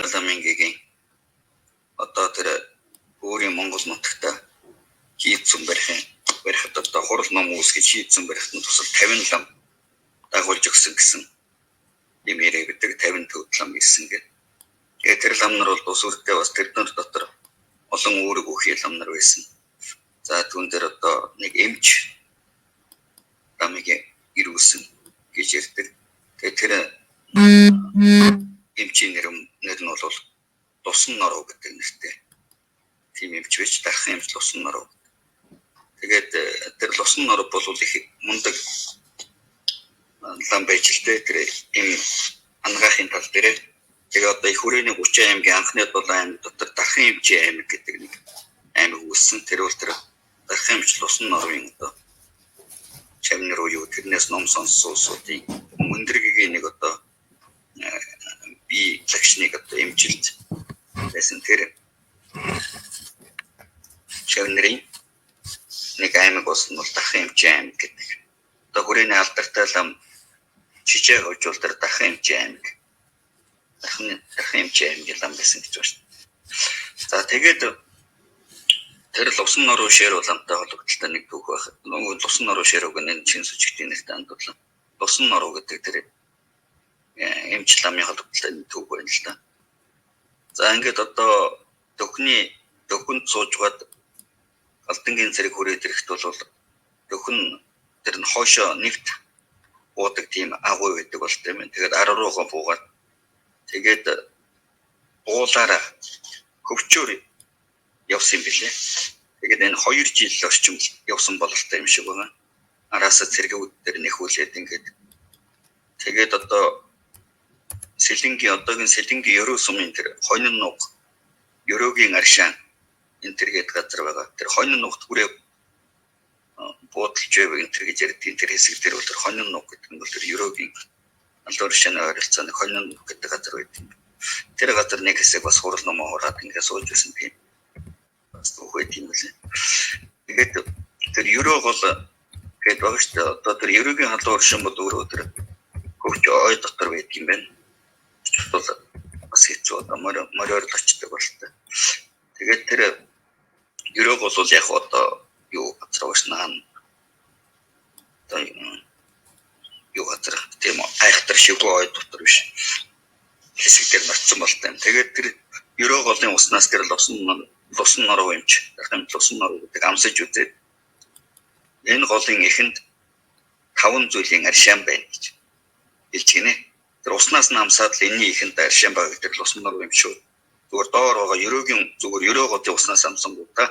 ламынгийн одоо тэр өөрийн Монгол нутагта хийцэн барихад одоо хурал ном үүсгэж хийцэн барихад нь тусал 50 лам дагуулж өгсөн гэсэн юм яриа гэдэг 50 төвд лам ирсэн гэдэг. Тэгээд тэр лам нар бол ус үртэй бас тэрнэр дотор олон үүрэг үхий лам нар байсан. За түн дээр одоо нэг эмч ламыг ирүүлсэн гэж ярьдаг. Тэгээд тэр эмчийн нэр нь бол Лусан Норов гэдэг нэртэй. Тийм эмч байж дахин эмч Лусан Норов. Тэгээд тэр Лусан Норов бол их мундаг лам байж л тэр юм ангаахын тал дээр тэгээд одоо их хүрээний 30 аймгийн анхны 7 аймаг дотор дахин эмчийн аймаг гэдэг нэг аймаг үүссэн. Тэр бол тэр дахин эмч Лусан Норовын одоо чамнэр уу тэрнээс ном сонсоосуудын өндөргийн нэг одоо би лагшныг одоо эмчилж байсан тэр чамнэрийн нэг аймаг болсон бол дахин эмчийн аймаг гэдэг. Одоо хүрээний алдартай лам чижээ хожуул тэр дахин эмчийн аймаг. Дахин эмчийн аймаг лам байсан гэж байна. За тэгээд тэр Лусан Норов ширүү ламтай холбогдолтой нэг түүх байх. Лусан Норов ширүүг нэг чин сүжигтийн нэртэй андуулсан. Лусан Норов гэдэг тэр эмч ламын холбогдолтой нэг түүх байна л да. За ингээд одоо дөхөнд суужгаад алдангийн зэрэг хүрээд ирэхэд бол дөхөн тэр нь хоошоо нэгт буудаг тийм агуу байдаг бол тийм ээ. Тэгээд ар руугаа буугаад тэгээд уулаараа хөвчөөр явсан билээ. Тэгээд энэ 2 жил орчим явсан бололтой юм шиг байна. Араасаа цэргүүд дээр нэхүүлээд ингээд тэгээд одоо одоогийн Сэлэнгийн Ерөө сумын тэр хонин нуг Ерөөгийн аршаан энэ төргээд газар байгаа. Тэр хонин нугт хүрээ буудалж байв энэ төр гэж ярьдгийн тэр хэсэг дээр бол тэр хонин нуг гэдэг нь бол тэр Ерөөгийн алдар шаны ойролцооны хонин нуг гэдэг газар байдаг. Тэр газар нэг хэсэг бас хурал номоо хураад ингээд сууж байсан тийм. Бас үгүй тийм үлээ. Тэгээд тэр Ерөө бол гээд байгаа шүү дээ. Одоо тэр Ерөөгийн халуун оршин бол өөрөө тэр хөвч ой дотор байдаг юм байна. Бол бас хэцүү одоо мороор л очдог бол та. Тэгээд тэр Ерөө бол яг одоо юу газар уушнаа одоо юу газар тийм айхтар шигөө ой дотор биш хэсэг дээр норцсон бол та. Тэгээд тэр Ерөө голын уснаас тэр Лусан Норов эмч дахин Лусан Норов гэдэг амсаж үзээд энэ голын эхэнд 5 зүйлийн аршаан байна гэж хэлж гинэ. Тэр уснаас намсаад л энэний ихэнд аршаан баг гэдэг Лусан Норов юм шүү. Зүгээр доор байгаа Ерөөгийн зүгээр Ерөө голын уснаас амсангууд та.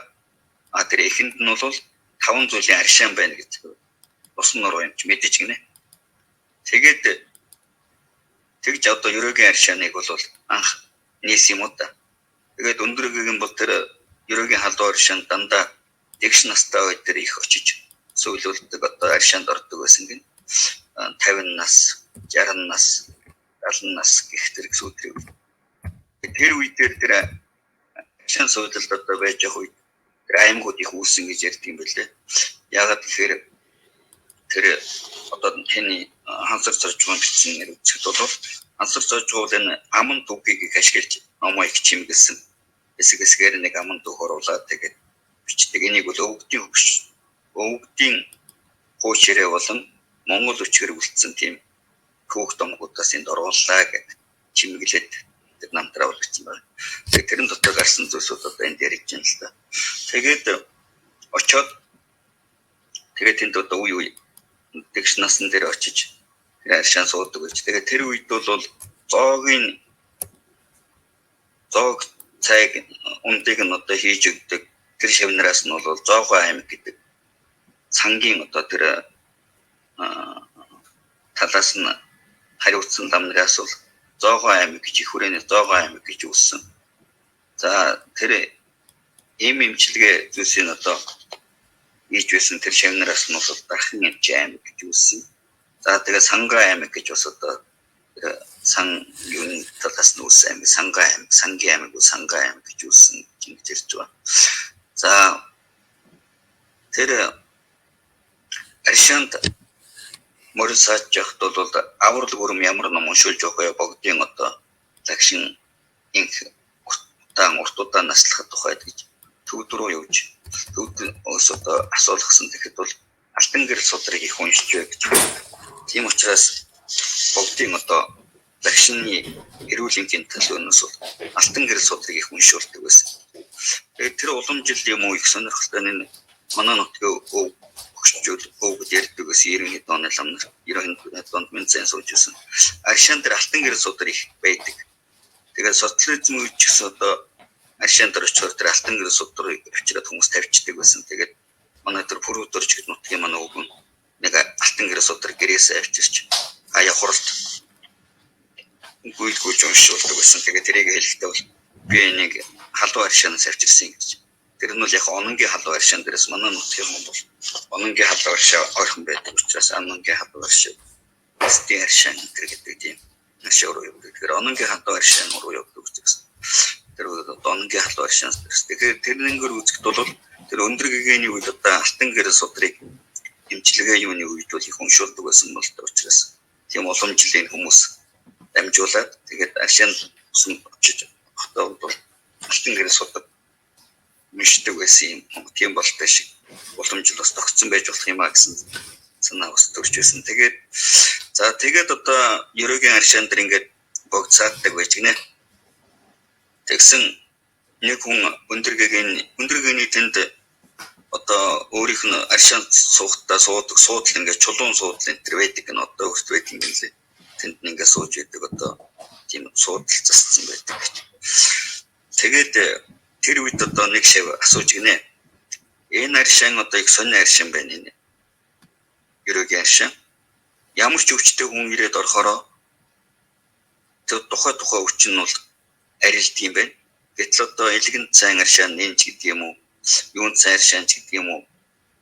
Тэр ихэнд нь бол 5 зүйлийн аршаан байна гэж Лусан Норов юмч мэдэж гинэ. Тэгээд тэгж одоо Ерөөгийн аршааныг бол анх нээс юм уу та. Тэгээд өндөргийн бол тэр Ерөөгийн халуун аршаан дандаа тэгш настай үед тэр их очиж сөүлүүлдэг одоо аршаанд ордог байсан гин. 50 нас, 60 нас, 70 нас гэх зэрэг сүүтрийг. Тэр үед тэр аршаан сөүлэлд одоо байж явах үед тэр аймагуд их үүссэн гэж ярьдаг юм билээ. Яагаад гэхээр тэр одоо тэний хансар зоржгон бичсэн нэр үзэхэд бол хансар зоржгол энэ аман түүхийг ашиглаж номоо их чимгэлсэн. Хэсгээр нэг аман түүх оруулаад тэгээд бичдэг. Энийг бол өвгдийн хуучрээ болон Монгол өчгөр үлдсэн тийм түүх томгуудаас энд орууллаа гэж чимэглээд тэр намтраа болгосон байна. Тэгээд тэрэн дотор гарсан зүйлсүүд одоо энд яригдж байна л да. Тэгээд очоод тэгээд энд одоо үе тэгш насан дээр очиж тэр аршаан суудаг гэж. Тэгээд тэр үед бол зоог цайг ундыг нь одоо хийж өгдөг. Тэр шивнэраас нь бол зоогоо аймаг гэдэг сангийн одоо тэр талаас нь хариуцсан ламнаас бол зоогоо аймаг гэж их хүрээний зоогоо аймаг гэж үүссэн. За тэр эмчилгээ зүйлсийн одоо хийж байсан тэр шивнэраас нь бол дахин эмч аймаг гэж үүссэн. За тэгээ сангаа аймаг гэж бас одоо сан юуны талаас нь үүссэн аймаг сангийн аймаг гэж үүссэн гэж ярьж байна. За тэр аршаанд морин сааж явахд бол аврал гүрэм ямар ном уншуулж явах вэ богдын одоо лагшин инх уртудаа наслахад тухайд гэж төвд рүү явж төвд одоо асуулгасан тэгэхэд бол алтан гэрэл судрыг их уншиж бай гэж. Тийм учраас бүгдийн одоо лагшины эрүүл энгийн төлөөнөөс алтан гэрэл судрыг их уншуулдаг байсан. Тэгээд тэр уламжил юм уу их сонирхолтой нэг манай нутгийн өгч ярьдаг гэсэн 90-ийн оны ламнар 90-ийн онд мэдсэн сууж байсан. Аршаан дээр алтан гэрэл судар их байдаг. Тэгээд социализм үеч гэсэн одоо аршаан дээр очиод тэр алтан гэрэл судрыг авчираад хүмүүс тавьчихдаг байсан. Тэгээд манай тэр пүрүүдөрч гэдэг нутгийн манай өвгөн нэг алтан гэрэл судар гэрээсээ авчирч хаяа хуралд гүйлгүүж уншуулдаг байсан. Тэгээд тэрийг хэлэхдээ бол би нэг халуун аршаанаас авчирсан гэж. Тэр нь бол яг ононгийн халуун аршаан дээрээс манай нутгийн хүн бол ононгийн халуун аршаа ойрхон байдаг учраас ононгийн халуун аршаа стийн аршаан гэдэг тийм ашиг руу явдаг. Тэгэхээр ононгийн халуун аршаан руу явдаг учраас тэр ононгийн халуун аршаанаас дээрээс. Тэгэхээр тэрнийгээр үзэхэд бол тэр өндөр гэгээний үед одоо алтан гэрэл судрыг эмчилгээ юуны үед бол их уншуулдаг байсан бол учраас тийм уламжлалын хүмүүс дамжуулаад тэгээд аршаан усан очиж хотод бол алтан гэрэл судрыг мишдэг байсан юм. Тийм болтой шиг уламжлал бас тогтсон байж болох юм а гэсэн санаа бас төрж байсан. Тэгээд одоо ерөөгийн аршаан дээр ингээд богцааддаг байж гинэ. Тэгсэн нэг хүн өндөр гэгээний тэнд одоо өөрийнх нь аршаан суухдаа суудаг суудал ингээд чулуун суудал энэ төр байдаг нь одоо өөрт байдаг юм лээ. Тэнд ингээд сууж байдаг одоо тийм суудал зассан байдаг гэж. Тэгээд тэр үед одоо нэг шив асууж гинэ. Энэ аршаан одоо их сонин аршаан байна нэ. Ерөөгийн аршаан. Ямар ч өвчтэй хүн ирээд орохороо тэр тухай өвчин нь бол арилт юм байна. Гэтэл одоо элэгэн цайн аршаан нэнч гэдэг юм уу? Юун цайн аршаан гэдэг юм уу?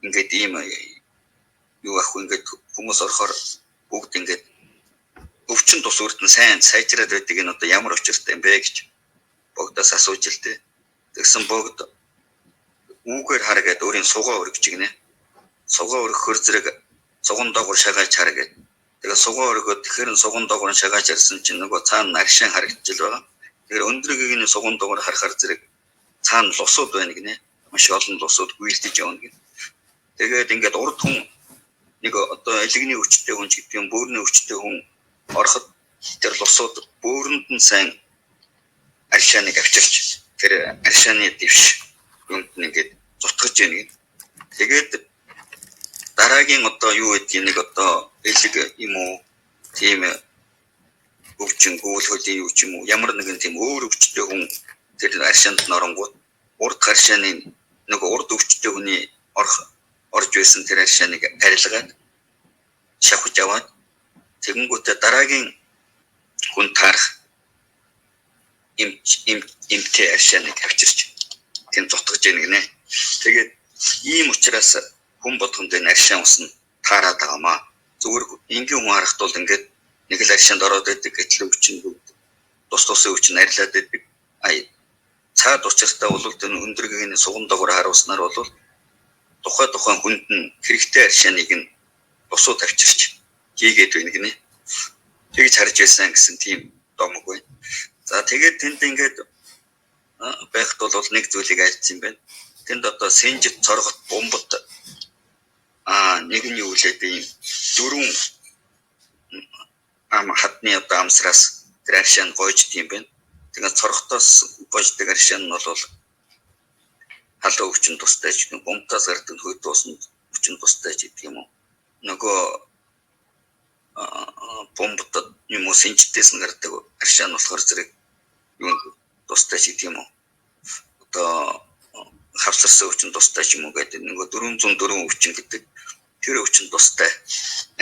Ингээд ийм юу ах ингээд хүмүүс орохоор бүгд ингээд өвчин тус үрд нь сайн сайжраад байдаг энэ одоо ямар учиртай юм бэ гэж богдоос асууж л дээ. Тэгсэн богд үүгээр харгээд өөрийн сугаа өргөж гинэ. Сугаа өргөхөр зэрэг суган доогор шагааж хар гэдэг. Тэгээ сугаа өргөөд тэгэхээр суган доогор шагааж харсан чинь нөгөө цаана аршаан харагдчихл байгаа. Тэгэхээр өндөр гэгэний суган доогор харахаар зэрэг цаана лусууд байна гинэ. Маш олон лусууд гүйлдэж явна гинэ. Тэгээд ингээд урд хүн нэг одоо элэгний өвчтэй хүн ч гэдэг юм бөөрийн өвчтэй хүн ороход тэр лусууд бөөрөнд нь сайн аршааныг авчирч тэр аршааны дэвш юунд нэгээд зутгаж яана гэд. Тэгээд дараагийн одоо юу гэдгийг нэг одоо элэг юм уу тийм өвчин гүйлхэлийн юу ч юм уу ямар нэгэн тийм өөр өвчтэй хүн тэр аршаанд норонгууд урд аршааны нөгөө урд өвчтэй хүний орж байсан тэр аршааныг арилгаад шавхаж аваад тэгэнгүүтээ дараагийн хүн таарах имтэй аршааныг авчирч тийм зутгаж яана гинэ. Тэгээд ийм учраас хүн болгонд энэ аршаан усна таарад байгаамаа. Зүгээр энгийн хүн харахад бол ингээд нэг л аршаанд ороод байдаг гэтэл өвчин бүгд тус өвчин арилаад байдаг. Цаад учиртай бол энэ өндөр гэгэний суган доогоор харуулснаар бол тухайн хүнд нь хэрэгтэй аршааныг нь бусууд авчирч хийгээд байна гинэ. Тэгж харж байсан гэсэн тийм домог байна. За тэгээд тэнд ингээд байхад бол нэг зүйлийг альцсан байна. Тэнд одоо Сэнжит цоргот бомбот нэг нь юу лээд ийм дөрвөн хатны одоо амсраас тэр аршаан гойжд юм байна. Тэгээд цорготоос гойждаг аршаан нь бол халуун өвчин тустай ч гэх юм бомбтаас гардаг хүйт туусанд өвчин тустай ч гэдэг юм уу. Нөгөө бомбот юм уу Сэнжитээс нь гардаг аршаан болохоор зэрэг юу тустай ч гэдэг юм уу. Одоо хавцарсан өвчин тустай ч юм уу гэдэг нөгөө 404 өвчин гэдэг тэр өвчин тустай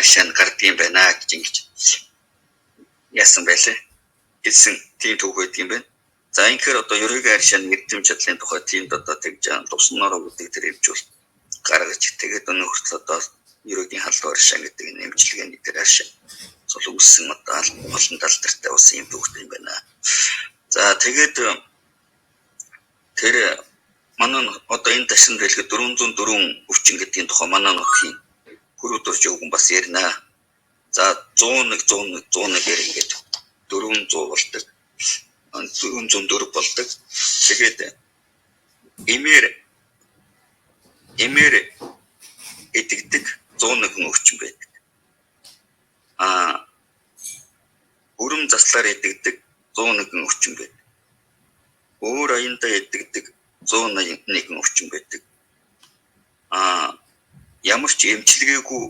аршаан гардаг юм байна гэж ингэж яасан байлээ. Гэсэн тийм түүхэд юм байна. За инхээр одоо ерөөгийн аршаан мэддэм чадлын тухай тиймд одоо тэгж тусмаар өгдөг тэр хэмжүүл гаргаж тэгээд өнөө хүртэл одоо ерөөгийн халуун аршаан гэдэг нэмжлэгээний тэр аршаан цол үүссэн одоо олон талдартай ус юм түүхт юм байна. За тэгээд тэр манай одоо энэ ташин дэлгэд 404 өвчин гэдгийн тухай манай нутгийн хөрөөдөрч өгөн бас ярина. За 101 яриа ингээд 400 болдог. 404 болдог. Тэгээд эмээр эдэгдэг 101 өвчин байдаг. Өрөм заслаар эдэгдэг 101 өвчин байдаг. Өөр аяндаа эдэгдэг 181 өвчин байдаг. Ямар ч эмчилгээгүй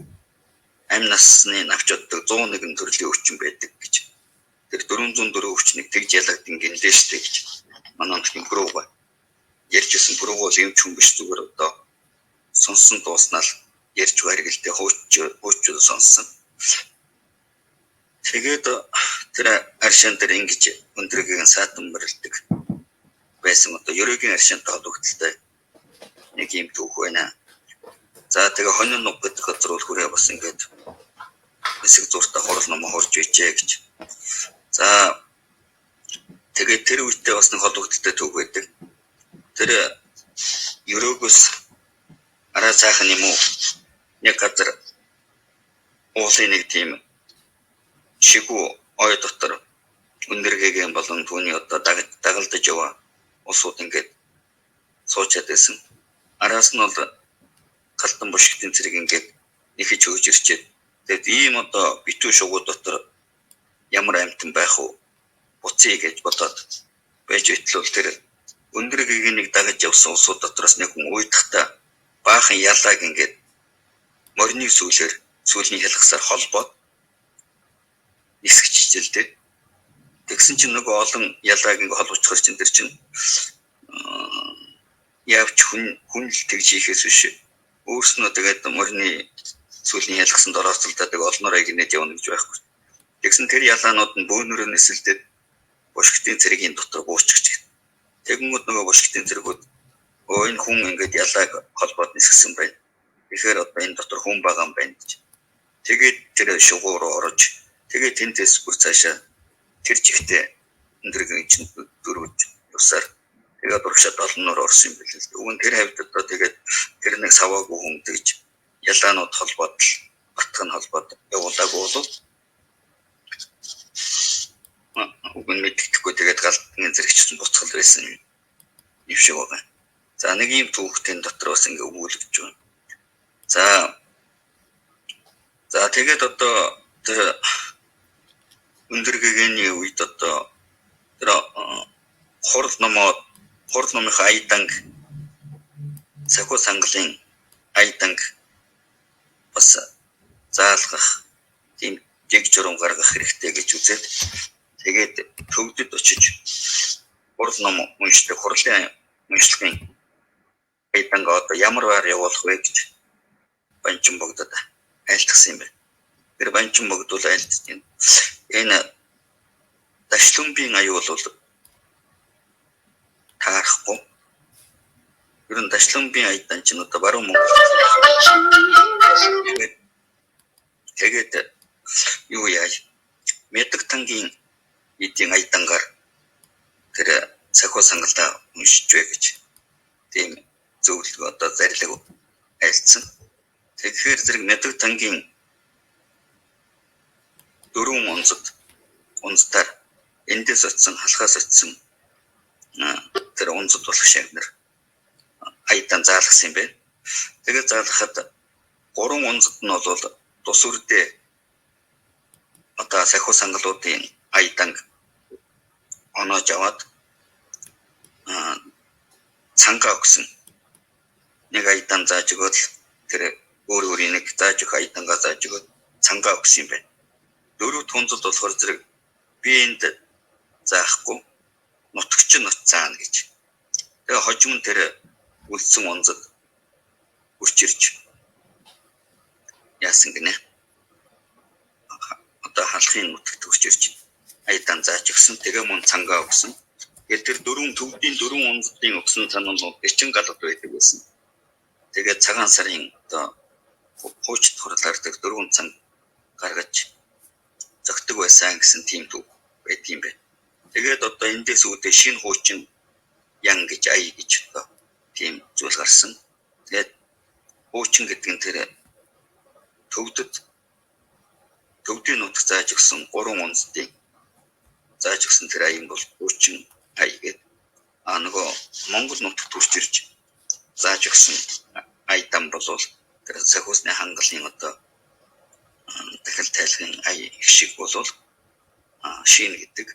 амь насны навч оддог 101 төрлийн өвчин байдаг гэж. Тэр 404 өвчнийг тэгж ялгадсан гинлээ штэ гэж. Манай онцгийн пров ярьжсэн пров бол эмч хүн биш, зүгээр одоо сонсон дууснаа л ярьж баргэлтэй хуучуд сонссон. Тэгээд тэр аршин дээр ингэж өндөргийн саатан мөрөлдөг байсан. Одоо ерөөгийн аршинтай холбогдолтой нэг юм түүх байна. За тэгээ хонин нуг гэдэг газар бол хүрээ бас ингээд хэсэг зуртаа хурал ном хорж ичээ гэж. За тэгээд тэр үедээ бас нэг холбогдолтой түүх байдаг. Тэр ерөөгөөс араа сайхан юм уу нэг газар уулын нэг тийм шигүү ой дотор өндөргээгийн болон түүний одоо дагалдаж яваа усууд ингээд суучаад байсан. Араас нь бол галтан бушигтын зэрэг ингээд нэхэж хөөж ирчээд тэгээд ийм одоо битүү шугуу дотор ямар амьтан байх уу буцъя гэж бодоод байж итлүүл тэр өндөргийн нэг дагаж явсан усууд дотроос нэг хүн уйдахтаа баахан ялааг ингээд морины сүүлийн хялгасаар холбоод нисгчилтэй. Тэгсэн чинь нөгөө олон ялааг ингээд холбоцохор чинь тэр чинь явч хүн л тэгж хийхээс биш. Өөрснөө тэгээд морины сүүлийн ялгасанд орооцолдоо тэг олноороо гинэд явна гэж байхгүй. Тэгсэн тэр ялаанууд нь бөөнөрөө нисэлдээд бушигтын цэрэгийн дотор бууччих. Тэгэнгүүт нөгөө бушигтын цэрэгүүд энэ хүн ингээд ялааг холбоод нисгсэн байна. Тэгэхээр одоо энэ дотор хүн байгаа юм байна гэж. Тэгээд тэр шугуу руу орж тэгээд тентээс бүр цаашаа тэр чихтэй өндөргийн чинь дөрвөж усаар тэгээд урагшаад олноор орсон юм билээ. Өгөн тэр хавьд одоо тэгээд тэр нэг саваагүй хүн тэгж ялаанууд холбоод батган холбоод явуулаагүй бол өгөн мэддэхгүй тэгээд галтны зэрэгчсэн буцхал байсан юм шиг байгаа. За нэг юм түүхтэн дотор бас ингээ өгүүлж байна. За тэгээд одоо тэр өндөргийн үед одоо тэр хурал номын айданг сахиу сангалын айданг бас заалгах тийм жиг журам гаргах хэрэгтэй гэж үзээд тэгээд төвдөд очиж хурал ном уншдаг хурлын уншлагын айданг одоо ямар баар явуулах вэ гэж банчин богдод айлтгсан юм байна. Тэр банчин богдол айлтсан. Энэ дашлумбын аюул бол таарахгүй. Ер нь дашлумбын айдан ч одоо баруун Монгол тэгээд юу яаж мэдэг тангийн эдийн айдангаар тэр сахиу сангалдаа уншиж бай гэж тийм зөвлөгөө одоо зарлиг айлцсан. Тэгэхээр зэрэг мэдэг тангийн дөрвөн унцтаар эндээс очсон халахаас очсон тэр унцд болох шагнар айдан заалгасан юм байна. Тэгээд заалгахад гурван унцд нь бол тус үрдээ одоо сахиу сангалуудын айдан оноож аваад цангаа өгсөн нэг айдан зааж өгөөл тэр өөрийн нэг зааж өгөх айдангаа зааж өгөөд цангаа өгсөн юм байна. Дөрөв тунцд болохоор зэрэг би энд заахгүй нутагч нь заана гэж. Тэгээ хожим нь тэр үлдсэн унцд үрч ирж яасан гинэ. Одоо халахын нутагт үрч ирж айдан зааж өгсөн. Тэгээ мөн цангаа өгсөн. Тэгэхээр тэр төвдийн дөрвөн унцдын өгсөн цанууд эчин галууд байдаг байсан. Тэгээд цагаан сарын одоо хуучт хурлаар тэр дөрвөн цан гаргаж зөгтөг байсан гэсэн тийм төв байт юм байна. Тэгээд одоо эндээс үүдээ шинэ хуучин ян гэж ай гэж одоо тийм зүйл гарсан. Тэгээд хуучин гэдэг нь тэр төвдийн нутаг зааж өгсөн 3 унцдын зааж өгсөн тэр аян бол хуучин ая гэдэг. Нөгөө Монгол нутагт төрж ирж зааж өгсөн ая дам бол тэр сахиусны хангалын одоо дахил тайлхын ая их шиг бол шин гэдэг.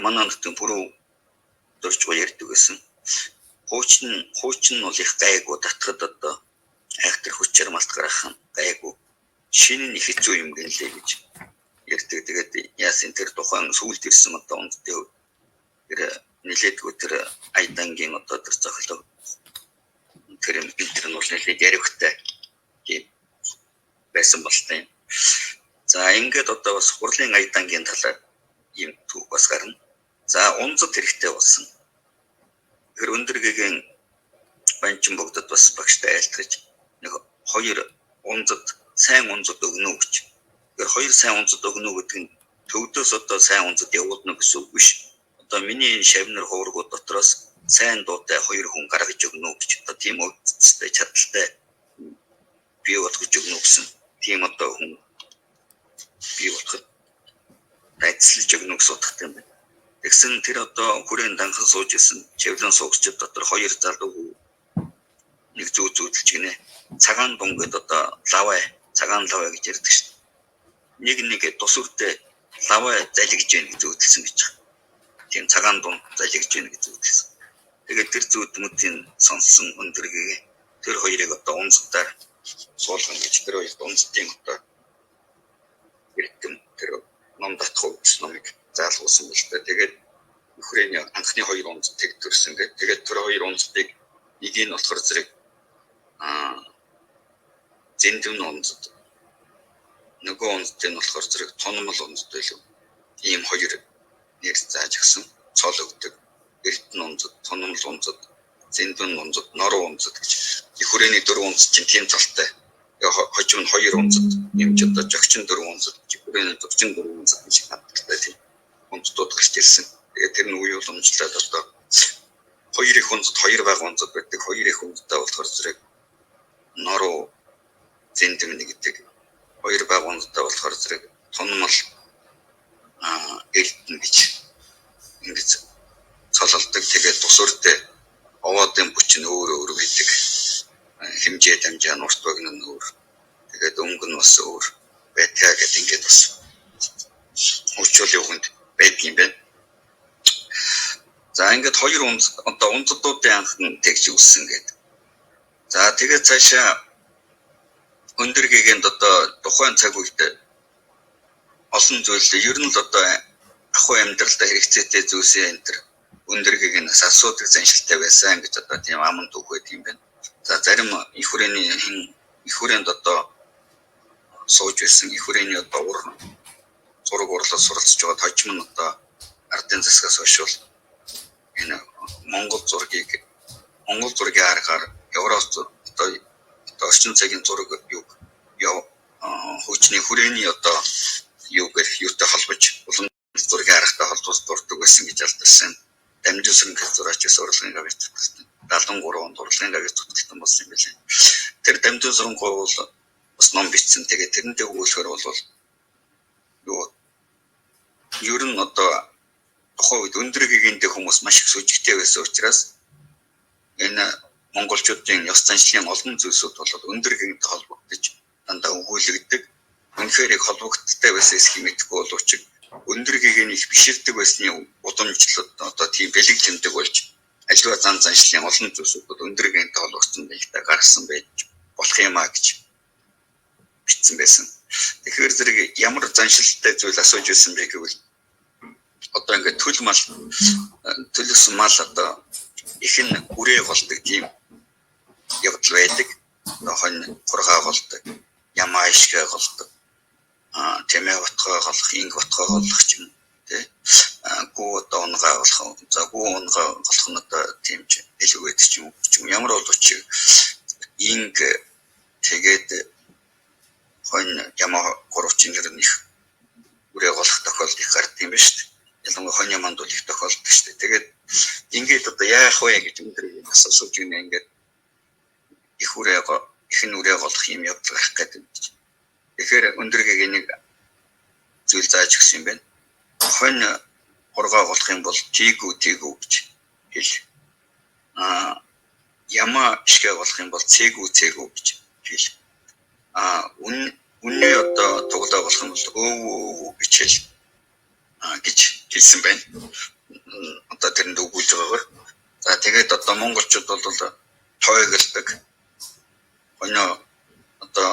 Манай нутгийн бүрүү дурж ярьдаг гэсэн. Хуучин бол их гайгүй татхад одоо айхтар хүчээр малтгарах гайгүй. Шин нь их хэцүү юм гэлээ гэж ярьдаг. Тэгээд яасан тэр тухайн сүүлд ирсэн одоо үндтэй тэр нэлээдгүй тэр айдангийн одоо тэр зохилог тэр нь бол нэлээд яриагтай байсан болтой. За ингээд одоо бас хурлын айдангийн талаар юм түүх бас гарна. За унцад хэрэгтэй болсон. Тэр өндөргийн банчин богдод бас багштай айлтгаж нэг хоёр унцад сайн унцад өгнө гэж. Тэр хоёр сайн унцад өгнө гэдэг нь төвдөөс одоо сайн унцад явуулна гэсэн үг биш. Одоо миний энэ шавнар хуургууд дотроос сайн дуутай хоёр хүн гаргаж өгнө гэж. Одоо тийм үстэй чадaltaй бий болгож өгнө гэсэн. Тийм одоо хүн бий болгоход тайлбарлаж өгнө гэсэн утгатай юм байна. Тэгсэн тэр одоо хүрээнд данхан сууж исэн чивлэн суугчид дотор хоёр залуу нэг зүүдэлж гинэ. Цагаан дунгад одоо цагаан лаваа гэж ярьдаг шүү дээ. Нэг тус үртэй лаваа залгиж яах гэж зүүдэлсэн гэж байна. Тийм цагаан дунд залгиж яах гэж зүүдэлсэн. Тэгээд тэр зүүдмүүдийн сонссон өндөргийг тэр хоёрыг одоо унцдаар суулгана гэж тэр хоёрт унцдын одоо иргэм тэр ном татхуу гэсэн номыг заалгуулсан байна л да. Тэгээд Украиний анхны хоёр унцдыг төрсөн гэдэг. Тэгээд тэр хоёр унцдыг нэг нь болохоор зэрэг зэндэвн унцд. Нөгөө унцд нь болохоор зэрэг тономл унцд байлгүй. Ийм хоёр нэр зааж өгсөн. Цол өгдөг. Эрдэнэ унцд, тономл унцд, зэндэвн унцд, норуу унцд гэж. Украиний дөрвөн унцд чинь тийм цолтой. Хожим нь хоёр унцд, юм ч одоо жогчин дөрвөн унцд, Украиний зогчин дөрвөн унцд гэж хадгалтай тийм унцдууд гарч ирсэн. Тэгээд тэр нь үе уламжлаад одоо хоёр их унцд, хоёр бага унцд байдаг. Хоёр их унцдаа болохоор зэрэг норуу зэндэвн гэдэг. Хоёр бага унцдаа болохоор зэрэг тономл эрдэнэ гэж ингэж цололдог. Тэгээд тус өртөө овоодын бүч нь өөр байдаг. Хэмжээ дамжаа нурт багна нь өөр. Тэгээд өнгө нь бас өөр байдаг гэдэг ингээд бас хурцлын үгэнд байдаг юм байна. За ингээд хоёр одоо унцдуудын анхан тэгж үссэн гэдэг. За тэгээд цаашаа өндөргийн одоо тухайн цаг үед олон зүйл ер нь л одоо ахуй амьдралдаа хэрэгцээтэй зүйлсээ энэ төр өндөргийн нас асуудаг заншилтай байсан гэж одоо тийм аман түүх байт юм байна. За зарим их хүрээнд одоо сууж байсан их хүрээний одоо зураг урлал суралцж байгаа хожим нь одоо ардын засгаас хойш энэ Монгол зургийн аргаар Европ одоо орчин цагийн зураг хүчний хүрээний одоо юугаар юутай холбож улам зургийн аргатай холбож дурдаг байсан гэж алдарсан. Дамжуулсан гэх зураач урлагийн гавьяа 73 онд урлагийн гавьяа зүтгэлтэн болсон юм билээ. Тэр дамжуулсан бол бас ном бичсэн. Тэгээд тэрнтэй өгүүлэхээр бол ер нь одоо тухайн үед өндөргийнтэй хүмүүс маш их сүжигтэй байсан учраас энэ монголчуудын ёс заншлын олон зүйлсүүд бол өндөргийнтэй холбогдож дандаа өгүүлэгддэг. Үнэхээр их холбогдолтой байсан эсхийг мэдгүй боловч өндөргийн их биширдэг байсны уламжлалт одоо тийм бэлэг тэмдэг болж аливаа зан заншлын олон зүйлсүүд өндөргийнтэй холбогдсон байлтай гаргасан байж болох юм а гэж бичсэн байсан. Тэгэхээр зэрэг ямар заншилттай зүйл асууж байсан бэ гэвэл одоо ингээд төлөсөн мал одоо их нь үрээ болдог тийм явдал байдаг. Хонь хургаа болдог, ямаа ишгэ болдог. Тэмээ батгаа голох, инг батгаа голох ч юм тий. Гүү одоо унгаа голох. За гүү унгаа голох нь одоо тийм ч элүүгээд ч юм ямар боловч инг тэгээд хонь ямаа гурвчин гэр нь их үрээ голох тохиолдол их гардаг юм ба шүү дээ. Ялангуяа хонь ямаанд бол их тохиолддог шүү дээ. Тэгээд ингээд одоо яах вэ гэж өндрийг асууж байна ингээд их үрээ голох юм явдал гарах гэдэг. Тэгэхээр өндөргийн нэг зүйл зааж өгсөн юм байна. хургаа болох юм бол тийгүү гэж хэл. Ямаа шгэ болох юм бол цэгүү гэж хэл. Үнний одоо тоглоо болох юм бол өө гэж хэл. Гэж хэлсэн байна. Одоо тэрэнд өгүүлж байгаагаар. За тэгээд одоо монголчууд бол тойголдог. Өнөө одоо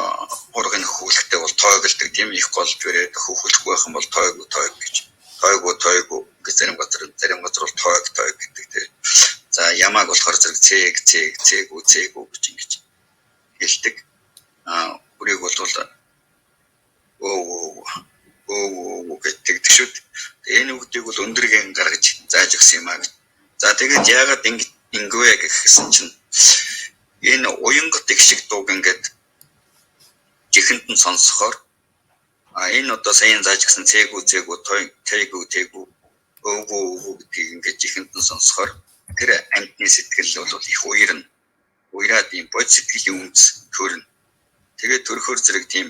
ургын хөвөлттэй бол тойголдог тийм их голж өрөөд хөвөлөхгүй байх юм бол тойгуу гэж. Тойгуу гэж зарим газар бол тойг гэдэг тийм. За ямааг болохоор зэрэг цэгүү гэж ингэж хэлдэг. Үрийг бол өө гэдэг шүү дээ. Энэ үгдийг бол өндөргэн гаргаж зааж өгсөн юм аа. За тэгээд яагаад ингэвэ гэхсэн чинь энэ уянгат их шиг дууг ингээд жихэнд нь сонсохоор энэ одоо саяхан зааж өгсөн цэгүү тойгүү өө гэдгийг ингээд жихэнд нь сонсохоор тэр амтны сэтгэл бол их уяраад юм бод сэтгэлийн үнс төрнө. Тэгээд төрөхөр зэрэг тийм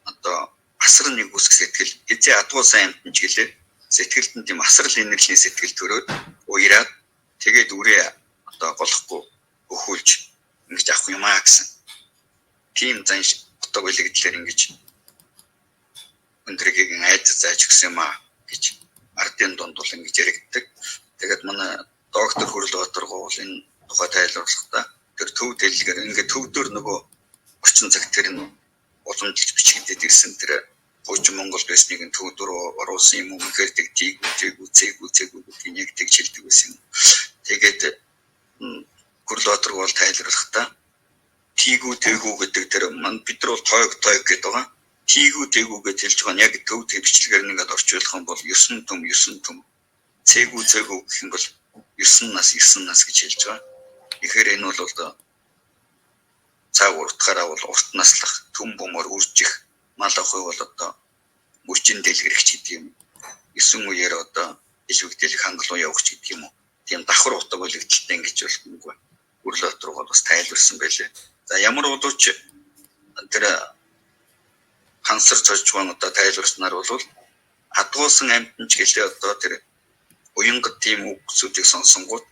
одоо асар нэг үсэх сэтгэл эзээ адгуулсан амтэн ч гэлээ сэтгэлд нь тийм асрал инэрлийн сэтгэл төрөөд уяраад тэгээд үрээ одоо голохгүй өхүүлж ингэж авах юм аа гэсэн. Тийм зан утга байлгдлаар ингэж өндөргийн айд зааж өгсөн юм аа гэж ардын дунд бол ингэж яригддаг. Тэгээд манай доктор Хүрлбаатар гол энэ тухай тайлбарлахдаа тэр төв дэлгээр ингээд төвдөр нөгөө орчин цаг тэр нь уламжилж бичигдээд ирсэн тэр гуйч Монгол байсныг төвдөр оруулсан юм үнэхээр тэггүй гэдгийг яг тэгж хэлдэг байсан юм. Тэгээд Хүрлбаатар гол тайлбарлахдаа тийгүү гэдэг тэр бид нар бол тойг гэдэг байгаа. Тийгүү гэж хэлж байгаа нь яг төв төвчлэгээр нэгэд орчуулах юм бол 9 төм цэгүү гэх юм бол 9 нас гэж хэлж байгаа. Тэгэхээр энэ бол цаг уртахаараа бол урт наслах төм бомор үржих мал авах бол одоо мөчин дэлгэрэгч гэдэг юм. 9 үеэр одоо илвэгдэлийг хангалуун явууч гэдэг юм уу. Тийм давхар утга байлгдaltaй ингэж болтойгоо. Хүрлбаатар бол бас тайлбарсан байлээ. За ямар боловч тэр хансар цожгоон одоо тайлбарснаар бол адгуулсан амтэн ч гэлээ одоо тэр уянгат тийм үгсүүдийг сонсонгууд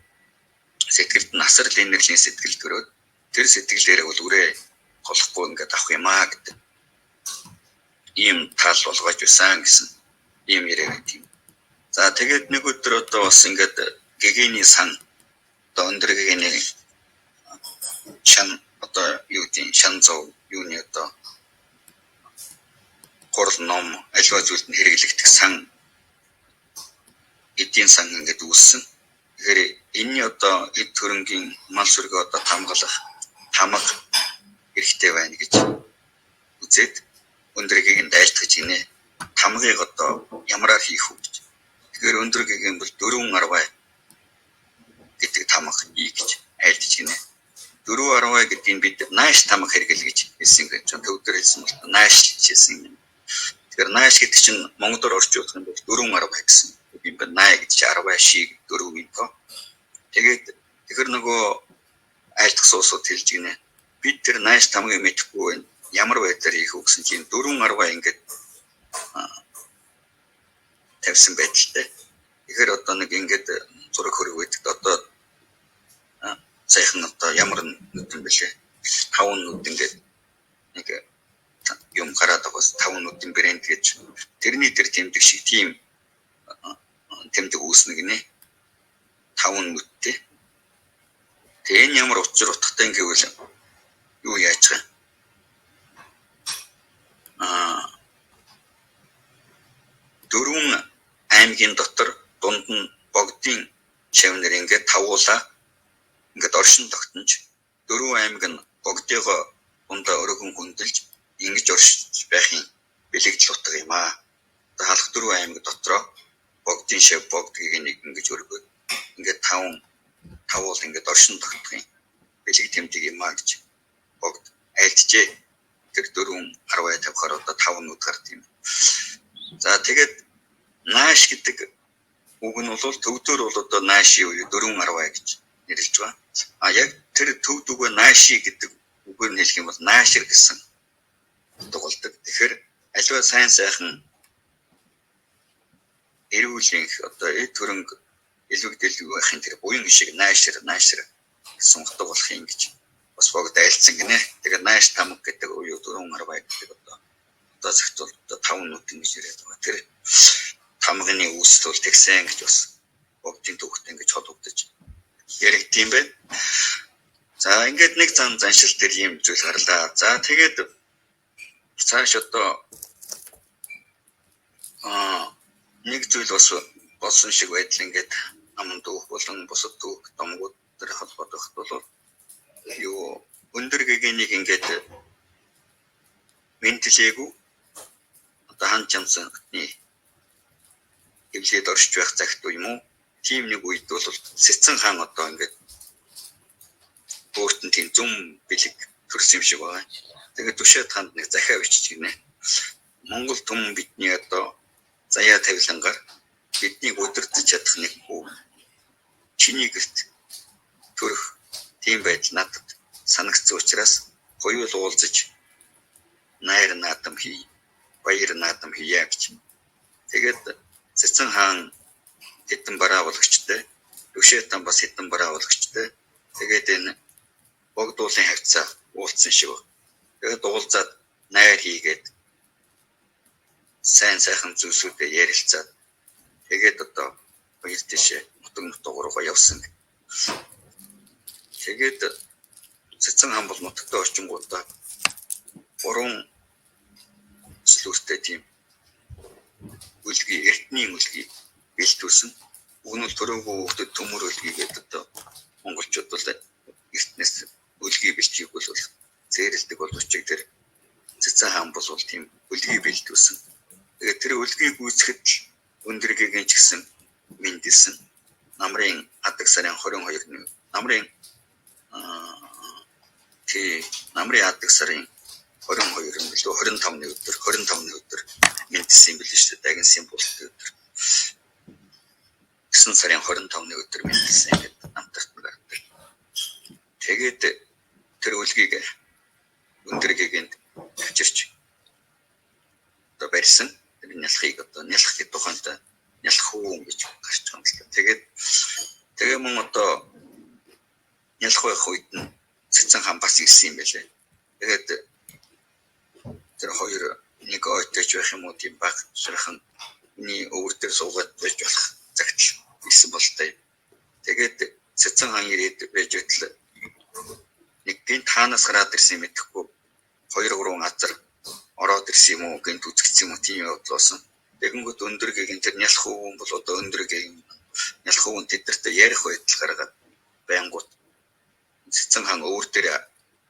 сэтгэлд нь асрал инэрлийн сэтгэл төрөөд тэр сэтгэлээрээ бол үрээ голохгүй ингээд авах юм аа гэдэг ийм тал болгож байсан гэсэн ийм яриаг тийм. За тэгээд нэг өдөр одоо бас ингээд гэгэний сан одоо өндөр гэгэний шан одоо юу тийм шан зов юуны одоо гурал ном аливаа зүйлд нь хэрэглэгдэх сан эдийн сан ингээд үүссэн. Тэгэхээр энэ одоо эд хөрөнгийн мал сүргээ одоо хамгаалах хамаг хэрэгтэй байна гэж үзээд өндөргийг нь дайлтгаж гинэ. Хамгыг одоо ямараар хийх үү гэж. Тэгэхээр өндөргийг нь бол 4.10 гэдэг хамаг хий гэж айлтж гинэ. 4.10 гэдгийг бид нааш хамаг хэрэгэл гэж хэлсэн гэж төвдөр хэлсэн бол нааш хэлсэн юм. Тэгэхээр нааш гэдэг чинь монголоор орчуулах юм бол 4.10 гэсэн. Би наа гэж 10 шиг 4 гинэ. Тэгээд тэгэхээр нөгөө айлтгах суусууд хэлж гинэ. Бид тэр нааш хамгийг мэдэхгүй байна. Ямар байдлаар хийх үү гэсэн чинь 4.10 ингээд тавьсан байдалтай. Тэгэхээр одоо нэг ингээд зураг хөрөг байдаг. Одоо сайхан одоо ямар нүд юм бэлээ. 5 нүд ингээд нэг юм гараад байгаас 5 нүдийн брэнд гэж тэрний тэр тэмдэг шиг тийм тэмдэг үүснэ гинэ. 5 нүдтэй. Тэгээ энэ ямар учир утгатай юм гэвэл юу яаж байгаа? Дөрвөн аймгийн дотор дунд нь богдын шавнар ингээд тавуулаа ингээд оршин тогтнож дөрвөн аймаг нь богдыгоо дундаа өргөн хөндлөж ингэж оршиж байхын бэлэгдэл утга юм аа. Одоо халах дөрвөн аймаг дотроо богдын шав богдгийг нэг ингэж өргөөд ингээд тавуул ингээд оршин тогтохын бэлэг тэмдэг юм аа гэж богд айлтжээ. Тэр 4.10 тавихаар одоо 5 нүд гард юм. За тэгээд нааш гэдэг үг нь бол төвдөр бол одоо нааши уу 4.10 гэж нэрлэж байна. Яг тэр төвд үгөө нааши гэдэг үгээр нь хэлэх юм бол наашир гэсэн утга болдог. Тэгэхээр аливаа сайн сайхан эрүүлийн одоо эд хөрөнгө илүүгдэлгүй байхын тэр буян шиг наашир гэсэн утга болох юм гэж бас богд айлцсан гинэ. Тэгээд нааш тамг гэдэг уу 4 бай гэдэг одоо зөвхөн 5 минут ингэж яриад байгаа. Тэр тамганы үүсэл бол тэгсэн гэж бас богдын төвхт ингэж холбогдож яригдсан байна. За ингээд нэг заншил дээр ийм зүйл гарлаа. За тэгээд цааш одоо нэг зүйл бас болсон шиг байдал ингээд аман дүүх болон бусад дүүх домгууд тэр холбогдоход бол юу өндөр гэгэнийг ингээд ментэлээгүй одоо хан чамсны хөвлөд оршиж байх цагт уу юм уу? Тийм нэг үед бол Сэцэн хаан одоо ингээд өөртөө тийм зүм бэлэг төрсөн юм шиг байна. Тэгээд Түшээд хаанд нэг захиа бичиж гинэ. Монгол түмэн бидний одоо заяа тавилангаар биднийг удирдах чадах нэг хүү чиний гэрт төрөх тийм байдал надад санагдсан учраас хоёул уулзаж найр наадам хий, баяр наадам хийя гэж. Тэгээд Сэцэн хаан хэдэн бараа болгочтой, Түшээд хаан бас хэдэн бараа болгочтой. Тэгээд энэ богдуулын хавцаа уулзсан шиг. Тэгээд уулзаад найр хийгээд сайхан зүйлсүүдээ ярилцаад тэгээд одоо баяр тийшээ нутаг руугаа явсан. Тэгээд Сэцэн хаан бол нутагтаа очингуудаа 3 слүүртэй тийм үлгий эртний үлгий бэлтүүлсэн. Уг нь төрөөгөө хөлтөд төмөр үлгий гэдэг одоо монголчууд бол эртнээс үлгий бэлтгийг бол зээрэлдэг боловч тэр Сэцэн хаан бол тийм үлгий бэлтүүлсэн. Тэгээд тэр үлгийг үүсгэхэд өндөр гэгийн ч гэсэн мэндэлсэн. Намрын адаг сарын 22-ны намрын адаг сарын 22-нд л 25-ны өдөр мэндэлсэн юм биш үү? Дагин символ өдөр. 9 сарын 25-ны өдөр мэндэлсэн гэдэг намтарт гардаг. Тэгээд тэр үлгийг өндөр гэгэнд авчирч одоо барьсан. Тэр нялхыг одоо нялхын тухайд нялх хүн гэж гарч байгаа юм л та. Тэгээ мөн одоо нялх байх үед нь Сэцэн хаан бас ирсэн юм байлээ. Тэгээд тэр хоёр нэг ойтой ч байх юм уу тийм баг ширхан миний өвөр дээр суугаад байж болох загтал ирсэн бол таа. Тэгээд Сэцэн хаан ирээд байж байтал нэг гинт хаанаас гараад ирсэн мэдэхгүй 2-3 газар ороод ирсэн юм уу гинт үзэгдсэн юм уу тийм явдлоосон. Тэгэнгүүт өндөр гэгийн тэр нялх хүн бол одоо өндөр гэгийн нялх хүн тэдэртээ ярих байдал гаргаад байнгут Сэцэн хаан өөр дээр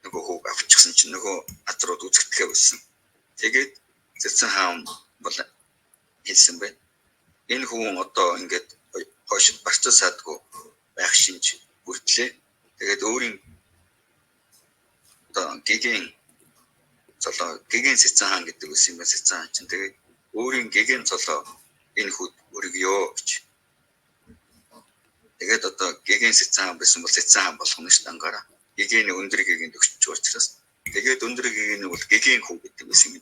нөгөө хүүг авчихсан чинь нөгөө газрууд үзэгдэхээ болсон. Тэгээд Сэцэн хаан бол хэлсэн байна. Энэ хүн одоо ингээд хойш барцаа саадгүй байх шинж бүртлээ. Тэгээд өөрийн одоо гэгийн Сэцэн хаан гэдэг үс юм байна. Сэцэн хаан чинь тэгээд өөрийн гэгийн цолоо энэ хүүд өргөё гэж. Тэгээд одоо гэгийн Сэцэн хаан байсан бол Сэцэн хаан болох нь ш дангаараа. Гэгийн өндөр гэгийн төгсч учраас. Тэгээд өндөр гэгийн бол гэгийн хүү гэдэг үс юм.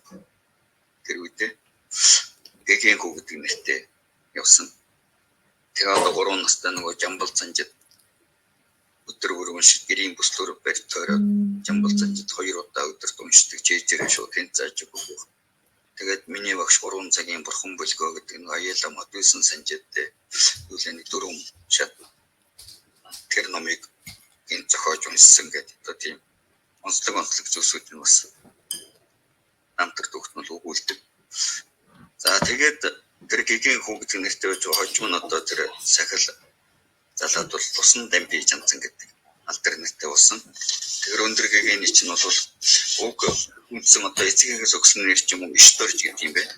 Тэр үедээ гэгийн хүү гэдэг нэртэй явсан. Тэгээд одоо 3 настай нөгөө Жамбал Занжид өдөр бүрэн шиг гэрийн бүслөөр барь тойроод Жамбал Занжид 2 удаа өдөрт уншдаг жийжэрэн шууд тэнцааж өгөх. Тэгээд миний багш 3 цагийн бурхан бөлгөө гэдэг нэг аяла модулсэн санжидтэй юулын 4 шат тэр номыг ин зохиож уншсан гэдэг одоо тийм онцлог зүйлсүүд нь бас намтар төгтмөл өгүүлдэг. За тэгээд тэр гэгийн хүү гэдэг нэртэй байж хожим нь одоо тэр сахил залаад бол тусан дамби жамцсан гэдэг алдар нэртэй болсон. Тэр өндөр гэгийн чинь бол уг үндсэн одоо эцгээс өгсөн нэр ч юм уу иш дорж гэдэг юм байна.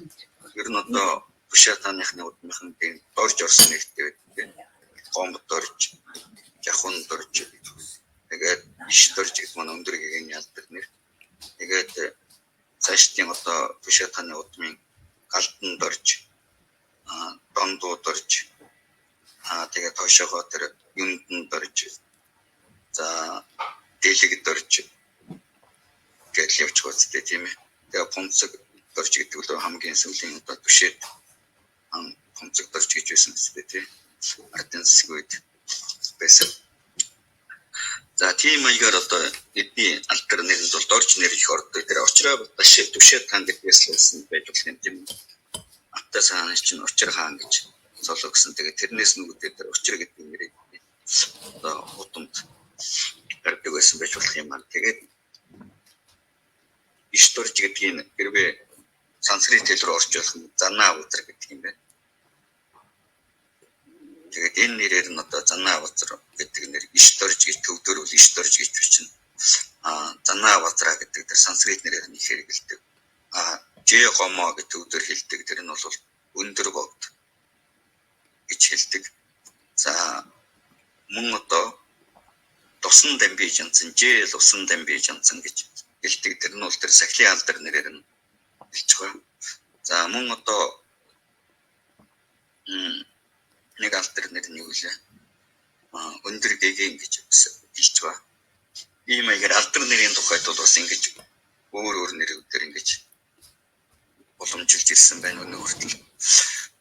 Ер нь одоо Түшээд хааныхны удмынхан дээр дорж орсон нэртэй байдаг. Гомбод дорж, жахун дорж, тэгээд иш дорж гэдэг маань өндөр гэгийн алдар нэр. Тэгээд цаашдын одоо Түшээд хааны удмын галдан дорж, дондуу дорж, тэгээд тоошоогоо тэр юндан дорж, за дэлэг дорж гэж явж байгаа зү тийм ээ. Тэгээ пунцэг дорж гэдэг нь хамгийн сүүлийн одоо Түшээд хомцогдорч гэж байсан мэт тий. Ардын засгийн үед байсан. За тийм маягаар одоо эдний алдар нэрэнд бол дорж нэр их ордог. Тэр очроо баш түшээ таан гэдгээс л байж болох юм тийм. Аттай цаанаас чинь учир хаан гэж золгосон. Тэгээд тэрнээс нүгдээ тэр учир гэдэг нэрийг одоо утамд гардаг байсан байж болох юм аа. Тэгээд иш дорж гэдгийг хэрвээ санскрит хэл рүү орчуулах нь занаа утар гэдэг юм байна. Тэгээд энэ нэрээр нь одоо занаа утар гэдэг нэр иш дорж гэж төвдөрвөл иш дорж гэж бичнэ. Занаа утра гэдэг тэр санскрит нэрээр нь их хэрэгэлдэг. Ж гомо гэдэг төвдөр хэлдэг. Тэр нь бол өндөр богд гэж хэлдэг. За мөн одоо тусан дамби жанцсан жээл усан дамби жанцсан гэж хэлдэг. Тэр нь бол тэр сахилын алдар нэрээр нь хэлж байгаа. За мөн одоо нэг алдар нэр нь юу вэ? Өндөр гэгийн гэж хэлж байгаа. Ийм маягаар алдар нэрийн тухайд бол бас ингэж өөр нэрүүдээр ингэж уламжилж ирсэн байна өнөө хүртэл.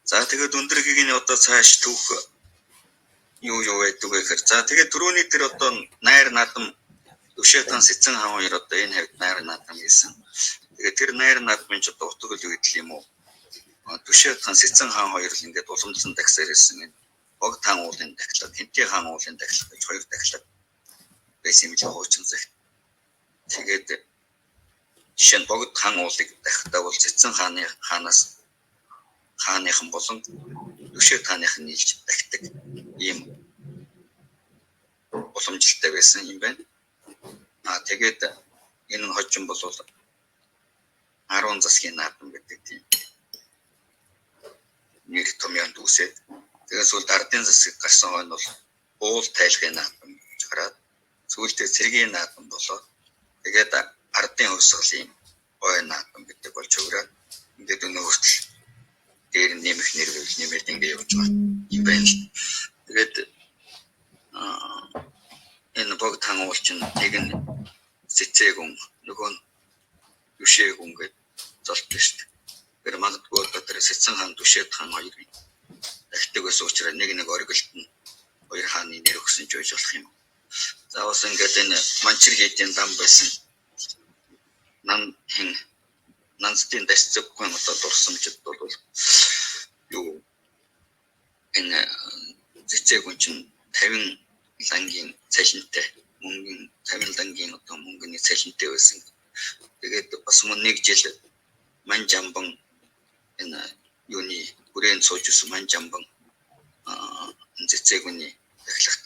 За тэгээд өндөр гэгийн одоо цааш түүх юу байдаг вэ гэхээр за тэгээд түрүүний тэр одоо найр наадам Төвшөөтан Сэцэн хаан хоёр одоо энэ хавьд найр наадам гэсэн. Тэгээд тэр найр наадмын ч одоо утга үл үйдэл юм уу? Төвшөөтан Сэцэн хаан хоёр л ингээд уламжлан тагсаар ирсэн энэ Бог таан уулын дахлаад Хэнтэй хаан уулын дахлаад гэж хоёр дахлаад байсан юм л хуучин зах. Тэгээд жишээ нь Богд хаан уулыг дахтаа бол Сэцэн хаанаас хааныхан болон Төвшөөт хааных нь нийлж дахдаг ийм уламжлалтай байсан юм байна. Тэгээд энэ нь хожим бол 10 засгийн наадам гэдэг тийм нэр томьёонд үсээд тэгээс бол ардын засаг гарсан хойно бол уул тайлгын наадам гэж хараад сүүлдээ цэргийн наадам болоод тэгээд ардын хувьсгалын ой наадам гэдэг болж өгрөө ингээд өнөө хүртэл дээр нэмэх нэрвэл нэмээд ингээд явж байгаа юм байна. Тэгээд энэ Бог таан уулчин нэг нь Сэцээгүн нөгөө нь Төвшөөгүн гэж золтой шүү дээ. Тэр магадгүй одоо тэр Сэцэн хаан Төвшөөт хаан хоёрын дахидаг байсан учраас нэг оргилт нь хоёр хааны нэр өгсөн ч байж болох юм. За бас ингээд энэ Манчир хийдийн дам байсан нанцтын дэсцэггүй одоо дурсамжид бол юу энэ Сэцээгүн чинь 50 лангийн цалинтай мөнгөн 50 лангийн одоо мөнгөний цалинтай байсан. Тэгээд бас мөн нэг жил Манжамбан энэ юуны хүрээнд сууж исэн Манжамбан Сэцээгүний дахлагт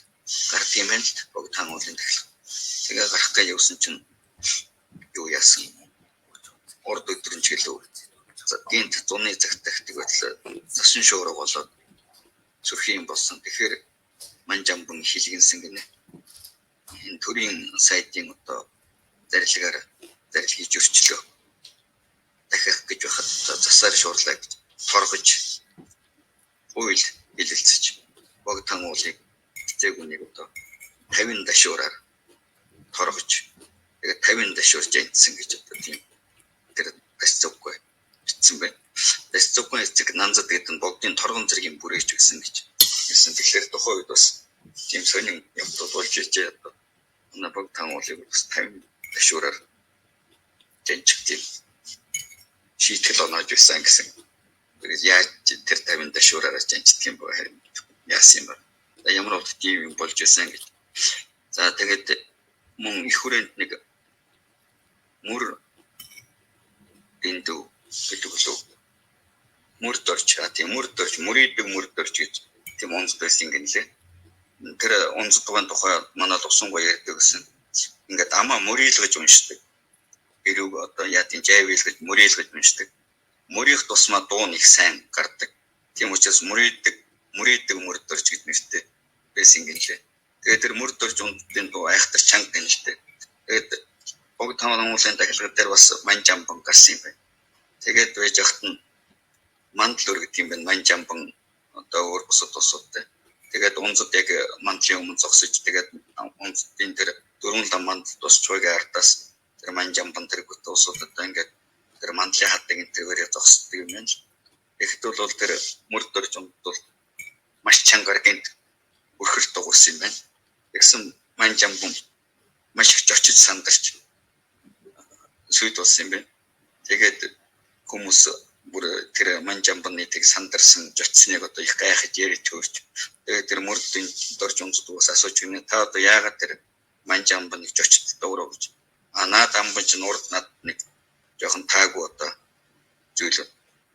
гард юм байна л Бог таан уулын дахлах. Тэгээ гарах гэж явсан чинь юу яасан? Урд өдрөн чиглэв. Гинт зуны цагт дахдаг байтлаа засан шуурга болоод зүрхийн болсон. Тэгэхээр Манжамбан хилгэнсэн гинэ. Энэ төрийн сайдын одоо зарилгыг өрчлөө. Дахих гэж байхад засаар шуурлаа гэж торгож уйл хэлэлцэж Бог таан уулыг Сэцээгүнийг одоо 50 дашуураар торгож тэгээд 50 дашуур жинтсэн гэж одоо тийм тэр дэсцэггүй бичсэн байна. Дэсцэггүй эцэг нанзад гэдэг нь Богдын торгон зэргийн бүрээч гэсэн гэж хэлсэн. Тэгэхээр тухайн үед бас тийм сонин юмнууд болж ичээ одоо Бог таан уулыг бас 50 дашуураар жинчгтээ шийтгэл оноож байсан гэсэн. Яаж тэр 50 дашуураар жинчдэг юм бэ харин яасан юм бэ? Ямар бол тийм юм болж байсан гэж. За тэгээд мөн их хүрээнд нэг мөр эндүү гэдэг лөө мөр дорч мөрийдэг гэж тийм онцд байсан юм лээ. Тэр онцдгийн тухай манай лусангой ярьдаг гэсэн. Ингээд амаа мөрөйлгөж уншдаг. Хэрэг одоо яатын жайвэлгэж мөрөйлгөж уншдаг. Мөрийнх тусмаа дуун их сайн гардаг. Тийм учраас мөрийдэг мөр дорч гэж нэртэй байсан юм лээ. Тэгээд тэр мөр дорч ундын дуу айхтар чанга гэнэлтэй. Тэгээд Бог таан уулын дахилга дээр бас Манжамбан гарсан юм байна. Тэгээд байж хат нь мандал өр гэдэг юм байна. Манжамбан одоо өөр бусад усуудтай. Тэгээд унцд яг мандлын өмнө зогсож тэгээд унцдын тэр дөрвөн лам мандал тусч байгаа ардаас тэр Манжамбан тэр гүт усуудад ингээд тэр мандлын хатдаг энэ тэрээр зогсдог юм байна. Тэгэхэд бол тэр мөрд дөрж бол маш чангаар гэнт өрхөрт дууссан юм байна. Тэгсэн манжамбун маш их очиж сандарч сүйд болсон юм байна. Тэгээд хүмүүс бүр тэр манжамбны тэг сандарсан жочсныг одоо их гайхаж ярьж хөрч. Тэгээд тэр мөрдийн дорж унцдгоос асууж гинэ та одоо яагаад тэр манжамбныг жочд дуурав гэж. Наад амбан ч нурд над нэг жоохон таагүй одоо зүйл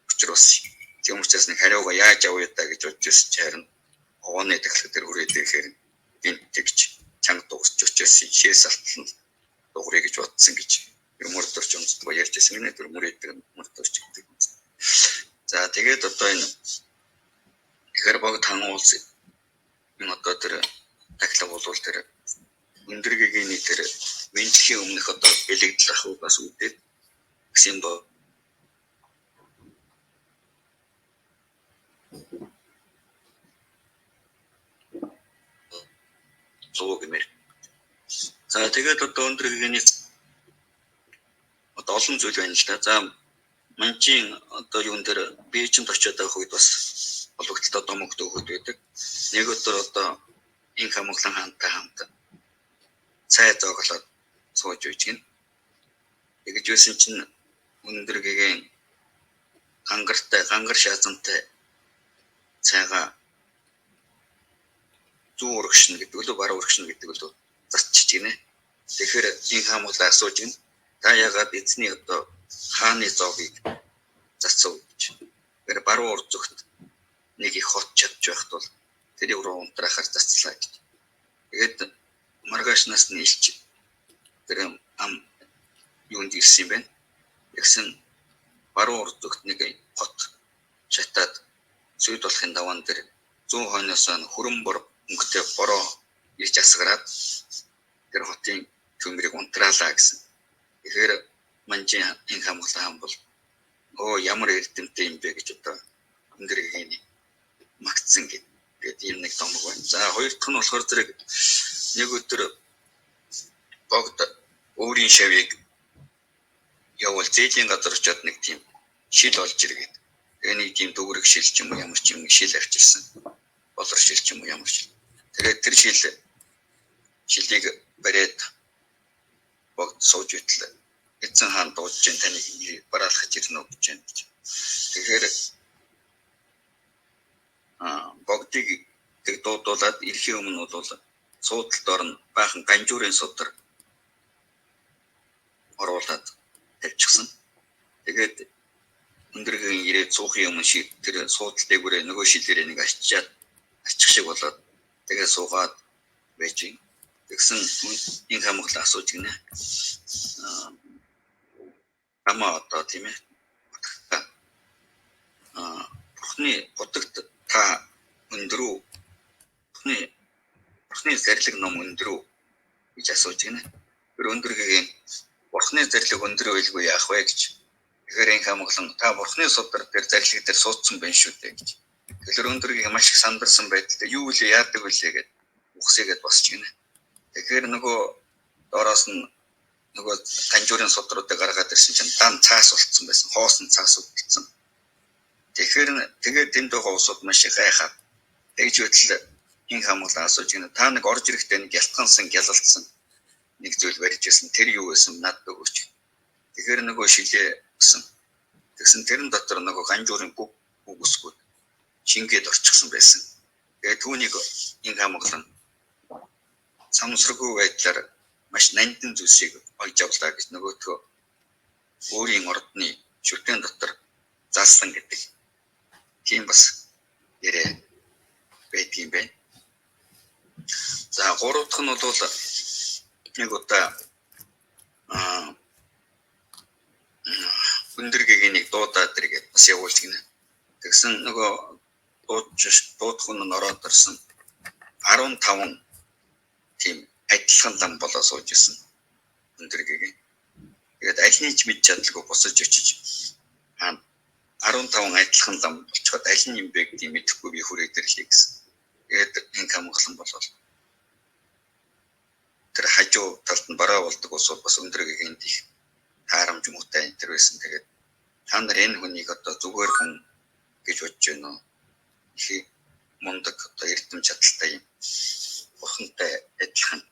учруулсан. Тийм учраас нэг хариугаа яаж авъя та гэж бодож харин овооны дахлах дээр хүрээд ирэхээр гинт тэгж чанга дуусч очижсэн шээс алтан дуурай гэж бодсон гэж мөрд дорж унцдгоо ярьжсэн гинэ тэр мөрөд мөрд дорж гэдэг. За тэгээд одоо энэ ихэр баг тан уулс энэ одоо тэр тахлаг болвол тэр өндөргийн тэр винтхийн өмнөх одоо бэлэгдэл ах бас үүдээд гэсэн бо зоог мэр. За тэгээд одоо өндөргийн одоо олон зүйл байна л да. За манчин одоо юун дээр бийчэнд очиод байх үед бас олгогдолтой домогт өгöd байдаг. Нэг өдөр одоо энэ хамглан хаантай хамт цай зоглоод сууж үйж гин. Тэгж байсан чинь өндөргийн гангар шаазантай цайга зүүн урагшин гэдэг лөө баруун урагшин гэдэг лөө зарчиж гинэ. Тэгэхээр энэ хамглаа асууж гин. Та ягаад эзний одоо хааны зоогийг зацав гэж. Тэр баруун урд зүгт нэг их хот чадж байхад бол тэр рүү унтрахаар зацлаа гэж. Тэгээд маргаашнаас нь илч тэр ам юунд ирсэн бэ? Тэгсэн баруун урд зүгт нэг хот шатаад сүйд болохын даваан дээр зүүн хойноос нь хөрөн бор өнгөтэй бороо ирж асгараад тэр хотын төмрийг унтраалаа гэсэн. Тэгэхээр манчин энэ хамглаа хам бол ямар эрдэмтэй юм бэ гэж одоо өндөргийн магтсан гэдэг ийм нэг домог байна. За хоёр дахь нь болохоор зэрэг нэг өдөр богд өөрийн шавийг явуул зээлийн газар очиод нэг тийм шил олж иргээд тэгээ нэг тийм дүүрэг шил ч юм уу ямар ч юм шил авчирсан. Болор шил ч юм уу ямар шил. Тэгээд тэр шилийг бариад богд сууж итлээ. Эцэн хаан дуудаж таныг бараалхаж ирнэ гэж байна. Тэгэхээр богдыг тэг дуудуулаад ирэхийн өмнө бол суудалд орно баахан ганжуурын судар оруулаад тавьчихсан. Тэгээд өндөргийн ирээд суухын өмнө тэр суудал дээгүүрээ нөгөө шилээрээ нэг ачих шиг болоод тэгээ суугаад байж гин. Тэгсэн энэ хамглаа асууж гинэ. Амаа одоо тийм ээ. Бурхны будагт та өндрөө бурхны зарлиг ном өндрөө гэж асууж гинэ. Тэр өндөргийн бурхны зарлиг өндрөө байлгүй яах вэ гэж. Тэгэхээр энэ хамглан та бурхны судар дээр зарлиг дээр суудсан байх шүү дээ гэж. Тэгэхээр өндөргийн маш их сандарсан байдалтай юу вэ яадаг вэ гэдэг ухсыгээд босч гинэ. Тэгэхээр нөгөө доороос нь нөгөө ганжуурын судруудыг гаргаад ирсэн чинь дан цаас болцсон байсан. Хоосон цаас болцсон. Тэгээд тэнд байгаа усууд маш их гайхаад тэгж үтэл энэ хамглаа асууж гинэ. Та нэг орж ирэхдээ нэг ялтгансан гялалцсан нэг зүйл барьж ирсэн. Тэр юу байсан надад өгөөч. Тэгэхээр нөгөө шилээ гэсэн. Тэгсэн тэрэн дотор нөгөө ганжуурын үгсгүүд шингээд орчихсон байсан. Тэгээд түүнийг энэ хамглан самсргүй байдлаар маш нандин зүйлсийг олж авлаа гэж нөгөөтгөө өөрийн ордны шүтэн дотор залсан гэдэг. Тийм бас ярэ байдгийн байна. За гурав дахь нь бол нэг удаа өндөргийн нэг дуудаад иргээд бас явуулж гинэ. Тэгсэн нөгөө дуудах нь ороод ирсэн 15 тийм адилхан лам болоо сууж ирсэн өндөргийн. Тэгээд аль нь ч мэд чадалгүй босож очиж 15 адилхан лам болчиход аль нь юм бэ гэдгийг мэдэхгүй би хүрээд ирлээ гэсэн. Тэгээд энэ хамглан болол тэр хажуу талд нь бараа болдог усууд бас өндөргийн их таарамж муутай энэ төр байсан. Тэгээд та нар энэ хүнийг одоо зүгээр хүн гэж бодож байна. Их мундаг одоо эрдэм чадaltaй юм. Бурхантай адилхан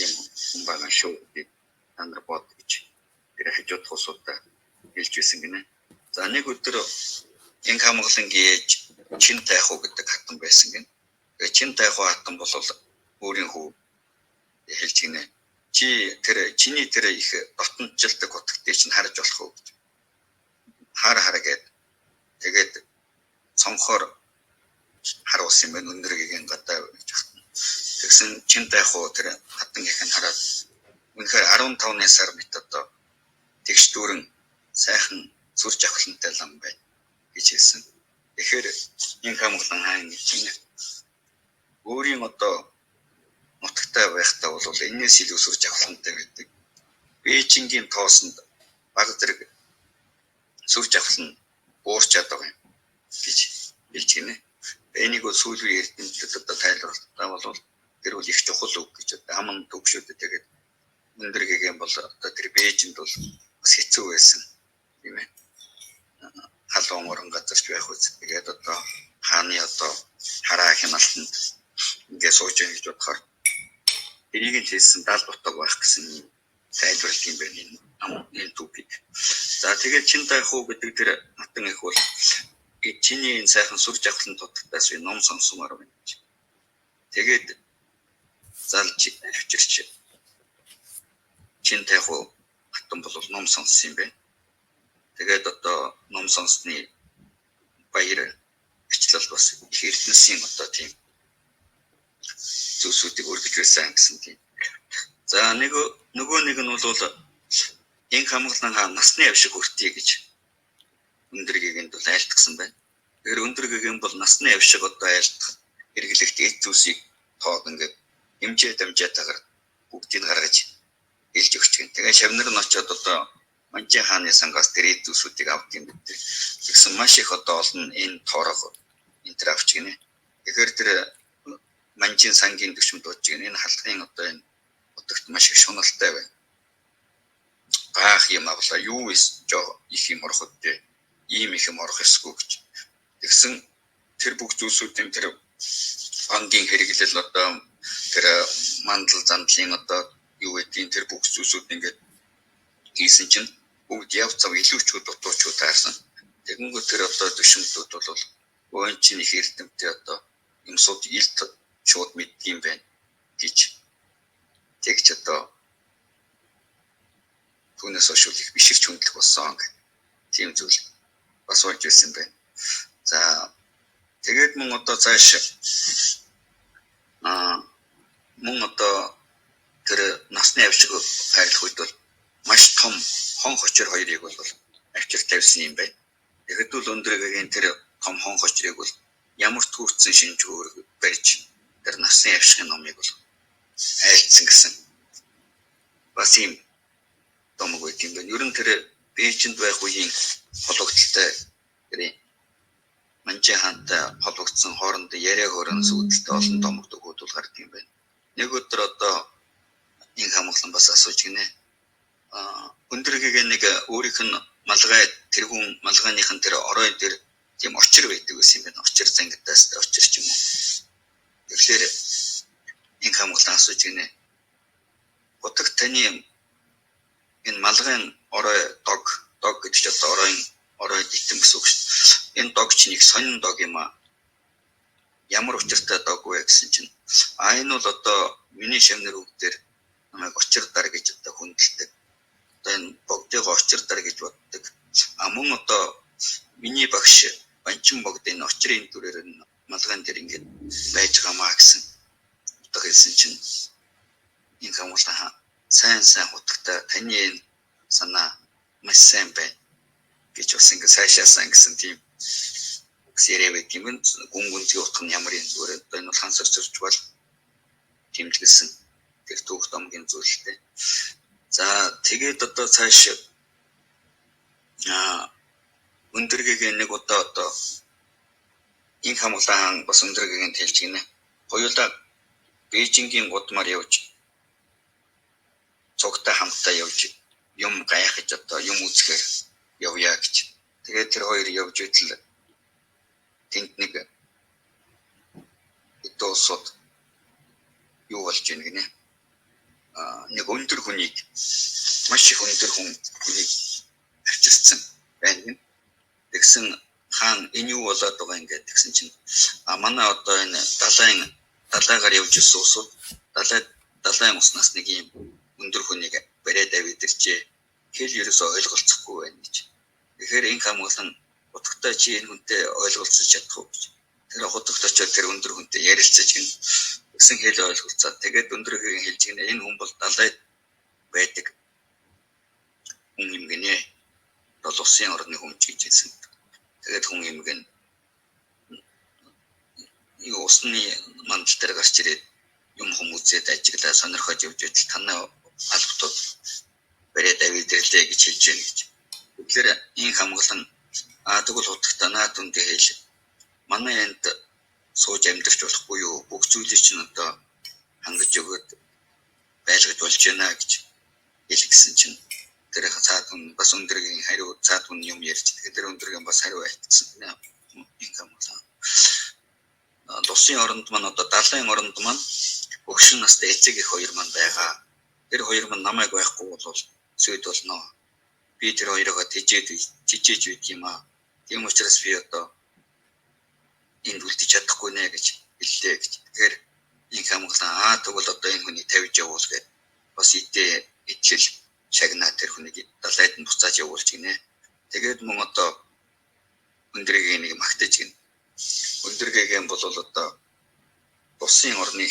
юм хүн байгаа шүү гэдэг та нар бод гэж тэр хажууд хусуудаа хэлж байсан гинэ. За нэг өдөр энэ хамгаалангийн ээж чин тайхуу гэдэг хатан байсан гин. Тэгээ чин тайхуу хатан бол өөрийн хүү хэлж гинэ. Чиний тэр их дотноджилдаг утгатай чинь харж болох уу гэж. Хараа гэд тэгээд цонхоор харуулсан юм байна өндрөгийн гадаа гэж хатна. Тэгсэн чин тайхуу тэр хатан их нь хараад үнэхээр 15-ны сар бит одоо тэгш дүүрэн сайхан сүр жавхлантай лам байна гэж хэлсэн. Тэгэхээр энэ хамглан хаан гэж байна. Өөрийн одоо нутагтай байхдаа бол энэс илүү сүр жавхлантай байдаг. Бээжингийн тоосонд баг зэрэг сүр жавхлан уурчаад байгаа юм гэж хэлж гинэ. Энийг сүүлийн эрдэмтлүүд одоо тайлбарлалтаа бол тэр бол их чухал үг гэж одоо аман төгшөөд тэгээд өндөргийн бол одоо тэр Бээжинд бол бас хэцүү байсан тийм ээ. Халуун орон газарч байх үз. Тэгээд одоо хааны одоо хараа хяналтанд ингээд сууж байгаа гэж бодохоор энийг нь хэлсэн 70 утга байх гэсэн тайлбарлалт юм байна энэ түүхийг. За тэгээд чин тайхуу гэдэг тэр хатан их бол чиний энэ сайхан сүр жавхлан дутагтаас би ном сонсомоор байна гэж. Тэгээд залж авчирч чин тайхуу хатан бол ном сонссон юм байна. Тэгээд одоо ном сонссны баяр ачлал бас их эрдэнэсийн одоо тийм зүйлсүүдийг өргөж байсан гэсэн тийм. За нөгөө нэг нь бол энэ хамглан хаан насны авшиг хүртье гэж өндөргийн бол айлтгсан байна. Тэгэхээр өндөргийн бол насны авшиг одоо айлтгах хэрэглэгт эд зүйлсийг тоог ингээд хэмжээ дамжаатаагаар бүгдийг гаргаж хэлж өгч гэн. Тэгээ шавнар нь очиод одоо Манжин хааны сангаас тэр эд зүйлсүүдийг авт юм гэдэг. Тэгсэн маш их одоо олон энэ тоорог энэ төр авч гинэ. Тэгэхээр тэр Манжин сангийн төшмөд болж гин энэ халдгын одоо энэ утагт маш их шуналтай байна. Баах юм авлаа юу их юм ороход ийм их юм орох эсгүй гэж. Тэгсэн тэр бүх зүйлсүүдийн тэр банкийн хэрэглэл одоо тэр мандал зандлын одоо юу гэдгийг тэр бүх зүйлсүүд ингээд хийсэн чинь бүгд яв цав илүүчүүд дутуучууд таарсан. Тэгэнгүүт тэр одоо төшмөдүүд бол өөний чинь их эрдэмтдээ одоо юмсууд илт шууд мэддэм байна гэж тэгж одоо түүнээс хойш их биширч хүндлэх болсон гэх тийм зүйл бас болж ирсэн байна. За тэгээд мөн одоо цааш мөн одоо тэр насны авшиг хайрлах үед бол маш том хон хочор хоёрыг бол авчир тавьсан юм байна. Тэгэхэд бол өндөргийн тэр том хон хочрыг бол ямар түүцсэн шинжүүр барьж тэр насны авшигын номыг бол айлцсан гэсэн бас юм домог байт юм байна. Ер нь тэр Бээжинд байх үеийн хологдолтой тэр Манжин хаантай холбогдсон хоорондоо яриа хөрөн сүйдэлтэй олон домог төгөөд бол гардаг юм байна. Нэг өдөр одоо энэ хамглан бас асууж гинэ. Өндөргийн нэг өөрийнх нь малгай тэр хүн малгайныхын тэр оройн тэр тийм очир байдаг гэсэн юм байна. Очир зангидаас очир ч юм уу. Тэгэхээр энэ хамглан асууж гинэ. Утаг таны энэ малгайн орой дог гэдэг чинь одоо орой дэтгэм гэсэн үг шүү дээ. Энэ дог чинь их сонин дог юм аа. Ямар учиртай дог вэ гэсэн чинь энэ бол одоо миний шавнар үгээр намайг очир дар гэж одоо хүндэлдэг. Одоо энэ богдыг очир дар гэж боддог. Мөн одоо миний багш Банчин богд энэ очрын дүрээр малгайн дээр ингэж байж байгаамаа гэсэн утга хэлсэн чинь энэ хамгаалалтаа сайн утгатай таны энэ санаа маш сайн байна гэж бас ингэ сайшаасан гэсэн тийм сэрэв гэдэг юм. Гүнгүнзгийн утга нь ямар юм зүгээр одоо энэ бол хансарчж бол тэмдэглэсэн тэр түүх домгийн зүйлтэй. За тэгээд одоо цааш өндөргийн нэг удаа одоо энэ хамгаалан бас өндөргийн хэлж гинэ. Хоёулаа Бээжингийн гудмаар явж цогтой хамтдаа явж юм гайхаж одоо юм үзэхээр явъя гэж. Тэгээд тэр хоёр явж итэл тэнд нэг эдгээр улсууд юу болж байна гинэ? Нэг өндөр хүнийг маш их өндөр хүнийг авчирсан байна гин. Тэгсэн хаан энэ юу болоод байгаа юм гээд тэгсэн чинь манай одоо энэ далайгаар явж ирсэн усууд далайн уснаас нэг юм өндөр хүнийг бариад авидэрчээ. Хэл ерөөсөө ойлголцохгүй байна гэж. Тэгэхээр энэ хамгаалан утгатай чи энэ хүнтэй ойлголцож чадахгүй гэж. Тэр хотогт очиод тэр өндөр хүнтэй ярилцаж гин гэсэн хэл ойлголцоод тэгээд өндөргийн хэлж гинэ энэ хүн бол далайд байдаг хүн юм гинэ. Бол усын орны хүн ч гэж хэлсэн. Тэгээд хүн юм гэн юу усны мандал дээр гарч ирээд юм хүмүүсэд ажиглаа сонирхож явж байтал танай албатууд бариад авидэрлээ гэж хэлж байна гэж. Тэгэхээр энэ хамгаалан тэгвэл утгатай наад үндэ хэл манай энд сууж амьдарч болохгүй юу? Бүх зүйлийг чинь одоо хангаж өгөөд байлгаж болж байна гэж хэлсэн чинь тэр цаад хүн бас өндөргийн хариу цаад хүн юм ярьж тэгээд тэр өндөргийн бас хариу айтсан нэ. Энэ хамгаалан Лусын оронд маань одоо далайн оронд маань өгшин настай эцэг их хоёр маань байгаа. Тэр хоёр маань намайг байхгүй бол сөйд болно. Би тэр хоёроо тижээж үйд юм аа. Тийм учраас би одоо энд үлдэж чадахгүй нэ гэж хэллээ гэж. Тэгэхээр энэ хамгаалан тэгвэл одоо энэ хүний тавьж явуул гэж бас итгэл шагнаа тэр хүнийг далайд нь буцааж явуулж гинэ. Тэгээд мөн одоо өндөргийн нэг магтаж гин. Өндөргийн бол одоо усын орны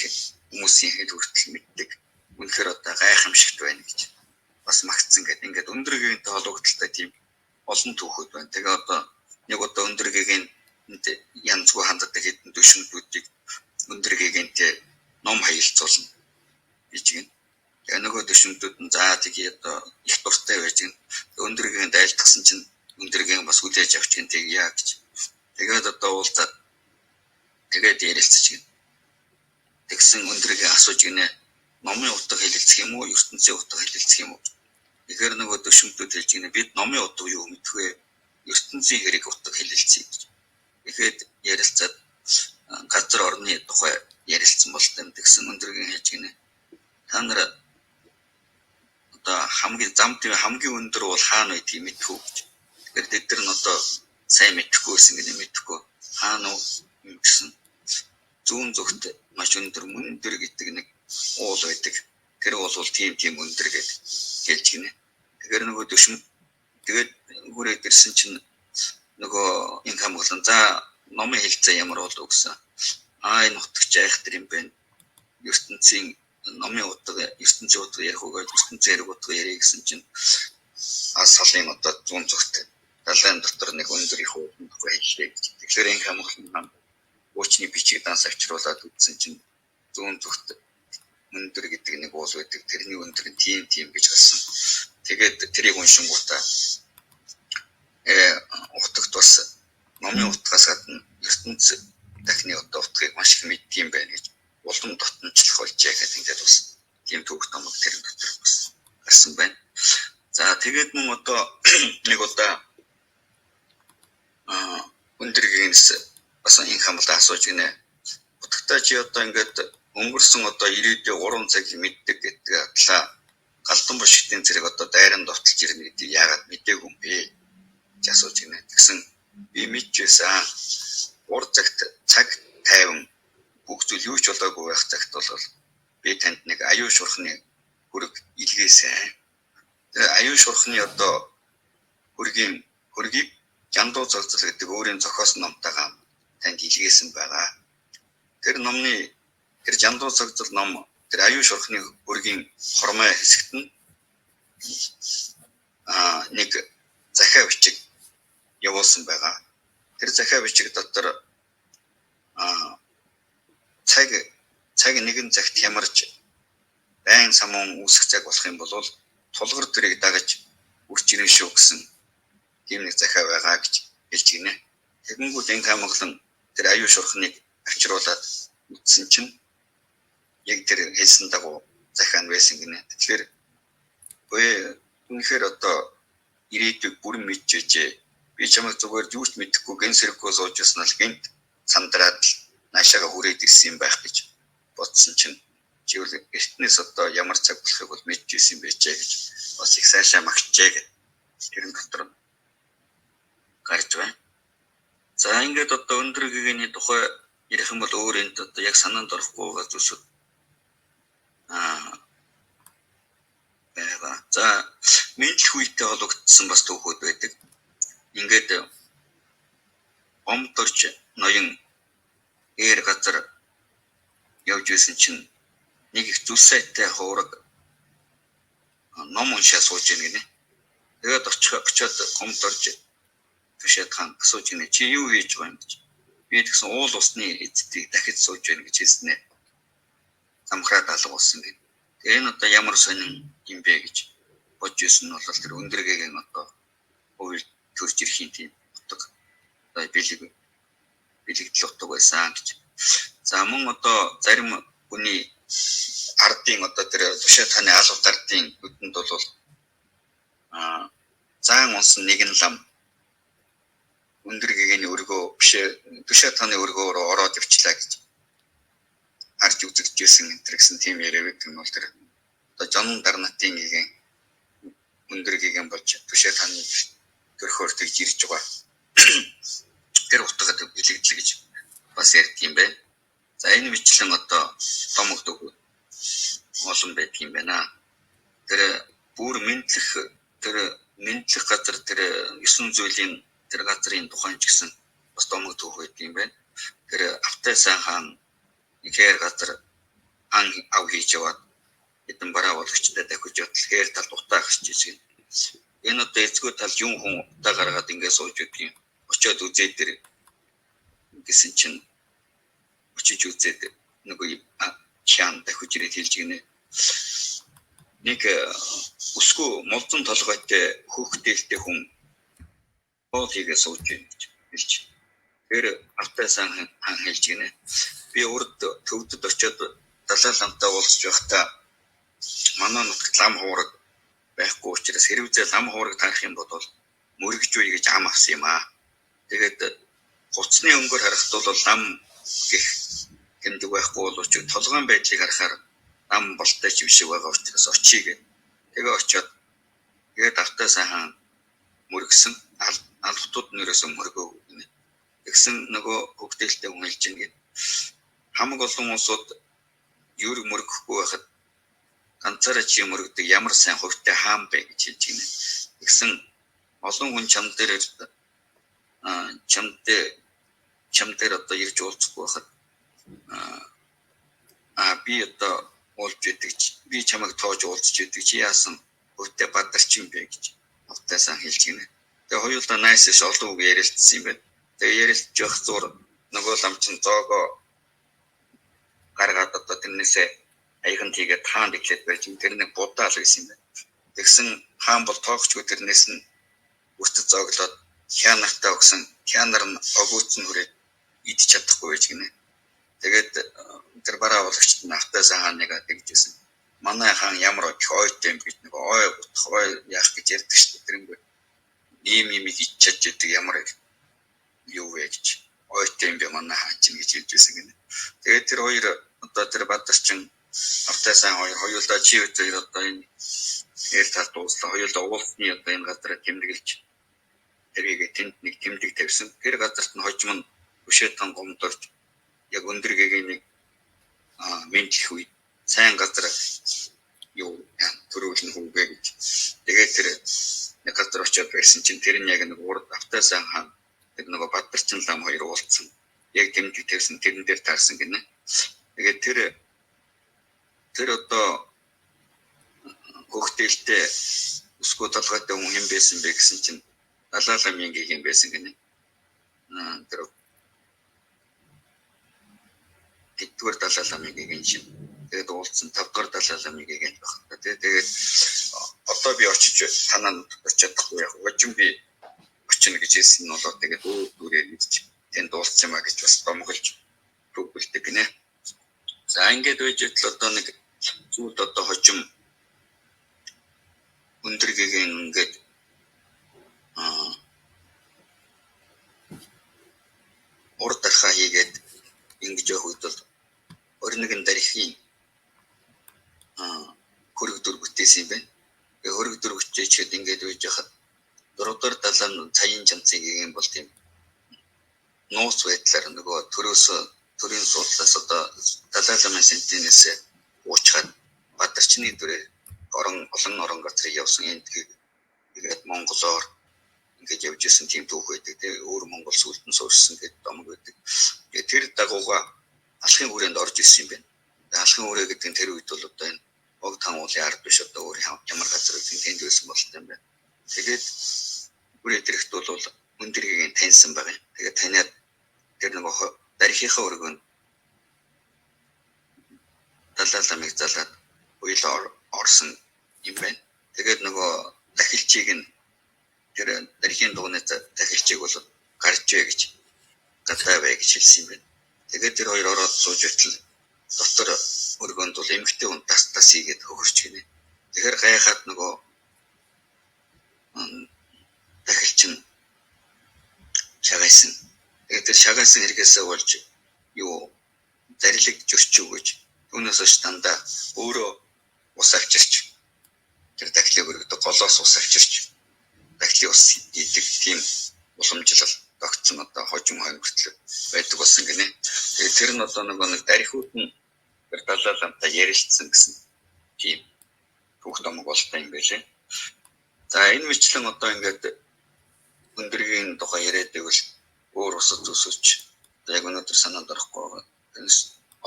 хүмүүсийн хэл хүртэл мэддэг. Үнэхээр одоо гайхамшигт байна гэж бас магтсан гэдэг. Ингээд өндөргийнтэй холбогдолтой тийм олон түүхүүд байна. Тэгээ одоо нэг одоо өндөргийн янзгүй ханддаг хэдэн төшмүүдийг өндөргийнхэнтэй ном хаялцуулна гэж гин. Тэгээ нөгөө төшмүүд нь тэгээ одоо их дуртай байж гин. Өндөргийн дайлтгсан чинь өндөргийн бас хүлээж авч гин тэг яа гэж. Тэгээд одоо уулзаад тэгээд ярилцаж гин. Тэгсэн өндөргийн асууж гинэ. Номын утга хэлэлцэх юм уу, ертөнцийн утга хэлэлцэх юм уу? Тэгэхээр нөгөө төшмөдүүд хэлж гинэ. Бид номын утга юу мэдэх вэ? ертөнцийн хэрэг утга хэлэлцээ гэж. Тэгэхэд ярилцаад газар орны тухай ярилцсан бол тэмдэгсэн өндөргийн хэлж гинэ. Та нар одоо хамгийн хамгийн өндөр бол хаана байдгийг мэдэх үү гэж. Тэгэхээр тэд нар нь одоо сайн мэдэхгүй байсан гэнэ мэдэхгүй. Хаана уу гэсэн зүүн зүгт маш өндөр гэдэг нэг уул байдаг. Тэр уул бол тийм өндөр гэдэг хэлж гинэ. Тэгэхээр нөгөө төшмөд тэгээд хүрээд ирсэн чинь нөгөө энэ хамгаалан номын хэлцээ ямар болов гэсэн. Энэ утгач айхтар юм байна. ертөнцийн номын утга ертөнцийн утга ярих уу гэж ертөнцийн хэрэг утга ярих гэсэн чинь салын одоо зүүн зүгт далайн дотор нэг өндөр их уулын тухай хэллээ гэж. Тэгэхээр энэ хамгаалан уучны бичиг данс авчруулад үзсэн чинь зүүн зүгт өндөр гэдэг нэг уул байдаг. Тэрний өндөр нь тийм гэж хэлсэн. Тэгээд тэрийг уншингуудаа утгад бас номын утгаас гадна ертөнц дахны одоо утгыг маш их мэддэг юм байна гэж улам дотномжлох болжээ гэдэг ингээд бас тийм төвх томог тэр дотор бас гарсан байна. За тэгээд мөн одоо нэг удаа өндөргийнс бас энэ хамгаалалтаа асууж гинэ. Утгатай чи одоо ингээд өнгөрсөн одоо 93 цаг мэддэг гэдэг атлаа галдан бушигтын зэрэг одоо дайран довтолж ирнэ гэдэг яагаад мэдээгүй юм бэ гэж асууж гинэ. Тэгсэн би мэдчихсэн урд цаг тайван бүх зүйл юу ч болоогүй байх цагт бол би танд нэг аюу шурхны хүрэг илгээсэн. Тэгээ аюу шурхны одоо хүргийг Жандуу цогцол гэдэг өөрийн зохиосон номтойгоо танд илгээсэн байгаа. Тэр номны тэр Жандуу цогцол ном тэр аюу шурхны хүргийн хормой хэсэгт нь нэг захиа бичиг явуулсан байгаа. Тэр захиа бичиг дотор цаг нэгэн цагт хямарч байн самуун үүсэх цаг болох юм бол тулгар тэрийг дагаж үрч ирэн шүү гэсэн тийм нэг захиа байгаа гэж хэлж гинэ. Тэгэнгүүт энэ хамгаалан тэр аюу шурхныг авчруулад үтсэн чинь яг тэр хэлсэн дагуу захиа нь байсан гинэ. Тэгэхээр үнэхээр одоо ирээдүйг бүрэн мэдчихэж би чамайг зүгээр юу ч мэдэхгүй гэн сэрэггүй сууж яснаа л гэнт сандраад наашаага хүрээд ирсэн юм байх гэж бодсон чинь чивэл эртнээс одоо ямар цаг болохыг бол мэдчихсэн юм байжээ гэж бас их сайшаа магтжээ гэж тэрэн дотор гарч байна. За ингээд одоо өндөр гэгэний тухай ярих юм бол өөр энд одоо яг санаанд орохгүй байгаа зүйлсүүд байгаа. За мэдлэх үетэй холбогдсон бас түүхүүд байдаг. Ингээд омдорч ноён ээр газар явж исэн чинь нэг их зүс сайтай хуураг ном уншаа сууж ийн гинэ. Тэгээд очиод омдорж Түшээд хаан асууж гинэ чи юу хийж байгаа юм гэж. Би тэгсэн уул усны эцдийг дахиж сууж байна гэж хэлснэ. Замхраад алга болсон гин. Тэгээ энэ одоо ямар сонин юм бэ гэж бодж ирсэн нь бол тэр өндөргийн одоо үйл төрж ирэхийн тийм утга одоо бэлэгдэл утга байсан гэж. За мөн одоо зарим хүний ардын одоо тэр Түшээд хааны алгад ардын үдэнд бол заан унсан нэгэн лам өндөр гэгэний өргөө биш Түшээд хааны өргөөр ороод явчлаа гэж арж үзэгдсэн энэ гэсэн тийм яриаг юм бол тэр одоо Жон Дарнатын гэгийн өндөр гэгэн болж Түшээд хааны төрхөөр тэгж ирж байгаа. Тэр утгад бэлэгдэл гэж бас ярьд юм байна. За энэ мэтлэн одоо том өгдөг олон байдаг юм байна. Тэр бүр мэдлэх газар тэр 9 зүйлийн тэр газрын тухайн ч гэсэн бас домог түүх байдаг юм байна. Тэр Автай сайн хаан ихээр газар ан ав хийж яваад хэдэн бараа болгочтой дахиж явтал хээр тал утаа гэрчээсгэн. Энэ одоо эцгүү тал юм хүн утаа гаргаад ингэ сууж өгдөг юм. Очоод үзээд тэр гэсэн чинь очиж үзээд нөгөө чан дахиж ирээд хэлж гинэ. Нэг өсгөө молзон толгойтой хөөхтэлтэй хүн оолыгээ сууж байна гэж хэлж. Тэр Автай сайн хаан хэлж гинэ. Би урд төвдөд очиод далай ламтаа уулзж байхдаа манай нутагт лам хуураг байхгүй учраас хэрвээ лам хуураг тарах юм бол мөргөж үе гэж ам авсан юм аа. Тэгээд хуцсны өнгөөр харахад бол лам гэх гэмдэг байхгүй бол ч толгойн байдлыг харахаар лам болтой ч биш байгаа учраас очие гэ. Тэгээ очиод тэгээд Автай сайн хаан мөргсөн албатууд нэрээс мөргөө гинэ. Тэгсэн нөгөө хөвгтөлтэй хүн хэлж гин. Хамаг олон улсууд юурэг мөргөхгүй байхад ганцаараа чи мөргөдөг ямар сайн хувьтай хаан бэ гэж хэлж гинэ. Тэгсэн олон хүн чам дээр одоо ирж уулзахгүй байхад би одоо уулж идэг би чамайг тоож уулзж идэг чи яасан хувьтай бадарч юм бэ гэж Автай сайн хэлж гинэ. Тэгээ хоёулаа найсш олон үг ярилцсан юм байна. Тэгээ ярилцж явах зур нөгөө ламчин зоогоо гаргаад одоо тэрнээсээ аяган тийгээд хаан дэглээд байж тэр нэг будаал байсан юм байна. Тэгсэн хаан бол тоогчгүй тэрнээс нь үртэд зоглоод хянартаа өгсөн хянар нь огөөцөн хүрээд идэж чадахгүй байж гинэ. Тэгээд тэр бараа болгочт нь Автай сайн хааныг тэгжсэн. Манай хаан ямар их ойтой юм гэж нэг ой яах гэж ярьдаг шүү дээ. Тэрнгүй ийм идчихэж идэг ямар юу вэ гэж ойтой юм бэ манай хаан чинь гэж хэлж байсан гинэ. Тэгээд тэр хоёр одоо тэр бадарчин Автай сайн хоёулаа чи үгүй одоо энэ ээр талд ууслаа хоёулаа уулсны одоо энэ газар тэмдэглэж тэрийг тэнд нэг тэмдэг тавьсан. Тэр газарт нь хожим нь Түшээд хаан гомдорч яг өндөр гэгийн нэг мэдлэх үе сайн газар юу төрүүлнэ хүүгээ гэж. Тэгээд тэр нэг газар очиод барьсан чинь тэр нь яг нэг урд Автай сайн хаан тэр нөгөө бадарчин лам хоёр уулзсан. Яг тэмдэг тавьсан тэрэн дээр таарсан гинэ. Тэгээд тэр одоо хөхтөлтэй өсгөө толгойтой хүн хэм байсан бэ гэсэн чинь далай ламын гэм байсан гинэ. Тэр тэдгээр далай ламын гэм чинь тэгээд уулзсан 5 дахь далай ламын гэм байх. Тэгээд одоо би очиж танаа очиад яг хожим би очино гэж хэлсэн нь болоо тэгээд дүүрээ мэдчих тэнд уулзсан юм а гэж бас домголж бүгдэлдэг гинэ. За ингээд байж итэл одоо нэг зүйл одоо хожим өндөр гэгийн ингээд урд тархаа хийгээд ингэж явах үед бол өөр нэгэн дархийн хөрөгдөр бүтээсэн юм байна. Тэгээ хөрөгдөр бүтээчихэд ингэж үйж яхад 4 дахь далайн цаян жамцыг юм бол тийм нууц байдлаар нөгөө төрийн суудлаас одоо 78 см-ээс уучгаад бадарчны дүрээр олон орон газрыг явсан энэ тэгээд Монголоор ингэж явж исэн тийм түүх байдаг. Тэгээ өөр Монгол сүлдэн суурьсан гэдэг домог байдаг. Тэгээ тэр дагууга алхын хүрээнд орж исэн юм байна. Алхын хүрээ гэдэг нь тэр үед бол одоо энэ Бог таан уулын ард биш одоо өөр ямар газар үгүй тэнд байсан болтой юм байна. Тэгээд хүрээ дэрэгт бол өндөргийн таньсан байгаа юм. Тэгээд таниад тэр нөгөө дарихийнхаа өргөнд далаа ламыг залаад уйлаа орсон юм байна. Тэгээд нөгөө дахилчийг нь тэр дархийн дугнаас дахилчийг бол гарч вэ гэж гадаа бай гэж хэлсэн юм байна. Тэгээд тэр хоёр ороод сууж итэл дотор өргөнд бол эмгтэй хүн тас хийгээд хөвөрч гинэ. Тэгэхээр гайхаад нөгөө дахилч нь шагайсан. Тэгээд тэр шагайсан хэрэгээсээ болж юу зарилэг зөрчив гэж түүнээс ш дандаа өөрөө ус авчирч тэр дахлыг өргөдөг голоос ус авчирч дахлын ус идэг тийм уламжлал тогтсон одоо хожим хоймөртлөө байдаг болсон гинэ. Тэгээд тэр нь одоо нэг дарихууд нь тэр далаа ламтаа ярилцсан гэсэн тийм түүх домог болтой юм байлээ. За энэ мэтлэн одоо ингээд өндөргийн тухай яриад байвал өөр усад зүсвч яг өнөөдөр санаанд орохгүй байгаа. Тэрс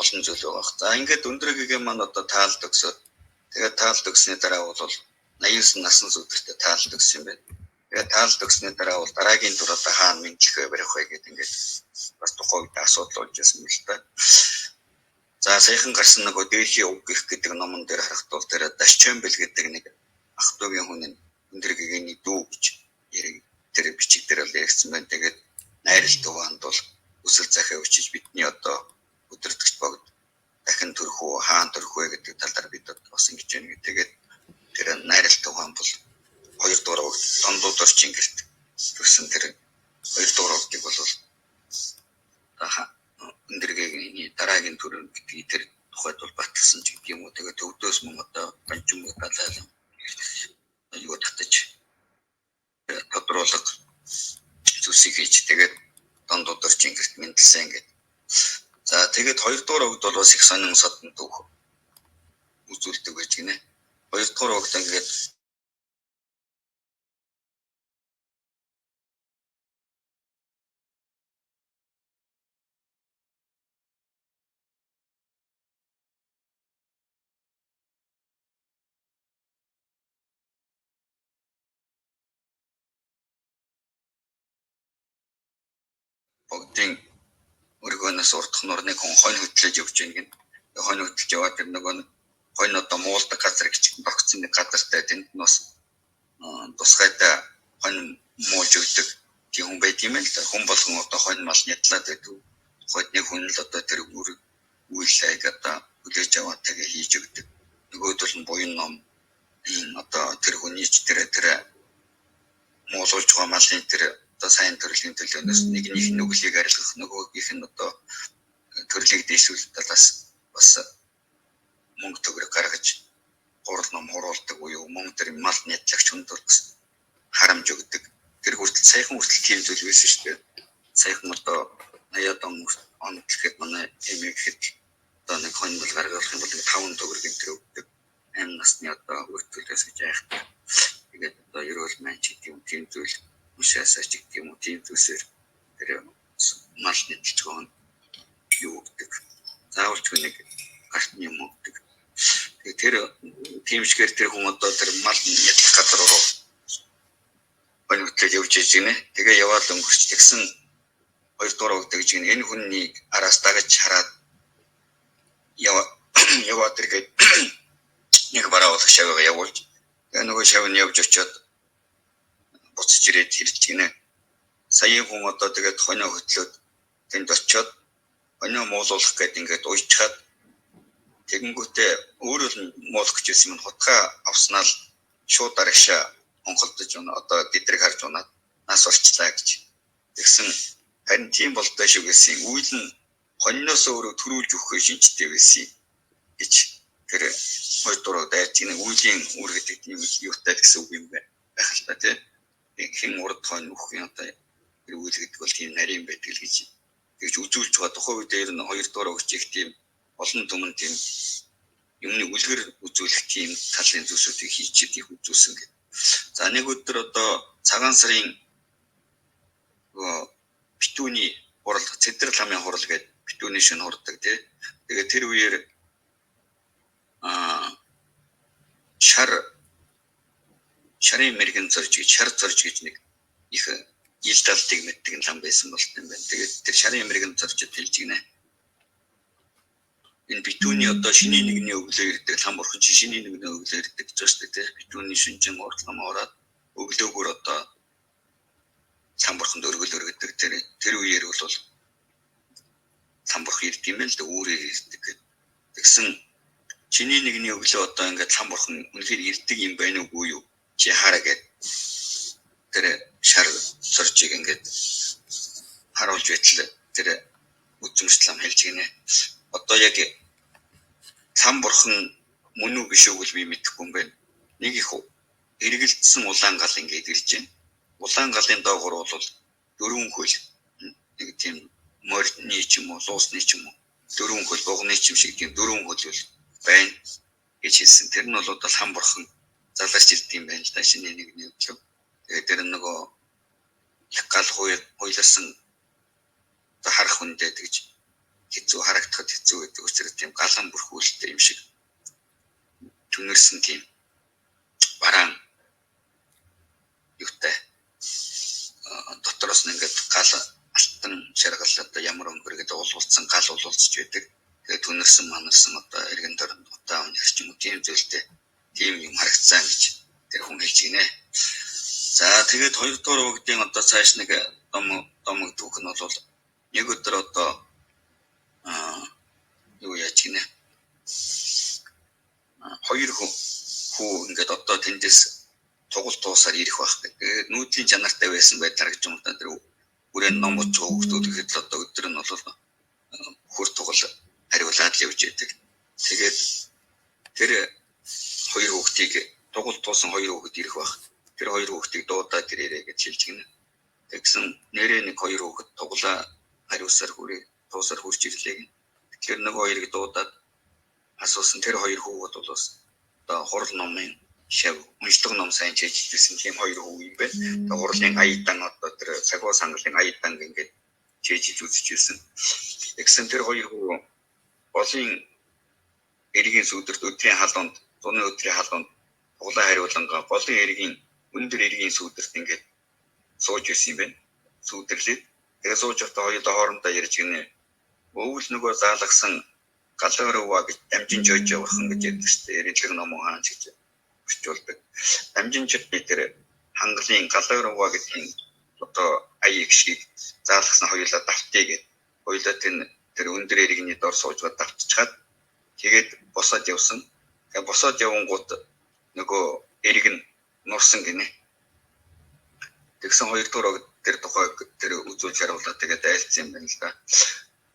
олон зүйл байгаа. За ингээд өндөргийн маань одоо таалд өгсөд тэгээд таалд өгсөний дараа бол 89 насан зүудэртээ таалд өгсөн юм байна. Тэгээд таалд өгсөний дараа бол дараагийн тур одоо хаана мэдлэхээ барих вэ гэдэг ингээд бас тухайн үед асуудал болж байсан юм л та. За саяхан гарсан нөгөө Дээлхийн уг гэх гэдэг номон дээр харахад тэр Дашчамбэл гэдэг нэг ах トゥ угийн хүн өндөргийн дүү гэж тэр бичиг дээр л ярьсан байна. Тэгээд найралт хуваанд бол өсөл захиа өчиж бидний одоо өдөртөгч богд дахин төрөх үү хаан төрөх вэ гэдэг талаар бид бас ингэж байна. Тэгээд тэр найралт хуваан бол 2 дугаар дондууд орчин гэрт төрсэн тэр 2 дугаар удыг бол өндөргийн дараагийн төрөнд гэдэг тэр тухайд бол батлсан ч гэдэг юм уу. Тэгээд төвдөөс мөн одоо банчмаг далаалan юу татаж тодруулга зүсийг хийж тэгээд дондууд орчин гэрт мэдлсэн гэдэг. За тэгээд 2 дугаар өгд бол бас их сонин содон түүх үзүүлдэг байж гинэ. 2 дугаар өгд ингээд богдын өргөнөөс урдх нурныг хүн хонь хөтлөж явж байгаа юм. Хонь хөтлөж яваад тэр нөгөө хонь одоо муулдаг газар гэж тогтсон нэг газартай тэнд нус тусгайтай хонь муулж өгдөг тийм хүн байт юм л да. Хүн болгон одоо хонь мал нятлаад байдаг. Тухайд нэг хүн л одоо тэр үйлсэйг одоо хүлээж аваад тэгээ хийж өгдөг. Нөгөөдөл нь буян ном одоо тэр хүний ч тэр муулуулж байгаа малын тэр одоо сайн төрлийн төлөөнөөс нэг нүглийг арилгах нөгөөгийнх нь одоо төрлийг дэвшүүлэх талаас бас мөнгө төгрөг гаргаж гурал ном хуруулдаг буюу мөнгө төр мал нятлагч хүндэлж харамж өгдөг. Тэр хүртэл саяхан хүртэл тийм зүйл байсан шүү дээ. Саяхан одоо 80 онд гэхэд манай эмэг гэхэд одоо нэг хонь бол гаргах юм бол 5 төгрөг энэ төр өгдөг. 8 насны одоо хүртэлээс гэж айхдаг. Тэгээд одоо ерөөл маань ч тийм зүйл мушаасаа ч гэх юм уу тийм зүйлсээр тэр мал нэтэлж байгаа юу гэдэг. Заавалч нэг гартны юм өгдөг. Тэгээд тэр тиймчгээр тэр хүн одоо тэр мал нятлах газар руу хонь хөтлөж явж иж гинэ. Тэгээ яваад өнгөрч тэгсэн 2 дугаар өгдөг гэж энэ хүнний араас дагаж хараад яваад тэргээд нэг бараа болох шавьгаа явуулж тэгээ нөгөө шавь нь явж очиод буцаж ирээд хэрж гинэ. Саяын хүн одоо тэгээд хоньоо хөтлөөд тэнд очиод хоньоо муулуулах гээд ингээд уйчхаад тэгэнгүүтээ өөрөө л муулах гэж байсан юм хутгаа авснаа л шууд дарагшаа онголдож байна. Одоо гэдрэг харж унаад нас орчлаа гэж. Тэгсэн харин тийм болтой шүү гэсэн үйл нь хоньноос өөрөө төрүүлж өгөх шинжтэй байсан гэж тэр хоёр дураа дайрч нэг үеийн үр гэдэг тийм юутай гэсэн үг юм байх л та тийм хэн урд хонь өгөх юм одоо тэр үйл гэдэг бол тийм нарийн байдаг л гэж тэгж үзүүлж байгаа тухайн үед дээр нь хоёр дураа өгч их тийм олон түмэн тийм юмны үлгэр үзүүлэх тийм талын зүйлсүүдийг хийчихэд их үзүүлсэн гэдэг. За нэг өдөр одоо цагаан сарын битүүний хурал цэдэр ламын хурал гэдэг битүүний шин хурдаг тий. Тэгээд тэр үеэр шарын мэрэгэн зорж гэж шар зорж гэж нэг их ил талдыг мэддэг лам байсан болт юм байна. Тэгээд тэр шарын мэрэгэн зорж хэлж гинэ. Энэ битүүний одоо шиний нэгний өглөө ирдэг лам бурхан шиний нэгний өглөө ирдэг гэж байна шүү дээ. Битүүний шинжин уртлам ороод өглөөгөр одоо лам бурханд өргөдөг тэр үеэр бол лам бурхан ирд юм л да үүрээр ирдэг. Тэгсэн чиний нэгний өглөө одоо ингээд лам бурхан үнэхээр ирдэг юм байна уу юу? Чи хараа гэд тэр шар зоржиг ингээд харуулж байтал тэр үзмжлэм хэлж гинэ. Одоо яг лам бурхан мөн үү биш үү гэж би мэдэхгүй юм байна. Нэг их эргэлдсэн улаан гал ингээд ирж байна. Улаан галын доогор бол дөрвөн хөл нэг тийм морьны ч юм уу, луусны ч юм уу, дөрвөн хөл бугны ч юм шиг тийм дөрвөн хөл байна гэж хэлсэн. Тэр нь бол одоо лам бурхан залгаж ирд юм байна л да шинэ нэгний өглөө. Тэгээд тэр нөгөө их гал хуйларсан харах хүндээ тэгж хэцүү харагдахад хэцүү гэдэг учраас тийм галан бүрхүүлтэй юм шиг түнэрсэн тийм бараан юутай дотроос нь ингээд гал алтан шаргал одоо ямар өнгөр гэдэг уулуулсан гал уулуулж байдаг. Тэгээд түнэрсэн манарсан одоо эргэн тойронд утаа өнөрч юм уу тийм зүйлтэй тийм юм харагдсан гэж тэр хүн хэлж гинэ. За тэгээд хоёрдугаар үгдийн одоо цааш нэг домог дүүх нь бол нэг өдөр одоо юу яаж гинэ. Хоёр хүү ингээд одоо тэндээс тугал туусаар ирэх байх гэдэг. Нүүдлийн чанартай байсан байдлаар гэж юм да тэр бүрэн номч хөвгтүүд ихэд л одоо өдөр нь бол хөр тугал хариулаад л явж байдаг. Тэгээд тэр хоёр хүүхдийг тугал туусан хоёр хүүхэд ирэх байх. Тэр хоёр хүүхдийг дуудаад ирээрэй гэж хэлж гинэ. Тэгсэн нэрээ нэг хоёр хүүхэд туглаа хариусаар туусаар хурж ирлээ гин. Тэгэхээр нэг хоёрыг дуудаад асуусан тэр хоёр хүүхэд бол бас одоо хурал номын шав уншдаг ном сайн чийжлсэн тийм хоёр хүү юм байна. Тэгээ хурлын аядан одоо тэр цагуу сангалын аядан ингээд чийжж үзчихсэн. Тэгсэн тэр хоёр хүү болын эргийн сүдэрт өдрийн халуунд зуны өдрийн халуунд туглаа хариулангаа голын эргийн өндөр эргийн сүдэрт ингээд сууж ирсэн юм байна. Сүдэрлээд тэгээ сууж явахдаа хоёулаа хоорондоо ярьж гинэ. Өвөл нөгөө заалгасан галаарва гэж дамжин жойж явахын гэж ярьдаг шүү дээ. Эрэлэг ном хаан гэж бичүүлдэг. Дамжин ч би тэр хангалын галаарва гэдгийг одоо аяг шиг заалгасан хоёулаа давтъя гэд. Хоёулаа тэр өндөр эргний дор суужгаад давтчихад тэгээд босоод явсан. Тэгээ босоод явангууд нөгөө эрг нь нурсан гинэ. Тэгсэн хоёрдугаар тэр тухай тэр үзүүлж харуулаад тэгээд айлцсан юм байна л да.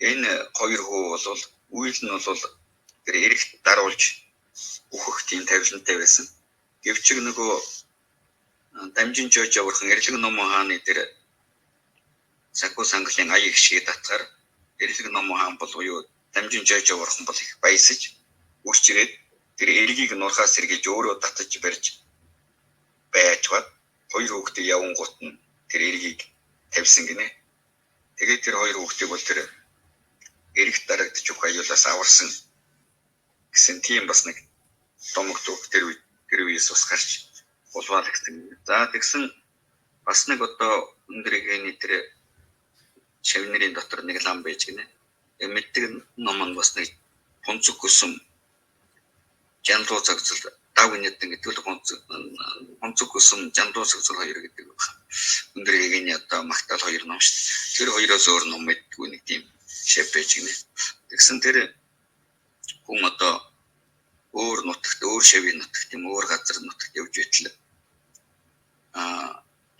Энэ хоёр хүү бол үйл нь бол тэр эрэгт даруулж өөхөх тийм тавилантай байсан. Гэвч нөгөө дамжин жойж явархан эрэлэг ном хааны тэр сакуу сангалын аяг шиг татгаар эрэлэг ном хаан бол юу дамжин жойж явархан бол их баясаж үрчирээд тэр эргийг нурхаас сэргийж өөрөө татаж барьж байжгаад хоёр хүүхдээ явангуут нь тэр эргийг тавьсан гинэ. Тэгээд тэр хоёр хүүхдийг бол тэр эрэгт дарагдж өгөх аюулаас аварсан гэсэн тийм бас нэг домог дүүх тэр үеэс бас гарч улваалагсан. За тэгсэн бас нэг одоо өндөргийн тэр шавнырын дотор нэг лам байж гинэ. Мэддэг ном нь бас нэг хонцог гүсэм жанлуу цагцал давгнэдэн гэдэг л хонцог гүсэм жанлуу цагцал хоёр гэдэг байна. Өндөргийн одоо магтаал хоёр ном шүү дээ. Тэр хоёроос өөр ном мэдгүй нэг тийм шав байж гинэ. Тэгсэн тэр хүн одоо өөр нутагт өөр шавийн нутагт юм өөр газар нутагт явж байтал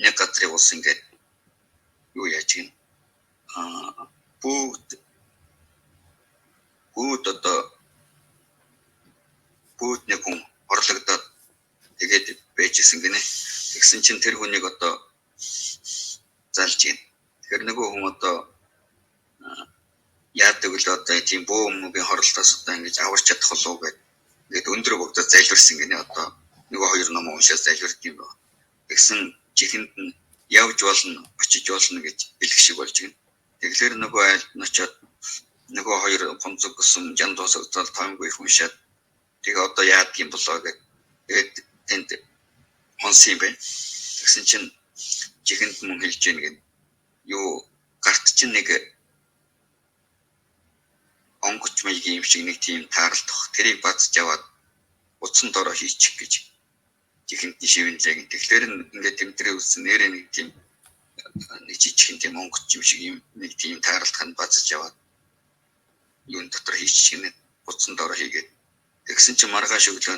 нэг газрын улс ингээд юу яаж гин бүгд одоо бүгд нэг хүн орлогдоод тэгээд байжсэн гинэ. Тэгсэн чинь тэр хүнийг одоо залж ийн. Тэгэхээр нөгөө хүн одоо яадаг л одоо тийм бөө өмгийн хорлолтоос одоо ингэж аварч чадах болов гэдэг ингээд өндөр богдод зайлварсан гинэ одоо нөгөө хоёр ном уншаад зайлвард юм байна. Тэгсэн чихэнд нь явж болно, очиж болно гэж хэлэх шиг болж байна. Тэгэхээр нөгөө айлд нь очиод нөгөө хоёр гонцог гүсэн жан дуусагдал таймгүй хүншаад тэгээ одоо яадаг юм болоо гэдэг тэнд хонсон юм байна. Тэгсэн чинь чихэнд мөн хэлж гин гэдэг юу гарт чинь нэг онгоч маягийн юм шиг нэг тийм таарлах тэрийг бадж аваад утсан дороо хийчих гэж чихэндний шивэнлэг. Тэгэхээр ингээд тэмдрээ үссэн нэрээ нэг тийм нэг жижигхэн тийм онгоч юм шиг юм нэг тийм таарлаханд бадж аваад юун дотор хийчих гинэ утсан дороо хийгээд тэгсэн чинь маргааш өглөө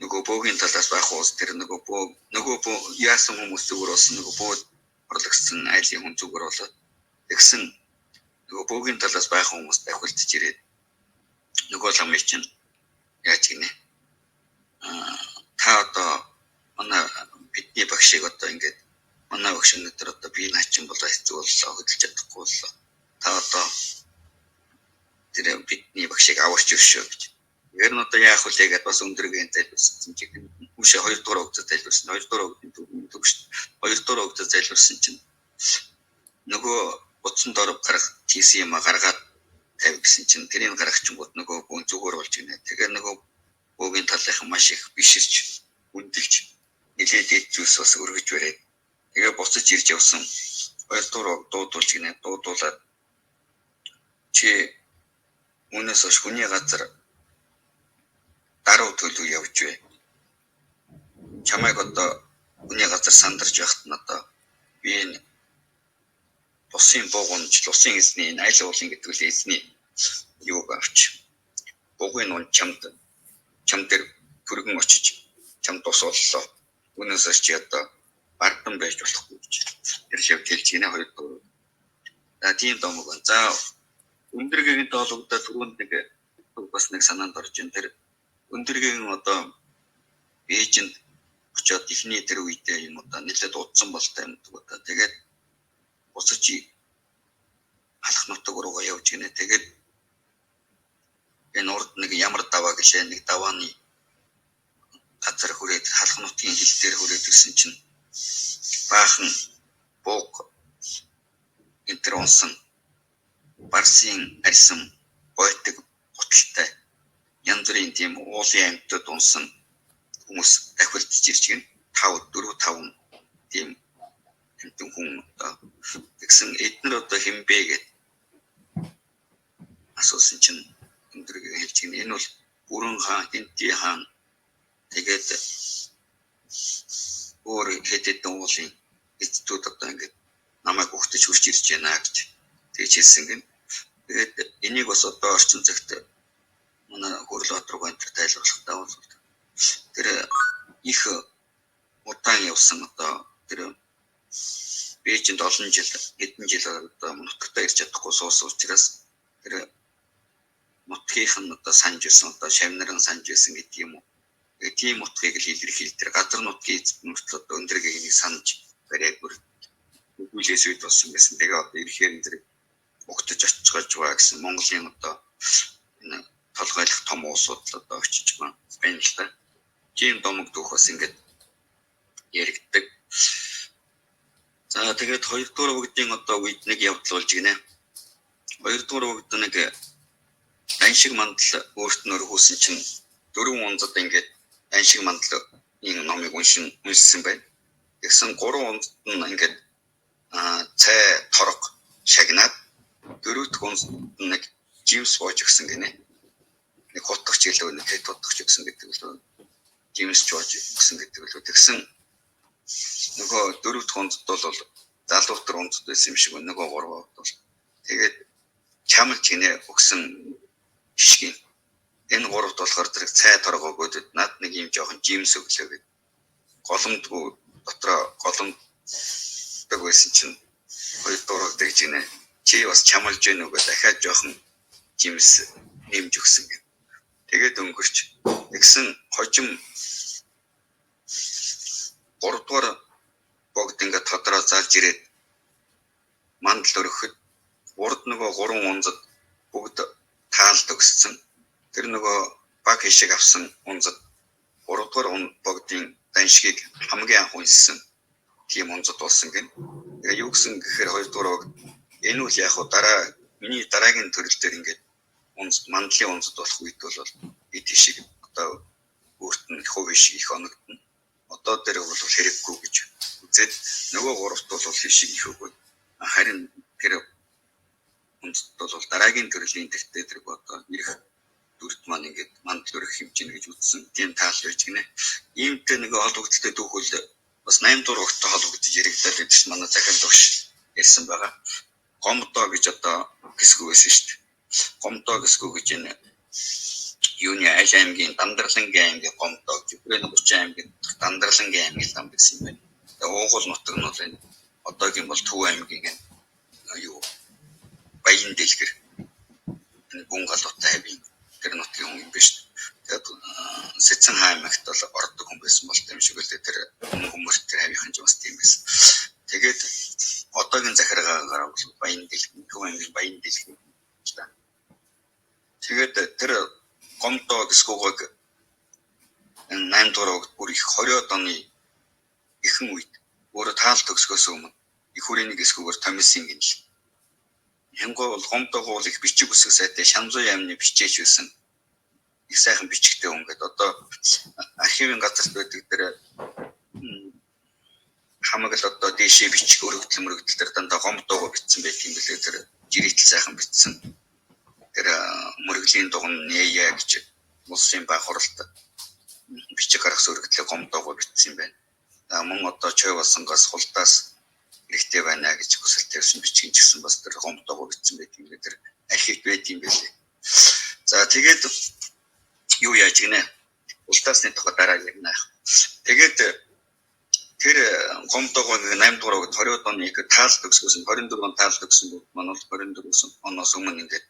нөгөө бөөгийн талаас байх уус тэр нөгөө бөө яасан хүмүүс зүгээр болсон нөгөө бөө орлогдсон айлын хүн зүгээр болоод тэгсэн нөгөө бөөгийн талаас байх хүмүүс давхилдж ирээд нөгөө ламыг чинь яаж гинэ та одоо манай бидний багшийг одоо ингээд манай багш өнөдөр одоо би наачин болоо хэцүү боллоо хөдөлж чадахгүй боллоо та одоо тэр бидний багшийг аварч өшөө гэж. Ер нь одоо яах вэ гэдээ бас өндөргэн зайлуулсан чинь үшээ 2 дугаар өгдөж зайлуулсан 2 дугаар өгдөг төгш 2 дугаар өгдөж зайлуулсан чинь нөгөө утсан дор гарах тийсэн юм гаргаад тавь гэсэн чинь тэрийг гаргахчингууд нөгөө бүүн зүгээр болж гинэ. Тэгэхээр нөгөө бөөгийн талынхан маш их биширч үндэлж нэлээд зүйлс бас өргөж барээд тэгээ буцаж ирж явсан 2 дугаар дуудуулж гинэ. Дуудуулаад чи үнээс хойш хүний газар даруй төлөв явж бай. Чамайг одоо хүний газар сандарч байхад нь одоо би энэ усын буугунж усын эзний айл уулын гэдэг үл эзний юуг авч буугийн нун чамд дээр түргэн очиж чамд тус боллоо. Үнээс чи одоо бардам байж болохгүй гэж тэр шивт хэлж гинэ 2 дугаар. Тийм домог. За өндөргийн доологдоо түрүүнд нэг бас нэг санаанд орж ин тэр өндөргийн одоо ээжэнд очиод ихний тэр үедээ юм одоо нэлээд удсан болтой юм одоо тэгээд буцаж халах нутаг руугаа явж гинэ. Тэгээд энэ урд нэг ямар даваа гэж нэг давааны газар хүрээд халах нутгийн хил дээр хүрээд ирсэн чинь баахан бууг энтер онсон барсын арьсан бойтог гуталтай янз бүрийн тийм уулын амьтад унсан хүмүүс дахилдж ирж гин 5 тийм амтэн хүн одоо тэгсэн эднэр одоо хэмбэ гэд асуусан чинь өндөргөө хэлж гин энэ бол бүрэн хаан Хинти хаан тэгээд өөр хэдэд уулын эцдүүд одоо ингээд намайг өгтөж хурж ирж байна гэж тэгж хэлсэн гин. Тэгээд энийг бас одоо орчин цагт манай хөрлөт рүү энэ тайлбарлахтаа бол тэр их удаан явсан одоо тэр Бээжинд олон жил хэдэн жил одоо нутагтаа ирж чадахгүй суусан учраас тэр нутгийнх нь одоо санж ирсэн одоо шавнаран санж ирсэн гэдэг юм уу. Тийм нутгийг л илэрхийл тэр газар нутгийн нөхцөл одоо өндөргийг санаж бариад өгүүлээс үйд болсон гэсэн. Тэгээ одоо ирэхээр энэ өгтөж очиж байгаа гэсэн Монголын одоо энэ толгойлох том уусууд одоо очиж байна л та. Тийм домог дүүх бас ингээд яригддаг. За тэгээд 2 дугаар бүгдийн одоо үед нэг явдал болж гинэ. 2 дугаар бүгд нэг аншиг мандал өөртнөр хөөсөн чинь 4 онцод ингээд аншиг мандлын номыг уншсан байна. Тэгсэн 3 онцод нь ингээд цай торог шагнаад 4 дахь онцод нэг жимс боож өгсөн гинэ. Нэг хутгах жилөө нэг хэд хутгах өгсөн гэдэг л жимс жоож өгсөн гэдэг л тэгсэн нөгөө 4 дахь онцод бол залуутар онцод байсан юм шиг нөгөө 3 бол тэгээд чамлж гинэ өгсөн шиг. Энэ 3-т болохоор зэрэг цай торгоогод над нэг юм жоохон жимс өглөө гэдэг. Голомдгүй дотроо голомдог байсан чинь 2 дуурал дэгж гинэ. Чи чи бас чамлж гэнэ үгүй дахиад жоохон жимс нэмж өгсөн гэх. Тэгээд өнгөрч тэгсэн хожим 3 дугаар богд ингээд тодроо залж ирээд мандал өргөхөд урд нөгөө 3 унзад бүгд таалд өгсөн. Тэр нөгөө баг хишиг авсан унзад 3 дугаар богдын даншгийг хамгийн анх унссан тийм унзад болсон гэн. Тэгээ юу гэсэн гэхээр 2 дугаар богд энэ үл яг дараа миний дараагийн төрөл дээр ингээд мандлын унзад болох үед бол эд хишиг одоо өөрт нь хувь хишиг их оногдно. Одоо дээр бол хэрэггүй гэж үзээд нөгөө 3-т бол хишиг их өгөө. Харин тэр унзад бол дараагийн төрлийн тэртээ тэр одоо ирэх дүрт маань ингээд мандал өрөх хэмжээ гэж үзсэн. Тийм таал байж гинэ. Иймтэй нэг холбогдолтой түүхэл бас 8 дугаар өгтөй холбогдож яригдаад байдаг ш манай захирал багш ярьсан байгаа. Гомдоо гэж одоо гисгүү байсан шүү дээ. Гомдоо гисгүү гэж энэ юуны Аж аймгийн Дандарлангийн аймгийн гомдоо гэж Бүрэн 30 аймгийн Дандарлангийн аймгийн там гэсэн юм байна. Тэгээ уугуул нутаг нь бол энэ одоогийн бол Төв аймгийн юу Баян дэлгэр энэ гүн галуутай хавийн тэр нутгийн хүн юм биш. Тэгээд Сэцэн хаймагт бол ордог хүн байсан бол тийм шиг л тэр хүмүүст тэр хавийнхан ч бас тийм байсан. Тэгээд одоогийн захиргаагаар бол Баян дэлгэр, Төв аймгийн Баян дэлгэр. Тэгээд тэр гомдоо гисгүүг 8 дугаар өгд бүр их 20-од оны ихэнх үед өөрөө таал төгсгөөс өмнө их хүрээний гисгүүгээр томилсон гинэ л. Хямгоо бол гомдоогоо их бичиг үсэг сайтай Шанзуй аймны бичээч байсан. Их сайхан бичигтэй хүн гэдэг одоо архивын газарт байдаг тэр хамаг л одоо дээшээ бичих өргөдөл тэр дандаа гомдоогоо бичсэн байх юм билээ тэр жирийтэл сайхан бичсэн. Тэр мөрөглийн дуган нээе гэж улсын баг хуралд бичиг гаргасан өргөдлөө гомдоогоо бичсэн юм байна. Мөн одоо чой болсонгоос хулдаас хэрэгтэй байна гэж хүсэл тавьсан бичгийн ч гэсэн бас тэр гомдоогоо бичсэн байдаг юм тэр архивд байт юм байлээ. За тэгээд юу яаж гинэ? Улдаасны тухай дараа ярина. Тэгээд тэр гомдоогоо 8 дугаар өгд 20-од оны таал төгсгөөс 24 он таал төгсөн бол манай 24 оноос өмнө ингээд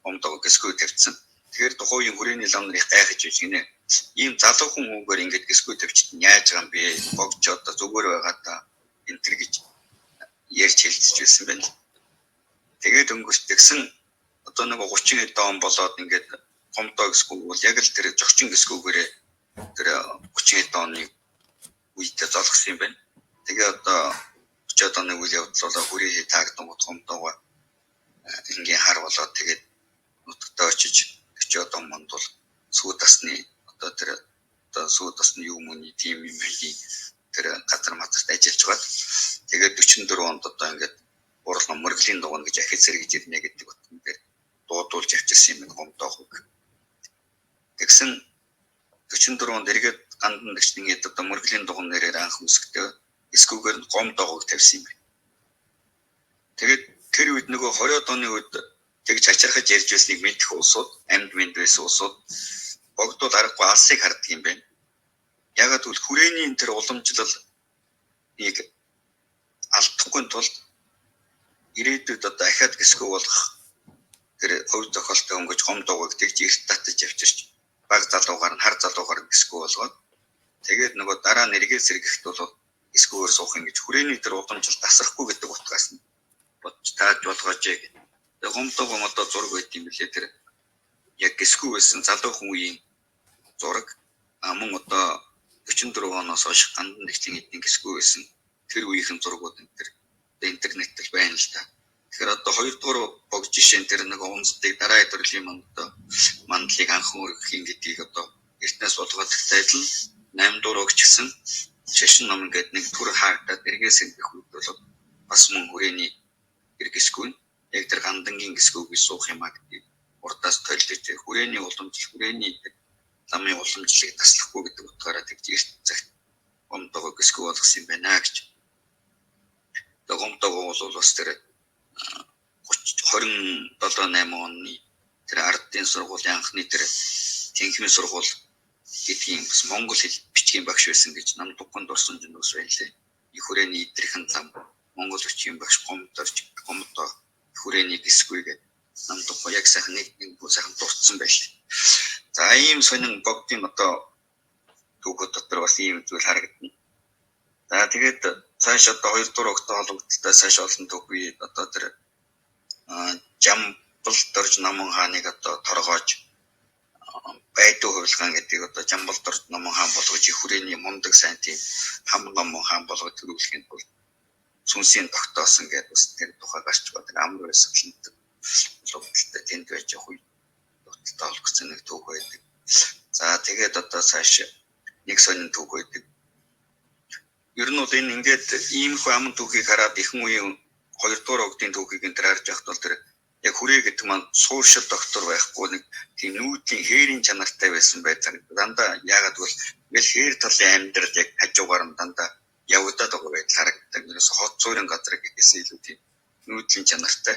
гомдоогоо гисгүү тавьчихсан. Тэгэхээр тухайн хүрээний лам нарыг гайхаж байж гинэ. Ийм залуу хүн үгээр ингээд гисгүү тавьчихсан яаж байгаа юм бэ? Богч одоо зүгээр байгаа та энэ төр гэж ярьж хэлцэж байсан байна. Тэгээд өнгөртгсөн одоо нэг 30 хэдэн он болоод ингээд гомдоо гисгүү бол яг л тэр жогчин гисгүүгээрээ тэр 30 хэдэн оны үедээ золгосон юм байна. Тэгээ одоо 30-од оны үйл явдал болоо хүрээ таагдсан гомдоогоо ингийн хар болоод тэгээд нутагтаа очиж 40-од он монд бол сүү тасны одоо тэр одоо сүү тасны юу мөний тим юм хэлий тэр газар мацарт ажиллаж байгаа. Тэгээд 44 онд одоо ингээд урлан мөргөлийн дугуйн гэж ахиж сэргэж ирнэ гэдэг утгаар дуудуулж авчирсан юм гомдоогоо. Тэгсэн 44 онд эргээд гандан дэгчний одоо мөргөлийн дугуйн нэрээр анх үсгтээ эсгүүгээр гомдоогоо тавьсан юм байна. Тэгээд тэр үед нөгөө 20-од оны үед тэгж ачаархаж ярьж байсныг мэдэх улсууд, амьд мэд байсан улсууд богдууд аргагүй алсыг харддаг юм байна. Ягаад гэвэл хүрээний энэ тэр уламжлал нэг алдахгүй тулд ирээдүйд одоо ахаад гисгүү болох тэр хувь зохиолтой өнгөж гомдоогоо тэгж эрт татаж авчирч баг залуугаар нь хар залуугаар гисгүү болгоод тэгээд нөгөө дараа нь эргээд сэргэхт бол гисгүүгээр суух юм гэж хүрээний тэр уламжлал тасрахгүй гэдэг утгаас нь бодож тааж болгооч гэх. Гомдоогоо одоо зураг байт юм билээ тэр яг гисгүү байсан залуу хүн үеийн зураг мөн одоо 44 оноос хойш гандан нэгтлийн эдний гисгүү байсан тэр үеийн зургууд энэ тэр интернеттэй байна л та. Тэгэхээр одоо 2 дугаар богж жишээ тэр нэг унцдаг дараа төрлийн мандлыг анхан өргөхийн гэдгийг одоо эртнээс болгоодтой адил 8 дугаар өгч гисэн шашин ном гэдэг нэг төр хаагдаад эргээс ирэх үед бол бас мөн хүрээний гисгүү яг тэр гандангийн гисгүүг суух юм а гэдэг урдаас тойлж хүрээний уламжлал хүрээний ламын уламжлалыг таслахгүй гэдэг утгаараа тэгж эрт цагт гомдоогоо гисгүү болгосон юм байна гэж. Тэгээ гомдоогоо бол бас тэр 27-8 оны тэр ардын сургуулийн анхны тэр тэнхимийн сургууль гэдгийг бас монгол хэл бичгийн багш байсан гэж нам Дуган дурсан зүнөөс байлээ. Их хүрээний идрийнхэн лам монгол бичгийн багш гомдоо хүрээний гисгүйгээд намдахгүй яг сайхан нэг сайхан дурдсан байл. За ийм сонин богдын одоо түүхүүд дотор бас ийм зүйл харагдана. За тэгээд цааш одоо 2 дугаар огт холбогдолтой цааш олон түүхий одоо тэр Жамбалд орж Наман хааныг одоо торгоож байдуу хувилгаан гэдэг одоо Жамбалд орж Наман хаан болгож их хүрээний мундаг сайн тийм хам Наман хаан болгож төрүүлэхэд бол сүнсийн тогтоосон гэдэг бас тэр тухай гарч байгаа. Амар өсөлтөнд холбогдолтой тэнд байж явах үе дотор олгоцсон нэг түүх байдаг. За тэгээд одоо цааш нэг сонин түүх байдаг. Ер нь бол энэ ингээд иймэрхүү аман түүхийг хараад ихэнх үеийн 2 дугаар огтын түүхийг энэ харж явахад бол тэр яг хүрээ гэдэг маань сууршил доктор байхгүй нэг тийм нүүдлийн хээрийн чанартай байсан байдаг. Дандаа яагаад гэвэл ингээл хээр талын амьдрал яг хажуугаар нь дандаа явагдаад байгаа байдал харагддаг. Ерөөс хот суурин газар гэхээс илүү тийм нүүдлийн чанартай.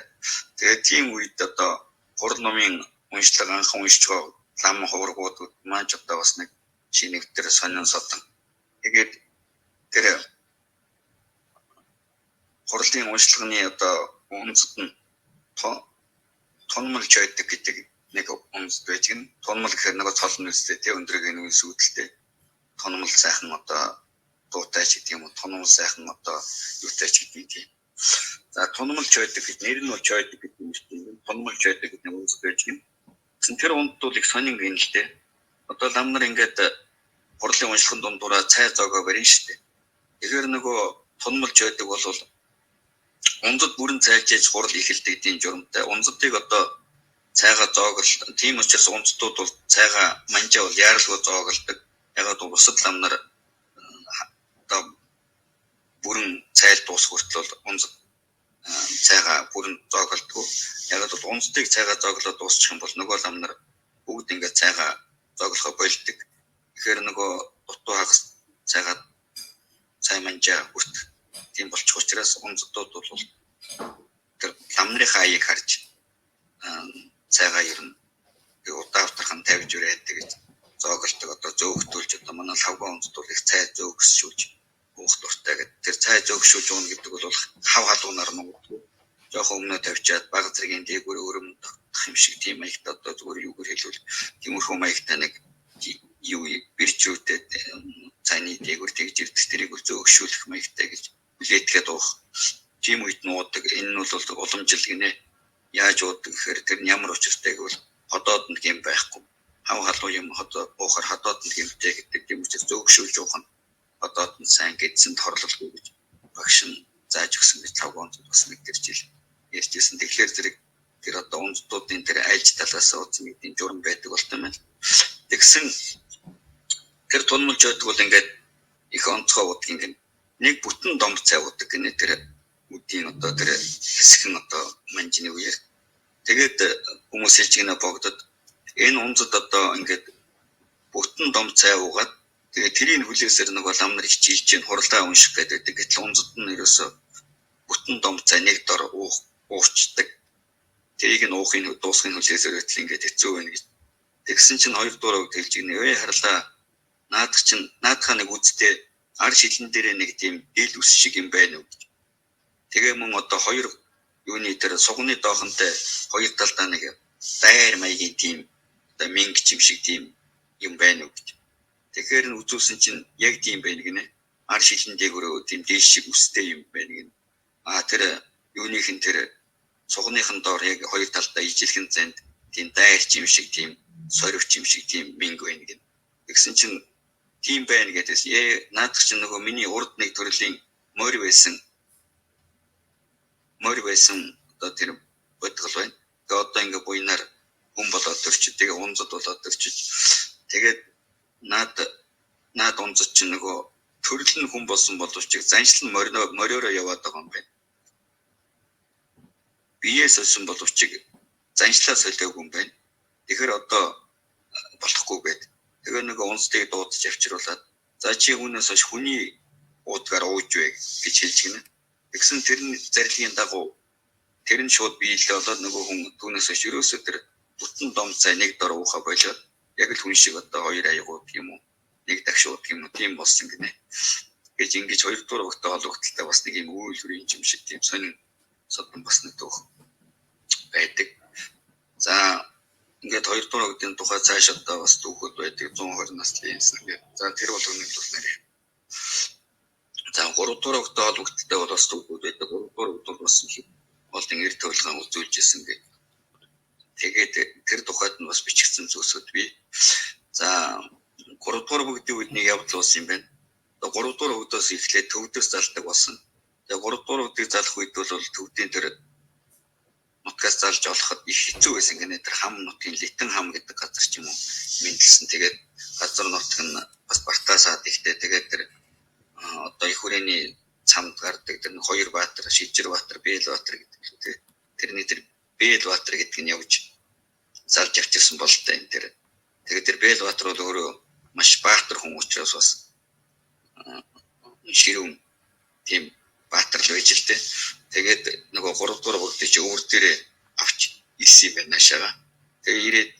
Тэгээд тийм үед одоо хурал номын уншлага анхан уншиж байгаа лам хуврагууд маань ч одоо бас нэг шинийг тэр сонин содон. Тэгээд тэр хурлын уншлагын одоо үндэс нь тонмол чойдаг гэдэг нэг үндэс байж гэн. Тонмол гэхээр нэг цол нүстэй тий өндөргийн үнс үүдэлтэй тонмол сайхан одоо дуутай ч гэдэг юм уу тонмол сайхан одоо юутай ч гэдэг тийм. За тонмол чойдаг гэдэг нэр нь чойдаг гэдэг юм шиг тийм. Тонмол чойдаг гэдэг нэг үндэс байж гэн. Тэгсэн тэр ундтууд их сонин гин л дээ. Одоо лам нар ингээд хурлын уншлагын дундуура цай зоогоо барина шүү дээ. Тэгэхээр нөгөө тонмолж байдаг бол унзад бүрэн цайлжээж хурал ихэлдэг тийм журамтай. Унзадыг одоо цайгаа зоогол. Тийм учраас унздууд бол цайгаа манжаа бол яаралгүй зоогolдог. Ягаад бол бусад лам нар одоо бүрэн цайл дуусах хүртэл бол унзад цайгаа бүрэн зооголдог. Ягаад бол унздыг цайгаа зооглоод дуусчих юм бол нөгөө лам нар бүгд ингээд цайгаа зооглохоо болдог. Тэгэхээр нөгөө дутуу хагас цайгаа цай манжаа хүрт тийм болчих учраас унздууд бол тэр ламны хаяг харж цайгаа ер нь удаавтархан тавьж өрөөдөг гэж зооголдог. Одоо зөөгтүүлж одоо манай лавга унздууд их цай зөөгсшүүлж уух дуртай гэдэг. Тэр цай зөөгшүүлж уун гэдэг бол хав халуунаар нугддаг. Жохон өмнө тавьчаад баг зэргийн дээгүүр өрөмдөх юм шиг тийм маягт одоо зүгээр юугээр хэлвэл тиймэрхүү маягтай нэг юу бирчүүтэй цайны дээгүүр тэгж ирдэг тэрийг зөөгшүүлэх маягтай гэж хүлээтгэхэд уух. Тийм үед нуудаг. Энэ нь бол уламжил гинэ. Яаж уудаг гэхээр тэр нь ямар учиртай гэвэл ходоод нэг юм байхгүй. Хав халуун юм уухаар ходоод нэг юмтэй гэдэг тийм учраас зөөгшүүлж уух нь ходоод нь сайн гэдсэнд хорлолгүй гэж багш нь зааж өгсөн гэж 5 он бас нэг тэр жил ярьжсэн. Тэгэхээр зэрэг тэр одоо унздуудын тэр айлж талаас ууцсан гэдэг журам байдаг болтой юм байна. Тэгсэн тэр тунмалж байдаг бол ингээд их онцгой уудаг ингээд нэг бүтэн домб цай уудаг гэнэ тэр үдийн одоо тэр хэсэг нь одоо манжины үеэр тэгээд хүмүүс хэлж гинэ богдод энэ унзад одоо ингээд бүтэн домб цай уугаад тэгээд тэрийн хүлээсээр нэг бол ам нар хичээж чинь хуралдаа унших гэдэг. Гэтэл унзад нь ерөөсө бүтэн домб цай нэг дор уучдаг. Тэрийг нь уухын дуусхын хүлээсээр өтл ингээд хэцүү байна гэж. Тэгсэн чинь 2 дуурайг хэлж гинэ. Өө харлаа. Наадхаа нэг үсттэй ар шилэн дээр нэг тийм ил ус шиг юм байна уу гэж. Тэгээ мөн одоо 2 юуны тэр сугны доохонтой 2 талдаа нэг дайр маягийн тийм одоо минг чим шиг тийм юм байна уу гэж. Тэгэхээр нь үзүүлсэн чинь яг тийм байна гинэ. Ар шилэн дээгүүрөө тийм дээш шиг үстэй юм байна гинэ. Тэр юуныхын тэр сугныхын доор яг 2 талдаа ижилхэн занд тийм дайр чим шиг тийм сорвч юм шиг тийм минг байна гинэ. Тэгсэн чинь тийм байна гэдээс наадах чинь нөгөө миний урд нэг төрлийн морь байсан одоо тэр бодгол байна. Тэгээ одоо ингээ буйнаар хүн болоод төрчид тэгээ унзад болоод төрчид тэгээд наад унзад чинь нөгөө төрөл нь хүн болсон боловч заншлан мориороо яваад байгаа юм байна. Биеэс олсон боловч заншлаа солиогүй юм байна. Тэгэхээр одоо болохгүй гэдэг. Тэгээ нэг унстыг дуудаж авчруулад за чи хүнээс хойш хүний уудгаар ууж вэ гэж хэлж гинэ. Тэгсэн тэрний зарилгын дагуу тэр нь шууд биелээ болоод нөгөө хүн түүнээс хойш ерөөсөө тэр бүтэн дом цай нэг дор уухаа болоод яг л хүн шиг одоо 2 аягууд юм уу нэг дагшууд юм уу тийм болсон гинэ. Гэж ингэж 2 дугаар өгтөө холбогдолтой бас нэг юм үйлдвэрийн юм шиг тийм сонин содон бас нэг төөх байдаг. За ингээд хоёрдугаар хүүхдийн тухай цааш одоо бас түүхүүд байдаг 120 насны ингээд. За тэр бол өнөө тус нэр. За гуравдугаар хүүхдээ холбогдолтой бол бас түүхүүд байдаг. Гуравдугаар хүүхд бол бас олон эрт төлгөн үзүүлж исэн гэх. Тэгээд тэр тухайд нь бас бичигдсэн зүйлсүүд бий. За 3-р бүгдийн үдний явдал ус юм байна. 3-р бүгдөөс эхлээд төвдөөс залдаг болсон. Тэгээ 3-р бүгдийг залах үед бол төвдийн тэр нутгаас залж олоход их хэцүү байсан гэнэ. Тэр хам нутгийн Литэн хам гэдэг газар ч юм уу мэдлсэн. Тэгээд газар нутг нь бас Бартаасаад ихтэй. Тэгээд тэр одоо их хүрээний цамд гардаг тэр хоёр баатар, Шижир баатар, Бээл баатар гэдэг тийм. Тэрний тэр Бээл баатар гэдэг нь явж залж авчирсан болтой энэ тэр. Тэгээд тэр Бээл баатар бол өөрөө маш баатар хүн учраас бас ширүүн тийм баатар л байж л дээ. Тэгээд нөгөө 3-р бүгдийг чи өвөр дээрээ авч илсэн юм байна шагаа. Тэгээд ирээд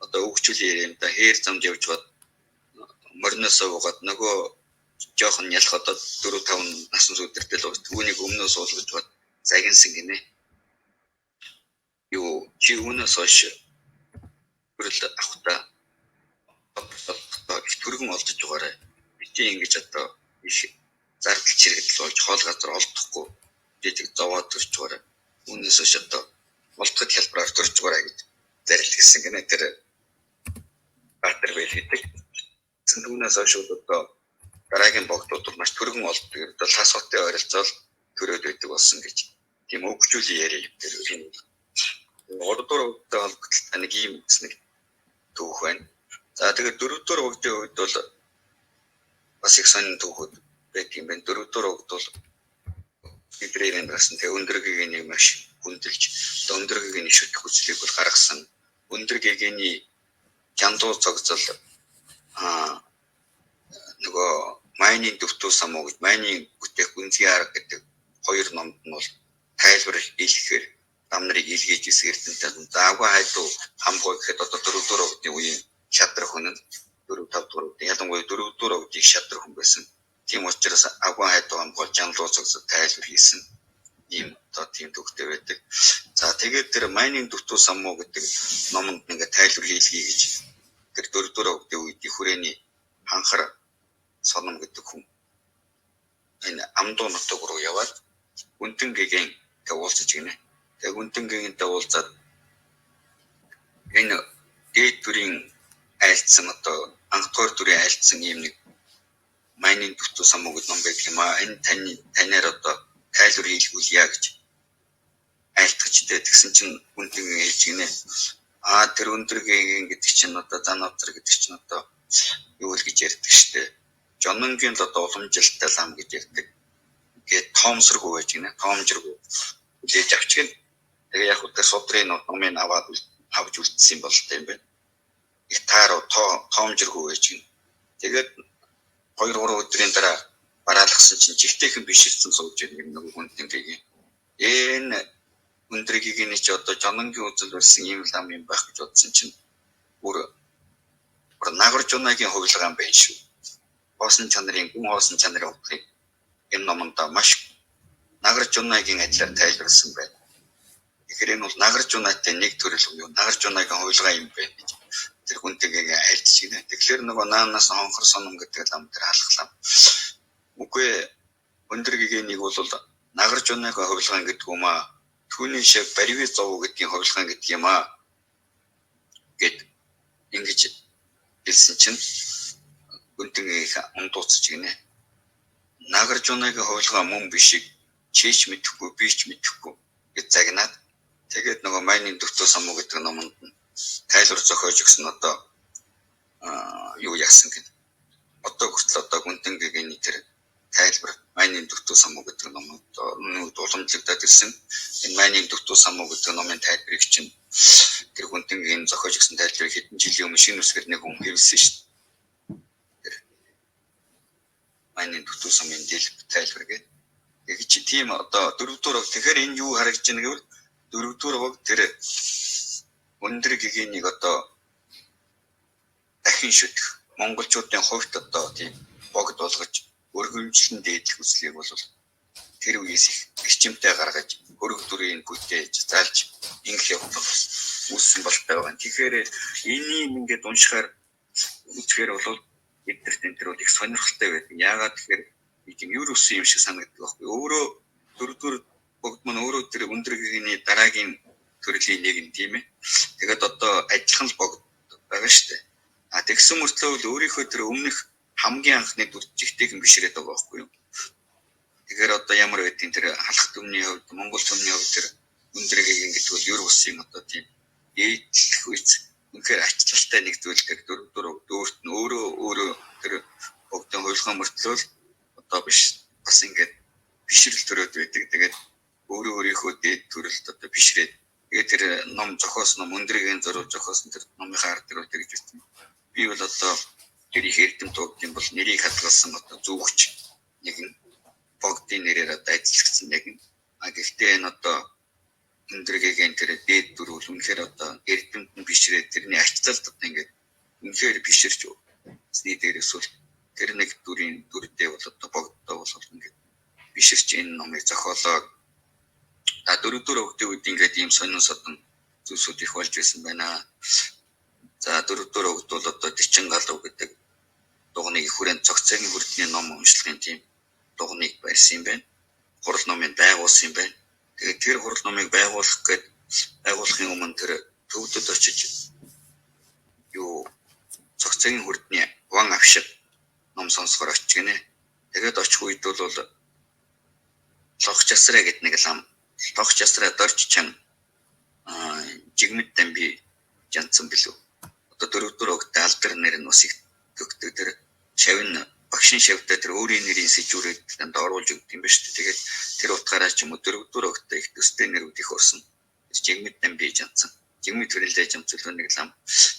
одоо өгчүүл юм да хээр замд явж бод морноос уугаад нөгөө жоохон ялах одоо 4-5 насан сүдэртэл түүнийг өмнөөс уулгаж бод загинсан гинэ. Юу чи өмнөөс хойш бүрэл авахта түргэн олдож байгаарай. Бити ингэж одоо их зардал чирэгдэл болж хоол газар олдохгүй бид зовоод төрж байгаарай. Үүнээс хойш одоо олдоход хялбараар төрж байгаарай гэж зарлигсэн гэнэ тэр баатар байл гэдэг. Түүнээс хойш одоо дараагийн богдууд бол маш түргэн олддог. Одоо лас хотын ойролцоол төрөөд байдаг болсон гэж тийм өгчүүлийн яриа юм дээр энэ 3-р хүүхдтэй холбогдолтой нэг юм нэг түүх байна. За тэгээд 4-р хүүхдийн үед бол бас их сонин түүхүүд байдаг юм байна. 4-р хүүхд бол бидрийн байсан. Тэгээд өндөргийн нэг маш хүндэлж өндөргийн шүтэх хүслийг бол гаргасан. Өндөргийн жандуу цогцол нөгөө майнинг дэвтүү самуу гэж майнинг бүтээх үнцгийн арга гэдэг хоёр номд нь бол тайлбар хийхээр нам нарыг илгээж ирсэн эрдэнэтэй. Заагүй хайдуу хамгой гэхэд одоо 4-р хүүхдийн үеийн шатрах хүн нь 4-5 дугаар хүүхдийн ялангуяа 4-р хүүхдийг шатрах хүн байсан. Тийм учраас агуй хайдуу хамгой жамлуу цогцол тайлбар хийсэн ийм одоо тийм төвхтэй байдаг. За тэгээд тэр майнинг дэвтүү самуу гэдэг номонд ингээд тайлбар хийлгий гэж тэр 4-р хүүхдийн үед их хүрээний ханхар соном гэдэг хүн энэ амдуу нутаг руу яваад Үнтэнгийн уулзаж гинэ. Тэгээд Үнтэнгийнтэй уулзаад энэ дээд бүрийн айлцсан одоо анхдугаар төрийн айлцсан юм нэг майнинг дэвтүү самуу гэдэг ном байдаг юм аа. Энэ танаар одоо тайлбар хийлгүүлье гэж айлтгачтэй тэгсэн чинь Үнтэнгийн хэлж гинэ. Тэр Үнтэнгийн гэдэг чинь одоо Занавцар гэдэг чинь одоо юу л гэж ярьдаг штэ. Жононгийн л одоо уламжилттай лам гэж ярьдаг. Тэгээд тоомсргүй байж гинэ. Тоомжиргүй. Үлээж авчихна. Тэгээ яг үгүй судрын номыг аваад авч үлдсэн юм болтой юм байна. Их тааруу тоомжиргүй байж гинэ. Тэгээд 2-3 өдрийн дараа бараалгасан чинь жигтэйхэн биширсэн сууж ирнэ нэг Үнтэнгийн. Энэ Үнтэнгийн ч одоо жононгийн үзэл барьсан юм лам юм байх гэж бодсон чинь бүр нагарч унагийн хувилгаан байна шүү. Хоосон чанарын гүн хоосон чанарын утгыг энэ номонд маш нагарч унагийн адилаар тайлбарласан байна. Тэгэхээр энэ бол нагарч унаатай нэг төрөл юм. Нагарч унагийн хувилгаан юм байна гэж тэр Үнтэнгийн айлч гинэ. Тэгэхээр нөгөө наанаас хонхор соном гэдэг лам тэр халахлаа. Үгүй Үнтэнгийн нэг бол нагарч унагийн хувилгаан гэдэг юм аа. Түүний шиг бариви зов гэдгийн хувилгаан гэдэг юм аа. Гэт ингэж хэлсэн чинь Үнтэнгийн ундууцж гинэ. Нагарч унагийн хувилгаан мөн бишиг чийч мэдэхгүй бич мэдэхгүй гэж загнаад тэгээд нөгөө майнинг дэвтүү самуу гэдэг номонд тайлбар зохиож өгсөн одоо юу яасан гэдэг. Одоо хүртэл одоо Үнтэнгийн тэр тайлбар майнинг дэвтүү самуу гэдэг номонд уламжлагдаад ирсэн. Энэ майнинг дэвтүү самуу гэдэг номын тайлбарыг чинь тэр Үнтэнгийн зохиож өгсөн тайлбарыг хэдэн жилийн өмнө шинэ үсгээр нэг хүн хэвлсэн шүү дээ. Майнинг дэвтүү самын тайлбар гэдэг. Яг чи тийм одоо 4-р хүүхд тэгэхээр энэ юу харагдаж байна гэвэл 4-р хүүхд тэр Үнтэнгийн одоо дахин шүтэх монголчуудын хувьд одоо тийм богд болгож өргөмжлөн дээдлэх хүслийг бол тэр үеэс их эрчимтэй гаргаж хөрөг дүрийн бүтээж заалж ингэх явдал үүссэн болтой байгаа. Тэгэхээр энийг ингээд уншихаар үзэхээр бол биднэрт энэ төр их сонирхолтой байдаг. Яагаад тэгэхээр нэг юм юу өссөн юм шиг санагддаг байхгүй. Өөрөө дөрөвдүгээр богд маань өөрөө тэр өндөргийн дараагийн төрлийн нэг юм тийм ээ. Тэгээд одоо адилхан л богд байгаа шүү дээ. А тэгсэн мөртлөө л өөрийнхөө тэр өмнөх хамгийн анхны дүржигтэйг юм бишрээд байгаа байхгүй юу. Тэгэхээр одоо ямар байдгийг тэр халах төмний хувьд Монгол төмний хувьд тэр өндөргийн гэдэг бол юу ус юм одоо тийм ээдлэх үйц үнэхээр ачлалтай нэг зүйл тэр дөрөвт нь өөрөө тэр богдын хуйлгаан мөртлөө одоо биш бас ингээд бишрэл төрөөд байдаг. Тэгээд өөрийнхөө дээд төрөлд одоо бишрээд тэгээд тэр ном зохиосон ном өндөргийн зураг зохиосон тэр номын хаар дээр гэж хэлсэн. Би бол одоо тэр их эрдэм туугдын бол нэрийг хадгалсан одоо зүгч нэгэн богдын нэрээр одоо ажиллагдсан нэгэн. А гэхдээ энэ одоо өндөргийн тэр дээд дүр бол үнэхээр одоо эрдэмт нь бишрээд тэрний ачталд одоо ингээд үнэхээр бишэрч зний дээрээс бол тэр нэг дүрдээ бол одоо богдоо бол ингээд бишэрч энэ номыг зохиолоо. А дөрөвдүгээр өгдөг үед ингээд ийм сонин содон зүйлсүүд их болж байсан байна. За дөрөвдүгээр өгд бол одоо Дэчин галуу гэдэг дугныг их хүрээнд цогцоогийн хүрдний ном уншлагын тийм дугныг барьсан юм байна. Хурал номыг байгуулсан юм байна. Тэгээд тэр хурал номыг байгуулахын өмнө тэр төвдөд очиж юу цогцоогийн хүрдний ван авшиг ном сонсохоор очиж гинэ. Тэгээд очих үед бол лох часраа гэдэг нэг лам лох часраа дорж чан жигмэд дамби жанцсан билүү. Одоо дөрөвдүгээр өгд алдар нэр нь ус их төгтөг тэр шавин багшин шавьтай тэр өөрийн нэрийн сэжүүрээд танд оруулж өгд юм ба шүү дээ. Тэгээд тэр утгаараа ч юм уу дөрөвдүгээр өгдөө их төстэй нэрүүд их орсон. Жигмэд дамби жанцсан. Жигмэд төрөлдөө жамцлуу нэг лам.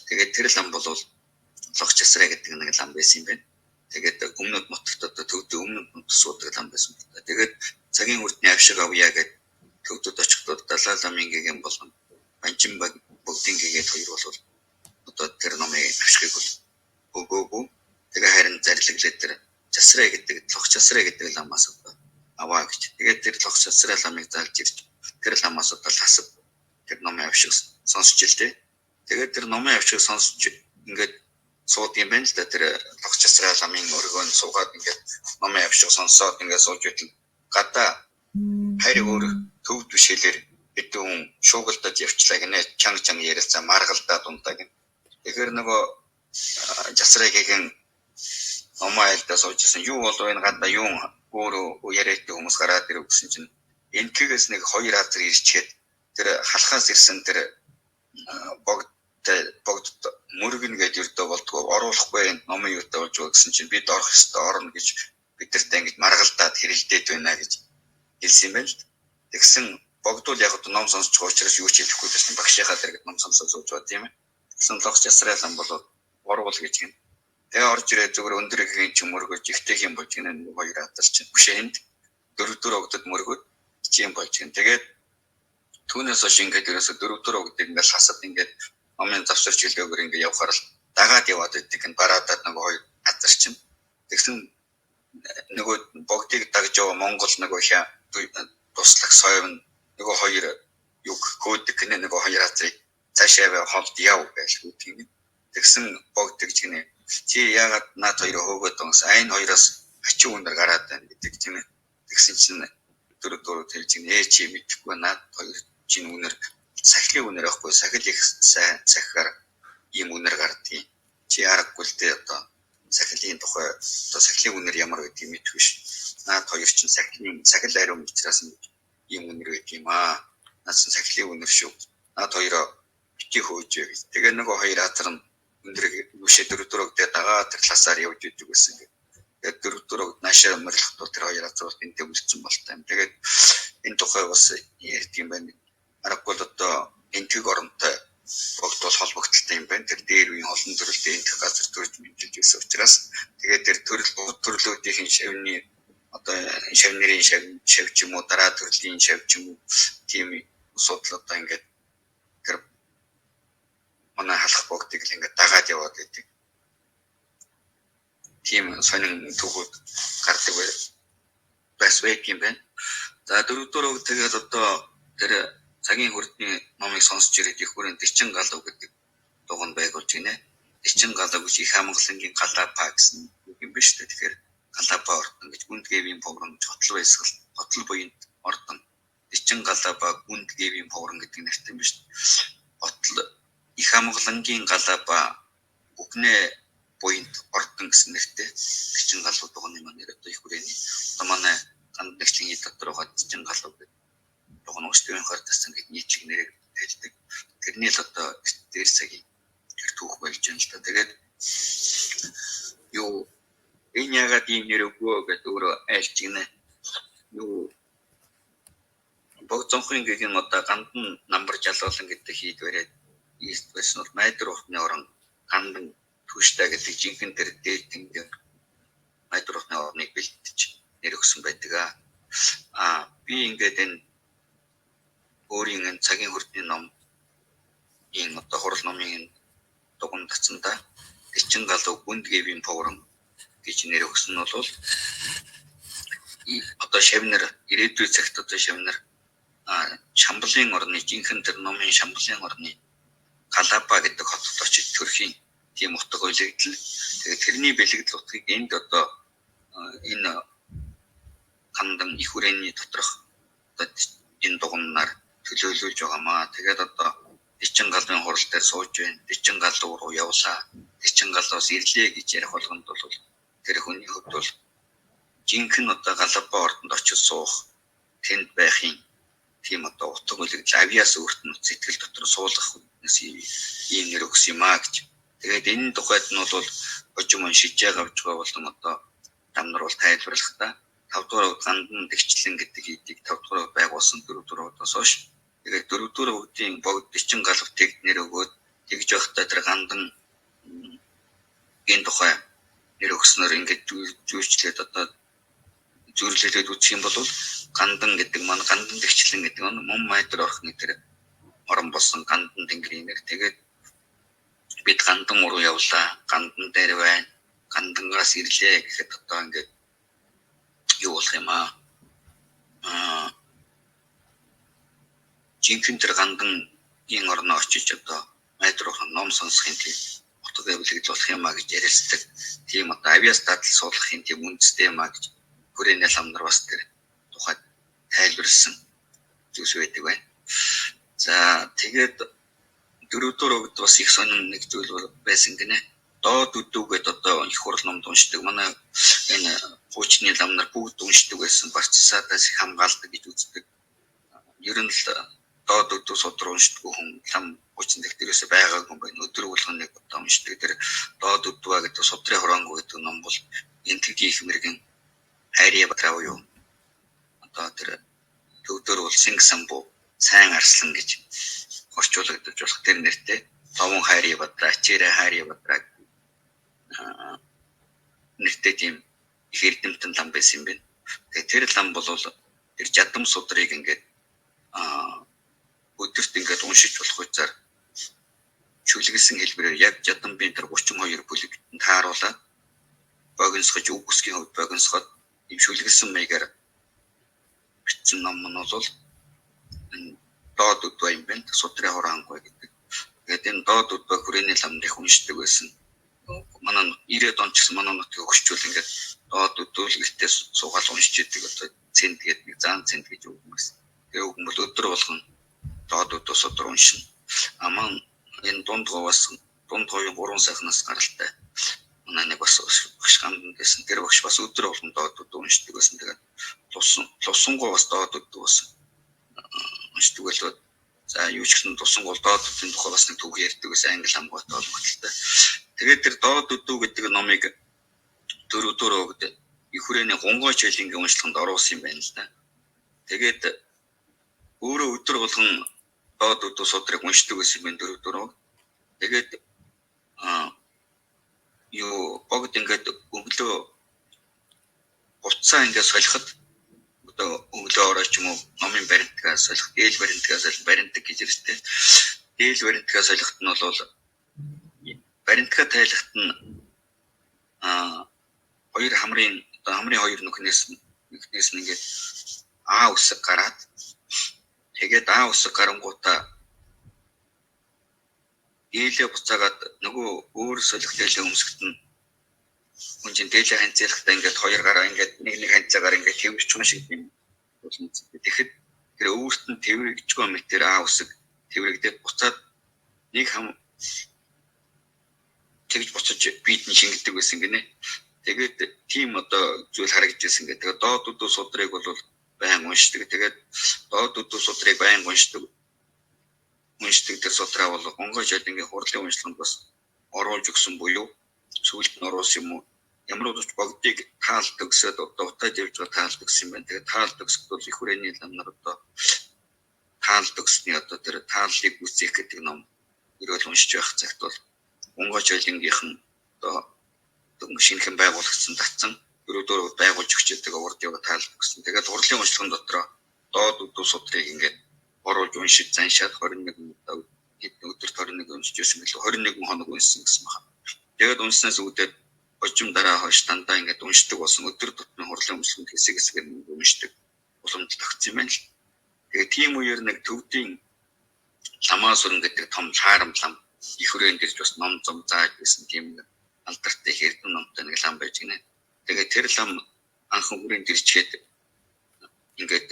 Тэгээд тэр лам бол лох часраа гэдэг нэг лам байсан юм байна. Тэгээд өмнөд нутагт одоо төвдөө өмнөд нутаг суудаг лам байсан. Тэгээд цагийн хүрдний авшиг авъя гэдэг төвдөд очихдод Далай ламын гэгэн болон Банчин богдын гэгээд хоёр бол одоо тэр номыг авшигыг бол өгөөгүй. Тэгээ харин зарлаглаад тэр часраа гэдэг лох часраа гэдэг ламаас одоо аваа гэж. Тэгээд тэр лох часраа ламыг залж ирж тэр ламаас одоо ласав тэр номын авшиг сонсч л дээ. Тэгээд тэр номын авшиг сонсч ингээд сууд юм байна л да. Тэр лох часраа ламын өргөөн суугаад ингээд номын авшиг сонсоод ингээд сууж итэл гадаа хайр өөр төвд бишэлэр хэдэн шуугалтад явчлаа гинэ чанга ярилцаа маргалдаа дундаа гин. Тэгэхээр нөгөө жасраагийн номоо айлдаа суужсэн юу болов энэ гадаа юу өөрөө яриад хүмүүс гараад ирв гэсэн чинь энтгэгээс нэг хоёр азар ирчээд тэр халахаас ирсэн тэр богд мөргөн гэдээ өрдөө болдгоо оруулахгүй номын юутай болж байгаа гэсэн чинь бид орох ёстой орно гэж бидэртээ ингэж маргалдаад хэрэлдээд байна гэж хэлсэн юм байна л. Тэгсэн богдул яг одоо ном сонсч байгаа учраас юу ч хэлэхгүй байсан багшийнхаа дэргэд ном сонсож сууж байгаа тийм ээ. Тэгсэн лох часраа лам бол орвол гэж гин. Тэгээ орж ирээ зүгээр өндөргийн ч мөргөж ихтэй юм болж гинэ нэг хоёр атарч бүшээнд дөрөвдүгээр өгдөд мөргөд чим болж гин. Тэгээд түүнээс хойш ингээд ерөөсө дөрөвдүгээр өгдөд ингээд хасад ингээд номын завсарч хэлээгөр ингээд явхаар л дагаад яваад байдаг гин бараадад нэг хоёр атарч. Тэгсэн нөгөө богдыг дагж яваа Монгол нөгөө туслах соёв нөгөө хоёр юг хөөдөг гинэ нөгөө хоёр азрыг цаашаа холд яв гэж үтгэв. Тэгсэн богд гэж гинэ. Чи яагаад наад хоёроо хөөгөөд онс айн хоёроос ачуу өндөр гараад байна гэдэг чинь. Тэгсэн чинь дөрөв хэлж гинэ. Чи мэдхгүй наад хоёр чинь үнэр сахилын үнэр ахгүй сахил их сайн сахиар ийм үнэр гардгийг. Чи харахгүй л дээ одоо сахилын тухай одоо сахилын үнэр ямар байдгийг мэдгүй ш. Наад хоёр чинь сахил ариун учраас ийм үнэр байд юм аа. Наас сахилын үнэр шүү. Наад хоёроо бити хөөж гэж. Тэгээ нөгөө хоёр атар нь өндөр үшээ дөрөвдөрөгдөө дагаа тэр талаасаар явж идэг гэсэн. Тэгээд дөрөвдөрөг наашаа мөрлөхдөө тэр хоёр атар бол тэнтэй үлдсэн болтой юм. Тэгээд энэ тухай бас ярьд юм байна. Аргагүй одоо энтэг оронтой богд бол холбогдолтой юм байна. Тэр дээр үеийн олон төрөлтэй энтэг газар төрж мэджилж байсан учраас тэгээд тэр төрлүүдийн шавны одоо шавнырийн шав ч юм уу дараа төрлийн шав ч юм уу тийм асуудал одоо ингээд тэр манай халах богдыг л ингээд дагаад яваад байдаг. Тийм сонин төгөөд гардаг байс байт юм байна. За дөрөвдүгээр тэгээд одоо тэр цагийн хүрдний номыг сонсч ирээд их хүрээнд Дэрчин галуу гэдэг дугуйн байгуулж гинэ. Дэрчин галуу гэж их хамгаалангийн галапа гэсэн юм биш үү? Тэгэхээр галапа ордон гэж гүнд гэвийн програм гэж хотол буянд ордон. Дэрчин галапа гүнд гэвийн програм гэдэг нэртэй юм биш үү? Хотол их хамгаалангийн галапа бүхнээ буянд ордон гэсэн нэртэй Дэрчин галуу дугуйн маань нэр одоо их хүрээний одоо манай гандагчийн дотор байгаа Дэрчин галуу гэдэг дугуйн өсвөрийн хардсан гэдэг нийтлэг нэрээр хэлдэг. Тэрний л одоо дээр цагийн тэр түүх болж байна л да. Тэгээд юу энэ ягаад ийм нэр өгөө гэдэг өөрөө айлч гинэ. Юу богцонхын гэх юм одоо гандан намбар жалуулан гэдэг хийд бариад ийст байсан бол майдар ухны орон гандан түштэй гэдэг жинхэнэ тэр дээд тэнгэр майдар ухны орныг бэлтэж нэр өгсөн байдаг. Би ингээд энэ өөрийн энэ цагийн хүрдний ном ийм одоо хурал номын дугуйн татсандаа Дэрчин галуу гүнд гэвийн програм гэж нэр өгсөн нь бол одоо шавнар ирээдүйн цагт одоо шавнар Шамблын орны жинхэнэ тэр номын Шамблын орны Галапа гэдэг хотод очиж төрхийн тийм утга үйлэгдэл. Тэгээд тэрний бэлэгдэл утгыг энд одоо энэ гандан их хүрээний доторх одоо энэ дугуйнаар төлөөлүүлж байгаамаа. Тэгээд одоо Дэрчин галуун хурал дээр сууж байна. Дэрчин галуу руу явлаа. Дэрчин галуус ирлээ гэж ярих болгонд бол тэр хүний хувьд бол жинхэнэ одоо Галапа ордонд очиж суух тэнд байхын тийм одоо утга үйлэгдэл авиас өөрт нь сэтгэл дотор суулгах ийм нэр өгсөн юм аа гэж. Тэгээд энэ тухайд нь бол хожим уншиж авч байгаа болон одоо дамнар бол тайлбарлах та 5 дугаар гандан дэгчлэн гэдэг хийдийг 5 дугаар байгуулсан 4 дугаар удаас хойш. Тэгээд 4 дугаар үгдийн богд Дэрчин галуу тэгд нэр өгөөд тэгж явахдаа тэр гандан энэ тухай нэр өгснөөр ингээд зүйчлээд одоо зөвлөлөд үзэх юм бол гандан гэдэг маань гандан дэгчлэн гэдэг нь мөн майдар орхны тэр орон болсон гандан тэнгэрийн нэр. Тэгээд бид гандан руу явлаа. Гандан дээр байна. Гандангаас ирлээ гэхэд одоо ингээд юу болох юм жинхэнэ тэр гандан энэ орноо очиж одоо майдар орхон ном сонсохын тийм утга үйлэгдэл болох юм гэж ярилцдаг. Тийм одоо авиас дадал суулгахын тийм үндэстэй юм гэж хүрээний ламнар бас тэр тухайд тайлбарлсан зүйлс байдаг байна. За тэгээд дөрөвдүгээр өгд бас их сонин нэг зүйл байсан гинэ. Доод үдүүгээд одоо их хурал номд уншдаг. Манай энэ хуучны ламнар бүгд уншдаг байсан. Барцсаадаас их хамгаалдаг гэж үздэг. Ер нь л доод үдүү судар уншдаг хүн лам хуучны дээрээс байгаагүй юм байна. Өдөр болгоно нэг удаа уншдаг. Тэр доод үдваа гэдэг судрын хоронгоо гэдэг ном бол энтгийн их мэрэгэн хайрын батраа юу. Одоо тэр төвдөр бол Синг самбуу сайн арслан гэж орчуулагдаж болох тэр нэртэй Товон хайрын батраа, Чирэ хайрын батраа нэртэй тийм их эрдэмтэн лам байсан юм байна. Тэгээд тэр лам бол тэр жадам судрыг ингээд өдөрт ингээд уншиж болох үеэр чүлгэлсэн хэлбэрээр яг жадамбын тэр 32 бүлэгт тааруулаад богиносгож үгсгийн хувьд богиносгоод ийм шүлгэлсэн маягаар бичсэн ном нь бол энэ доод үдвэ юм байна. Судрын хоронгоо гэдэг. Тэгээд энэ доод үдвэ хүрээний ламныг уншдаг байсан. Манай 90-ад он ч гэсэн манай нутгийг өгчүүл ингээд доод үдвэлгэртээ суугаал уншиж идэг одоо цэнд гэдэг нэг заан цэнд гэж үг юм байсан. Тэгээ үг бол өдөр болгон доод үдвэ судар уншина. Аман энэ дунд говоос дунд говийн 3 сайхнаас гаралтай манай нэг бас багш гандан гэсэн тэр багш бас өдөр болгон доод үдвэ уншдаг байсан. Тэгээд лусангуу бас доод үдвэ бас уншдаг байлоо. За юу ч гэсэн тусангуул доод үдвийн тухай бас нэг түүх ярьдаг гэсэн англи хамгаалалт холбогдолтой. Тэгээд тэр доод үдвэ гэдэг номыг дөрөвдөр өгд их хүрээний гунгой чөлингийн уншлаганд оруулсан юм байна л да. Тэгээд өөрөө өдөр болгон доод үдвэ судрыг уншдаг гэсэн юм дөрөвдөр. Тэгээд юу богд ингээд өглөө уцаа ингээд солиход одоо өглөө орооч юм уу номын баримтгаас солих, дээл баримтгаас баримтг гэж ирсэн. Дээл баримтгаас солиход нь бол баримтгаа тайлахт нь хоёр хамрын одоо хамрын хоёр нүхнээс ингээд аа үсэг гараад тэгээд аа үсэг гарангуудаа дээлээ буцаагаад нөгөө өөр солихлээлээ өмсгөт нь хүн чинь дээлээ ханцлахтаа ингээд хоёр гараа ингээд нэг ханцаагаар ингээд хэвэрч юм шиг юм болно. Тэгэхэд тэр өөрт нь тэрвэрэгчгүй мэтэр аа үсэг тэрвэрэгдээд буцаад нэг хам тэгж буцаж бид нь шингэдэг байсан гинэ. Тэгээд тийм одоо зүйл харагдажсэн гэдэг. Тэгээд доод үдүү судрыг бол байн уншдаг. Тэгээд доод үдүү судрыг байн уншдаг тэр судраа бол онгойж ингээ хурлын уншлаганд бас оруулж өгсөн буюу сүүлд нь оруулсан юм уу? Ямар ч богдыг таалт өгсөд одоо утаад явж байгаа таалт өгсөн юм байна. Тэгээд таалт өгсөд бол их хүрээний ламнар одоо таалт өгсөний одоо тэр тааллыг үүсгэх гэдэг ном ерөөл уншиж байх цагт бол онгойж айлынгийнхан одоо шинэхэн байгуулагдсан татсан өрөөдөр байгуулж өгчөөдөг урд яваа таалт өгсөн. Тэгээд хурлын уншлагын дотроо доод үдүү судрыг ингээд оруулж уншиж заншаад 21 өдөрт 21 уншиж байсан билүү 21 хоног уншсан гэсэн байна. Тэгээд унснаас үүдээд очим дараа хойш дандаа ингээд уншдаг болсон өдөр тутмын хурлын уншлагын хэсэг хэсгээр уншдаг боломж тогтсон юм байна л. Тэгээд тийм үеэр нэг төвдийн ламаас өрн гэдэг том хаарам лам их хүрээнд ирж бас ном зам зааж байсан тийм алдартай хэрдэн номтой нэг лам байж гинэ. Тэгээд тэр лам анхан хүрээнд ирчээд ингээд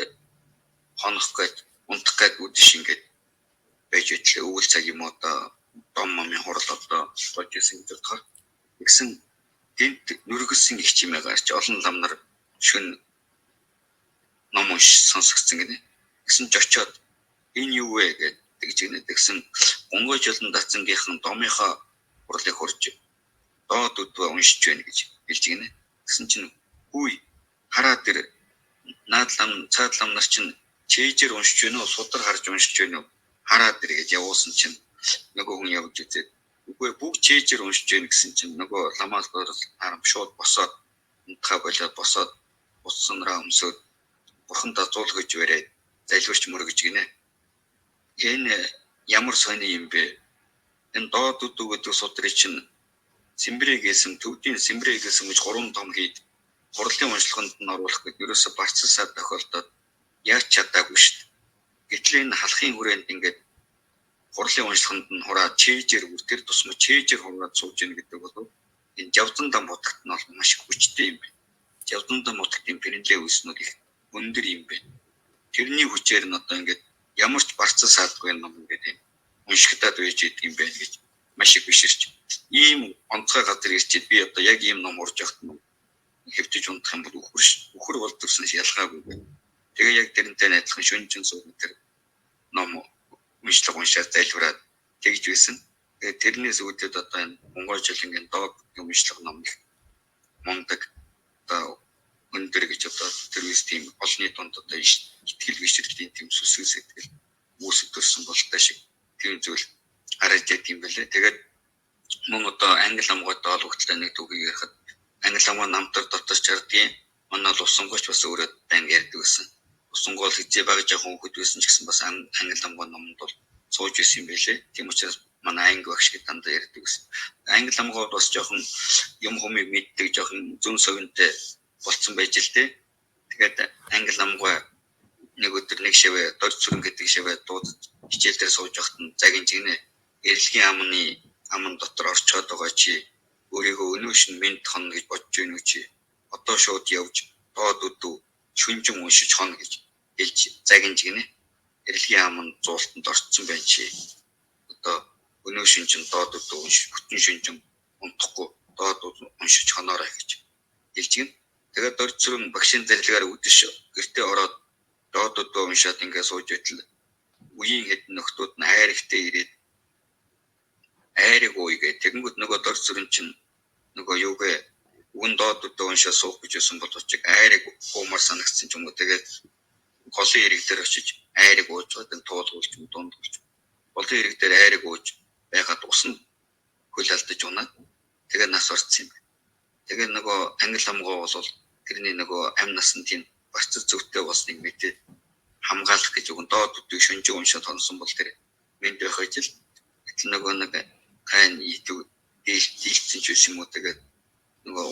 хонох гээд унтах гээд үдэш ингээд байж итлээ өвөл цаг юм одоо дом момын хурал одоо болж исэн гэж бодохоор гэсэн гинт нүргэсэн их чимээ гарч олон лам нар шүн ном унш сонсгоцсон гинэ. Гэсэн ч очиод энэ юу вэ гэж гинэ. Тэгсэн онгойж олон дацангийнхан домынхаа хурлыг хурж доод үдвэ уншиж байна гэж хэлж гинэ. Гэсэн чинь үгүй хараа тэр наад лам цаад лам нар чинь чэйжэр уншиж байна уу судар харж уншиж байна уу хараа тэр гэж явуулсан чинь нөгөө хүн явж үзээд үгүй бүгд чэйжэр уншиж байна гэсэн чинь нөгөө ламаас харам шууд босоод унтахаа болоод босоод уцсанраа өмсөд бурхандаа зуулгаж бариад залбирч мөргөж гинэ. Энэ ямар сони юм бэ? Энэ доод үдүү гэдэг судрыг чинь Симбрэгээс төвдийн Симбрэгээс гэж 3 том хийд хурлын уншлаганд нь оруулах гэж ерөөсө барцсаад тохиолдоод яаж чадаагүй шүү дээ. Гэтэл энэ халахын хүрээнд ингээд хурлын уншлаганд нь хураа чэйжэр тэр тусмаа чэйжэр хураад сууж ийн гэдэг бол энэ жавдан дан бодогт нь бол маш хүчтэй юм байна. Жавдан дан бодогтын пэрэнлээ үүснүүд их өндөр юм байна. Тэрний хүчээр нь одоо ингээд ямар ч барцсан саадгүй юм ингээд уншигдаад байж идэг юм байна гэж маш их биширч ийм онцгой газар ирчээд би одоо яг ийм ном урж явахт нь хэвтэж унтах юм бол үхэр болдгосноо ялгаагүй байна. Тэгээ яг тэрнтэй найзлах шүнжин сууд тэр ном уншлаг уншаад зайлшраад тэгж байсан. Тэгээ тэрнээс үүдээд одоо энэ Монголчуудын доод уншлаг ном их мундаг одоо өндөр гэж одоо тэр үс тийм олонний дунд одоо итгэл бишрэлийн тийм сүсэг сэтгэл үүсгдсэн болтой шиг тийм зүйл харагдаж тийм байлээ. Тэгээд мөн одоо англи амгайтай холбогдолтой нэг түүхийг ярихад англи амгаа намтар дотор чардгийн манай л усангойч бас өөрөө дан ярьдаг гэсэн. Усангол хэзээ баг жоохон хөхд байсан ч гэсэн бас англи амгаа номонд бол сууж исэн юм байлээ. Тийм учраас манай анги багш гэдэг дандаа ярьдаг гэсэн. Англи амгаа бас жоохон юм хүмийг мэддэг жоохон зүүн совинтэй болцсон байж л дээ. Тэгээд англи амгаа нэг өдөр нэг шивээ дорж сүрэн гэдэг шивээ дуудаж хичээл дээр сууж явахт нь цагийн чигнэ эрэлхийн амн дотор орчоод байгаа чи өөрийгөө өнөөш нь мэд хон гэж бодож байна уу чи одоо шууд явж доод үдүү шүнжин уншиж хон гэж хэлж цагийн чигнэ эрэлхийн амн зуултанд орцсон байна чи одоо өнөөш нь чин доод үдүү унш бүтэн шүнжин унтахгүй доод үдүү уншиж хоноорой гэж хэлж гин. Тэгээд дорж сүрэн багшийн зарилгаар үдэш гэртээ ороод доод үдүү уншаад ингээ сууж байтал үеийн хэд нөхдүүд нь хайр ихтэй ирээд айрыг ууйгээ тэгэнгүүт нөгөө дорж сүрэн чинь нөгөө юугээ үн доод үдүү уншаа суух гэж байсан боловч айрыг уумар санагдсан ч юм уу тэгээд голын ирэг дээр очиж айрыг ууж байгаа туулгуулж дундуулж голын ирэг дээр айрыг ууж байгаад усан хөл алдаж унаад тэгээд нас орцсон юм. Тэгээд нөгөө англи амгаа бол тэрний нөгөө амь насны барцад зөвтэй болсныг мэдээ хамгаалах гэж өгөн доод үдийг шүнжин уншаад хонсон бол тэр мэд байх ажил гэтэл нөгөө нэг кайн итүү дийлцэн ч юм уу тэгээд нөгөө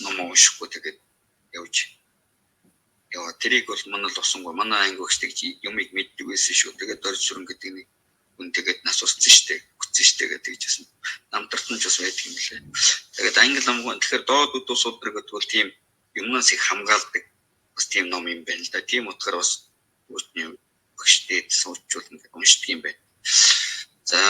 ном уншихгүй тэгээд явж яваа тэрийг бол манай л усангүй манай анги өгч тэгж юмыг мэддэг байсан шүү. Тэгээд дорж сүрэн гэдэг нэг хүн тэгээд нас усцсан штэ, хүчсэн штэ гэдэг жисэн. Намтарт нь ч бас байдаг юм лээ. Тэгээд англи намгуун тэгэхээр доод үдүү судраг гэдэг бол тийм юмнаас их хамгаалдаг бас тийм ном юм байна л да. Тийм утгаар бас үүсний багшдад суучулна гэдэг уншдаг юм байна. За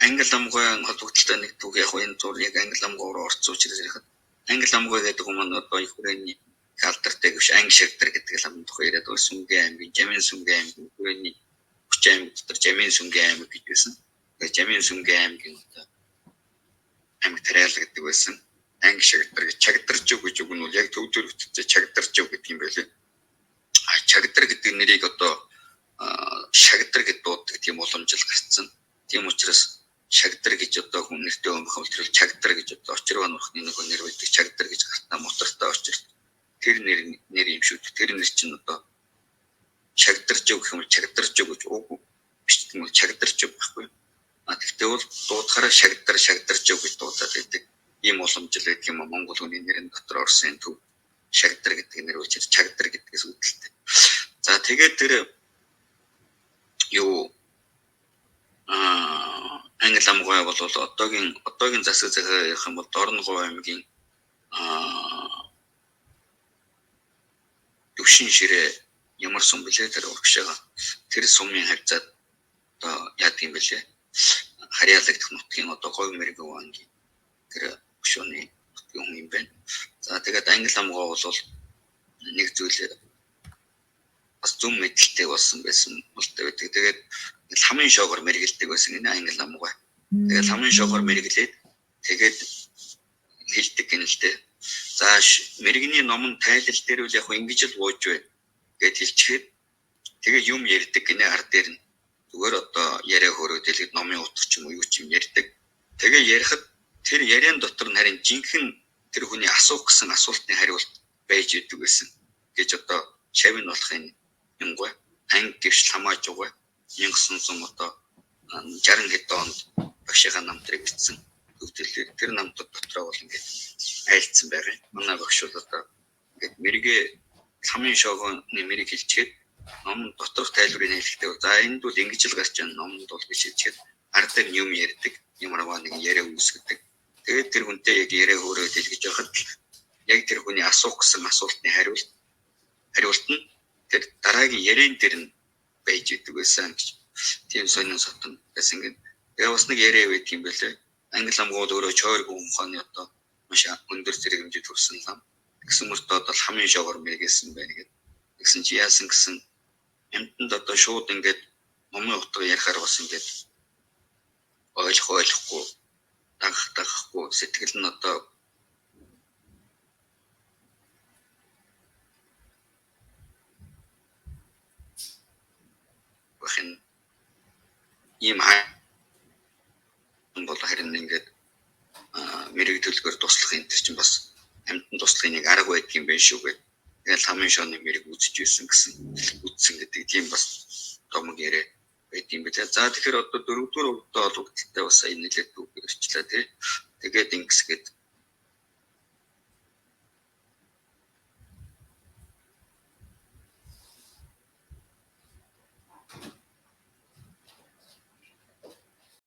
англи намгуун холбогдлолтой нэг үг яг энэ зургийг англи намгуугаар орцуулж ирэхэд англи намгуй гэдэг юм нь одоо их хүрээний калтертэй гэж анги шигтэр гэдэг ламын тухай яриад байгаа сүнгийн аймгийн жамин сүнгийн аймгийн хүрээний хүч аймаг дотор жамин сүнгийн аймаг гэж байсан. Тэгээд жамин сүнгийн аймгийн одоо аймаг тариалал гэдэг байсан. Анги шигтэр гэж чагдарч гэж үг нь бол яг төв төрөвчтэй чагдарч гэдэг юм байлээ. Чагдар гэдэг нэрийг одоо шагдар гэж дууддаг тийм уламжлал гарцсан. Тийм учраас шагдар гэж одоо хүн нэртэй өмхөл тэр чагдар гэж одоо очроо нурхны нэг нэр байдаг чагдар гэж гартаа мотортой очир. Тэр нэр юм шүү. Тэр нэр чинь одоо чагдарч гэх юм чагдарч гэж үг биш юм чагдарч байхгүй. Тэгтээ бол дуудахаараа шагдарч гэж дуудаад байдаг. Ийм уламжлал гэдэг юм Монгол хүний нэрийн дотор орсон төв шагдар гэдэг нэр учраас чагдар гэдгээс үүдэлтэй. За тэгээд тэр юу англи намгуй бол одоогийн засаг захиа ярих юм бол Дорногов аймгийн төвшин ширээ ямар сум бэлээ тэр урагшаага тэр сумын хавцаад одоо яад юм бэлээ харьяалагдах нутгийн одоо говь мэрэгэн ангийн тэр өшөөний хүн юм байна. За тэгээд англи намгуй бол нэг зүйл бас зүм мэдлэлтэй болсон байсан бол тэгээд ламын шоогоор мэргэлдэг байсан энэ англи намгуй. Тэгээд ламын шоогоор мэргэлээд тэгээд хэлдэг гэнэ л дээ. За мэрэгний номон тайлал дээр үл яг ингэж л бууж байна гэд хэлчихээд тэгээ юм ярьдаг гинэ ард дээр нь зүгээр одоо яриа хөрөөд хэлгээд номын утга ч юм уу юу ч юм ярьдаг. Тэгээ ярихад тэр яриан дотор нь харин жинхэнэ тэр хүний асуух гэсэн асуултны хариулт байж идэг байсан гэж одоо шавь нь болохын юмгүй анги гэвч хамааж угаа 1900 одоо 60 хэд онд багшийнхаа намтрыг бичсэн төвдөлөөр тэр намтууд дотроо бол ингээд айлцсан байгаа. Манай багш бол одоо ингээд мэргээ ламын шоогооны мэрэг хэлчихэд ном доторх тайлбарыг хэлэхдээ за энд бол ингэж л гарч байгаа номд бол гэж хэлчихэд ард дээр юм ярьдаг ямарваа нэг яриа үүсгдэг. Тэгээд тэр хүнтэй яг яриа хөөрөөд хэлгэж байхад яг тэр хүний асуух гэсэн асуултны хариулт нь тэр дараагийн яриан дээр нь байж идэг байсан гэж тийм сонин сотон гэсэн ингээд тэгээ бас нэг яриа байт юм байлээ. Англи намгууд өөрөө чойргүй ухааны одоо маш өндөр зэрэг хэмжээд төрсэн лам. Тэгсэн мөртөө одоо ламын шоогоор мэргэсэн байна гэдэг. Тэгсэн чи яасан гэсэн амтнд одоо шууд ингээд номын утга ярихаар бас ингээд ойлгохгүй дагахгүй сэтгэл нь одоо бахин ийм бол харин ингээд мэрэгдүүлгээр туслах энэ чинь бас амьтан туслахын нэг арга байдаг юм байна шүү гэдэг. Тэгээд ламын шооны мэрэг үзэж ирсэн үзсэн гэдэг тийм бас домог яриа байт юм байна. За тэгэхээр одоо 4-р удаа олгогдолтой бас энэ нэлээд үг ирчлээ тий. Тэгээд ингэсгээд